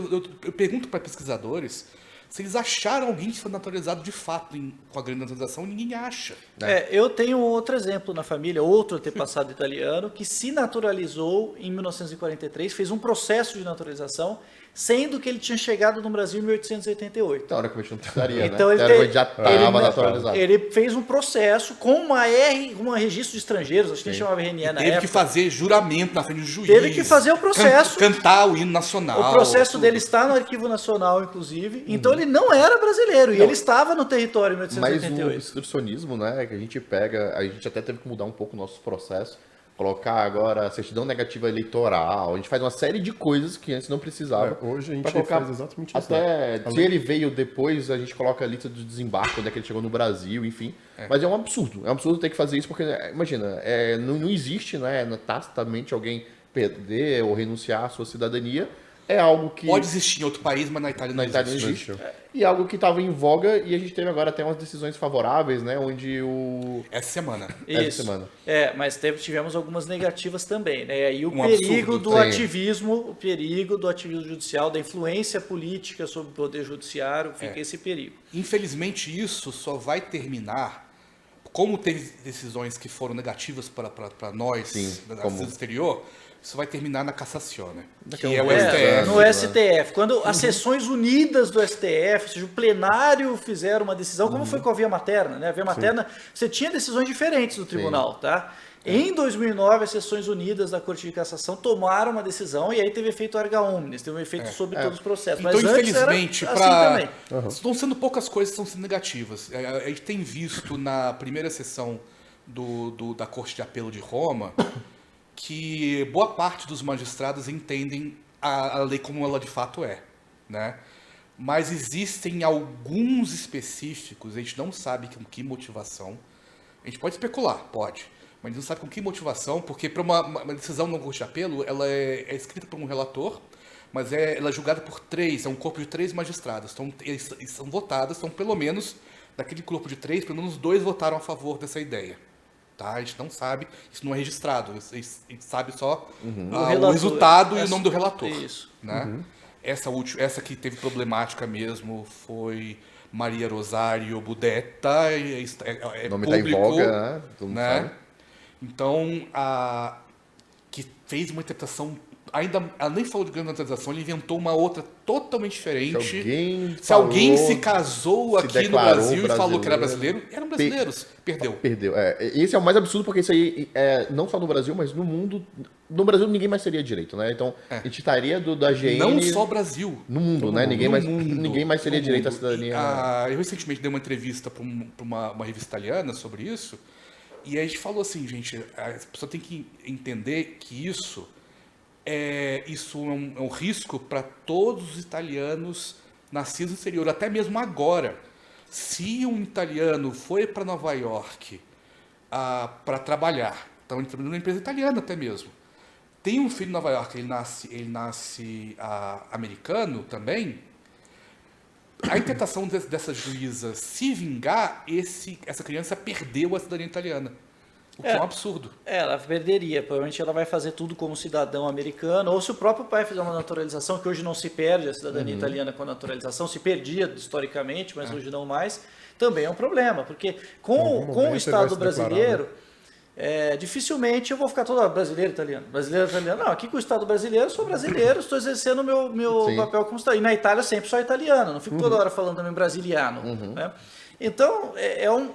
eu pergunto para pesquisadores se eles acharam alguém que foi naturalizado de fato com a grande naturalização, e ninguém acha. Eu tenho outro exemplo na família, outro antepassado italiano, que se naturalizou em 1943, fez um processo de naturalização, sendo que ele tinha chegado no Brasil em 1888. Então, teoricamente não precisaria, então, né? ele já estava naturalizado. Ele fez um processo com uma registro de estrangeiros, acho que ele chamava RNE na época. Teve que fazer juramento na frente do juiz. Teve que fazer o processo. Cantar o hino nacional. O processo dele está no Arquivo Nacional, inclusive. Então ele não era brasileiro e ele estava no território em 1888. Mas o instrucionismo, né, que a gente pega, a gente até teve que mudar um pouco o nosso processo, colocar agora a certidão negativa eleitoral, a gente faz uma série de coisas que antes não precisava. Hoje a gente faz exatamente isso. Até se ele veio depois, a gente coloca a lista do desembarque, onde é que ele chegou no Brasil, enfim. Mas é um absurdo ter que fazer isso, porque, imagina, não existe, né, tacitamente alguém perder ou renunciar à sua cidadania. É algo que... Pode existir em outro país, mas na Itália não existe. E algo que estava em voga, e a gente teve agora até umas decisões favoráveis, né? Onde Essa semana. Isso. Mas tivemos algumas negativas também, né? E o perigo absurdo, do ativismo, o perigo do ativismo judicial, da influência política sobre o poder judiciário, fica esse perigo. Infelizmente, isso só vai terminar, como teve decisões que foram negativas para nós, do exterior, isso vai terminar na Cassazione, que é o STF. No STF. Quando as sessões unidas do STF, ou seja, o plenário fizeram uma decisão, como foi com a via materna, né? A via materna, você tinha decisões diferentes do tribunal, tá? Em 2009, as sessões unidas da Corte de Cassação tomaram uma decisão e aí teve efeito erga omnes, teve um efeito sobre todos os processos. Então, mas infelizmente, antes era assim também. Estão sendo poucas coisas que estão sendo negativas. A gente tem visto na primeira sessão da Corte de Apelo de Roma que boa parte dos magistrados entendem a lei como ela de fato é, né? Mas existem alguns específicos, a gente não sabe com que motivação, a gente pode especular, pode, mas a gente não sabe com que motivação, porque para uma decisão no Corte de Apelo, ela é escrita por um relator, mas ela é julgada por um corpo de 3 magistrados, então eles são votados, então pelo menos, daquele grupo de 3, pelo menos 2 votaram a favor dessa ideia. Tá? A gente não sabe, isso não é registrado, a gente sabe só o resultado e o nome do relator. Isso. Né? Essa que teve problemática mesmo foi Maria Rosário Budetta, o nome público, tá em voga, né? Então, que fez uma interpretação ainda, além de falar de grande naturalização, ele inventou uma outra totalmente diferente. Se alguém falou, se casou se aqui no declarou Brasil e falou que era brasileiro, eram brasileiros. Perdeu. Perdeu. Esse é o mais absurdo, porque isso aí, não só no Brasil, mas no mundo. No Brasil ninguém mais seria direito, né? Então, a gente estaria da GN. Não só Brasil. No mundo, né? Ninguém mais teria direito à cidadania. Eu recentemente dei uma entrevista para uma revista italiana sobre isso. E a gente falou assim, gente, a pessoa tem que entender que isso é um risco para todos os italianos nascidos no exterior, até mesmo agora. Se um italiano foi para Nova York para trabalhar, então entrando numa empresa italiana até mesmo, tem um filho em Nova York, ele nasce americano também, a interpretação dessa juíza se vingar, essa criança perdeu a cidadania italiana. O que é um absurdo. Ela perderia. Provavelmente ela vai fazer tudo como cidadão americano. Ou se o próprio pai fizer uma naturalização, que hoje não se perde a cidadania italiana com a naturalização, se perdia historicamente, mas hoje não mais, também é um problema. Porque com o Estado brasileiro, dificilmente eu vou ficar todo brasileiro, italiano. Brasileiro, italiano. Não, aqui com o Estado brasileiro, eu sou brasileiro, estou exercendo o meu papel como cidadão. E na Itália sempre sou italiano, não fico toda hora falando também brasiliano. Né? Então,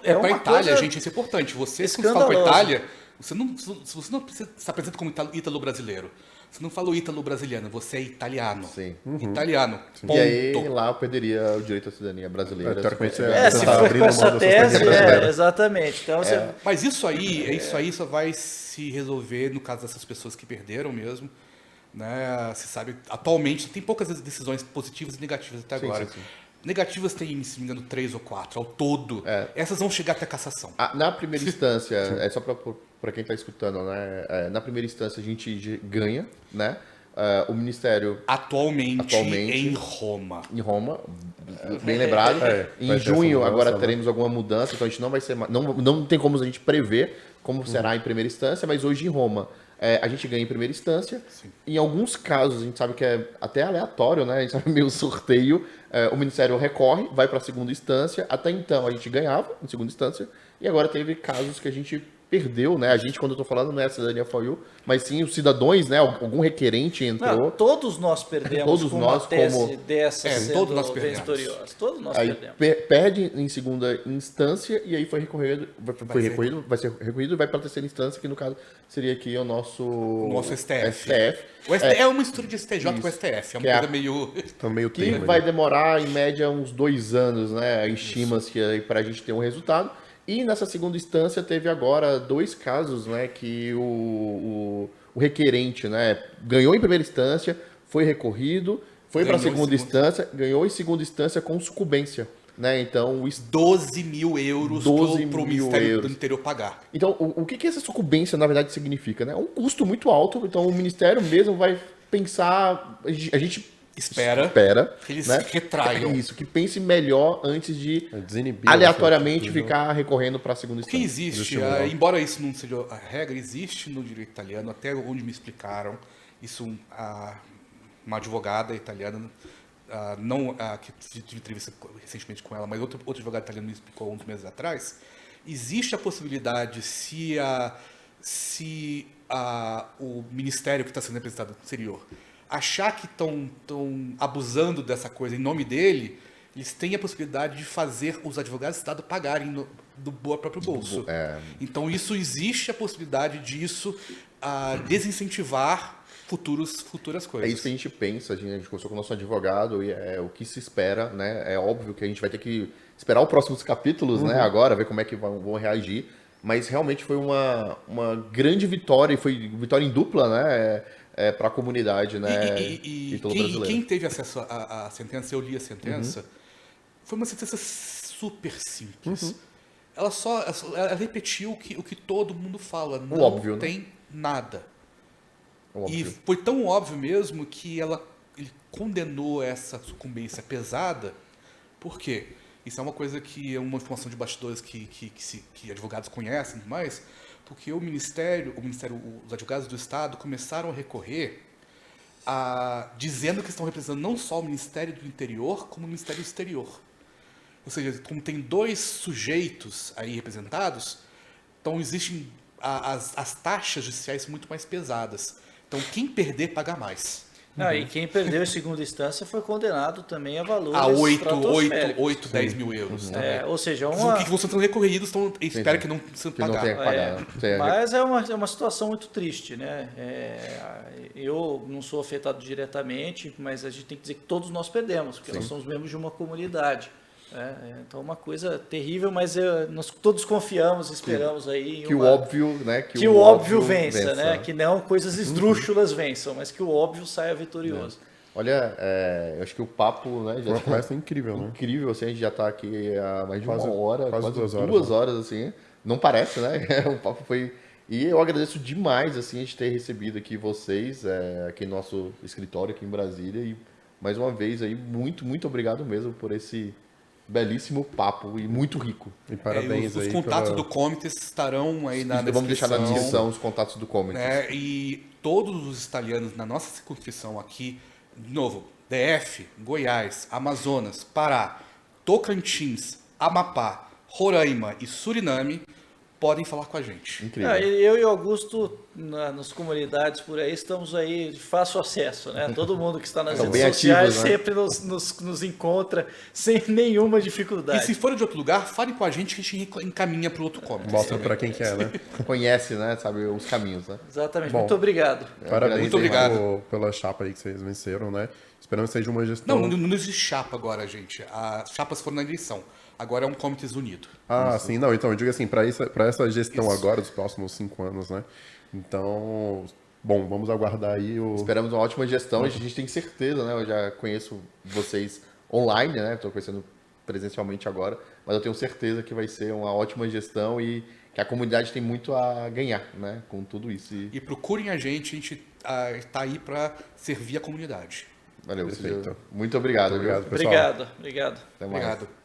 para a Itália, gente, isso é importante. Você, quando fala para a Itália, você não se apresenta como ítalo-brasileiro. Você não fala o ítalo-brasiliano, você é italiano. Sim. Italiano. E aí, lá eu perderia o direito à cidadania brasileira. Se for com essa tese, exatamente. Então, Mas isso aí só vai se resolver no caso dessas pessoas que perderam mesmo. Né? Você sabe, atualmente, tem poucas decisões positivas e negativas até agora. Sim. Negativas tem, se não me engano, 3 ou 4 ao todo. Essas vão chegar até a cassação. Na primeira instância, só para quem está escutando, né? Na primeira instância a gente ganha, né? O Ministério... Atualmente em Roma. Em Roma, bem lembrado. Em junho agora teremos alguma mudança, então a gente não vai ser... Não tem como a gente prever como será em primeira instância, mas hoje em Roma... a gente ganha em primeira instância. Sim. Em alguns casos, a gente sabe que é até aleatório, né? A gente sabe meio sorteio. O Ministério recorre, vai para a segunda instância. Até então, a gente ganhava em segunda instância. E agora teve casos que a gente perdeu, né? A gente, quando eu tô falando, não é a cidadania for you, mas sim os cidadãos, né? Algum requerente entrou. Não, todos nós perdemos todos com nós, uma tese dessa todos nós vitoriosa. Todos nós aí perdemos. Perde em segunda instância e aí foi recorrido, vai ser recorrido e vai para a terceira instância, que no caso seria aqui o nosso STF. O STF é uma mistura de STJ com STF, é uma coisa meio que vai demorar em média uns 2 anos, né? Estima-se para a gente ter um resultado. E nessa segunda instância teve agora 2 casos, né, que o requerente, né, ganhou em primeira instância, foi recorrido, foi para a segunda instância, ganhou em segunda instância com sucumbência. Né? Então, 12 mil euros para o Ministério do Interior pagar. Então, o que essa sucumbência, na verdade, significa? Né? É um custo muito alto, então o Ministério mesmo vai pensar, a gente espera que eles retraiam. Isso, que pense melhor antes de aleatoriamente ficar recorrendo para a segunda instância. Que existe, embora isso não seja a regra, existe no direito italiano, até onde me explicaram, isso uma advogada italiana, que tive entrevista recentemente com ela, mas outro advogado italiano me explicou uns meses atrás, existe a possibilidade se o ministério que está sendo representado no exterior achar que estão abusando dessa coisa em nome dele, eles têm a possibilidade de fazer os advogados do Estado pagarem do próprio bolso. Então, existe a possibilidade disso desincentivar futuras coisas. É isso que a gente pensa, a gente conversou com o nosso advogado e é o que se espera, né? É óbvio que a gente vai ter que esperar os próximos capítulos, né? Agora, ver como é que vão reagir. Mas realmente foi uma grande vitória, e foi vitória em dupla, né? Para a comunidade, né? E quem teve acesso à sentença, eu li a sentença, foi uma sentença super simples. Ela repetiu o que todo mundo fala. Não óbvio, tem né? nada. Óbvio. E foi tão óbvio mesmo que ele condenou essa sucumbência pesada. Por quê? Isso é uma coisa que é uma informação de bastidores que advogados conhecem e mais, porque o Ministério, os advogados do Estado começaram a recorrer dizendo que estão representando não só o Ministério do Interior, como o Ministério Exterior. Ou seja, como tem 2 sujeitos aí representados, então existem as taxas judiciais muito mais pesadas. Então, quem perder, paga mais. E quem perdeu em segunda instância foi condenado também a valores A 8, estratosféricos. 10 mil euros. Né? Ou seja, Os que vão sendo recorridos, espero que não se Que não pagar. tenha que pagar. Mas é uma situação muito triste, né? Eu não sou afetado diretamente, mas a gente tem que dizer que todos nós perdemos, porque nós somos membros de uma comunidade. Então, uma coisa terrível, mas nós todos confiamos, esperamos aí Que o óbvio, né? Que o óbvio vença, né? Que não coisas esdrúxulas vençam, mas que o óbvio saia vitorioso. Olha, eu acho que o papo, né? Uma conversa incrível, né? Incrível, assim, a gente já está aqui há mais de Quase- uma hora, quase quase 2 horas, duas horas, assim. Não parece, né? O papo foi... E eu agradeço demais, assim, a gente ter recebido aqui vocês, aqui no nosso escritório, aqui em Brasília. E, mais uma vez, aí, muito, muito obrigado mesmo por esse belíssimo papo e muito rico. E parabéns os aí contatos pela... do Comites estarão aí na descrição. Vamos deixar na descrição os contatos do Comics. Né? E todos os italianos na nossa circunscrição aqui, de novo, DF, Goiás, Amazonas, Pará, Tocantins, Amapá, Roraima e Suriname, podem falar com a gente. Incrível. Eu e o Augusto, nas comunidades por aí, estamos aí de fácil acesso, né? Todo mundo que está nas São redes bem sociais ativos, né? sempre nos encontra sem nenhuma E dificuldade. se forem de outro lugar, falem com a gente encaminha para o outro Comites. Mostra pra quem quer, né? Conhece, né? Sabe os caminhos, né? Exatamente. Bom. Muito obrigado. Parabéns Muito aí obrigado. pela chapa aí que vocês venceram, né? Esperamos que seja uma gestão... Não existe chapa agora, gente. As chapas foram na eleição. Agora é um Comites unido. Ah, sim, não, então eu digo assim, para essa gestão Isso. agora, dos próximos 5 anos, né? Então, bom, vamos aguardar aí o... Esperamos uma ótima gestão. A gente tem certeza, né? Eu já conheço vocês online, né? Estou conhecendo presencialmente agora, mas eu tenho certeza que vai ser uma ótima gestão e que a comunidade tem muito a ganhar, né? Com tudo isso. E procurem a gente está aí para servir a comunidade. Valeu, Perfeito. Cílio. Muito obrigado. Muito obrigado, viu? pessoal. Obrigado. Até mais. Obrigado.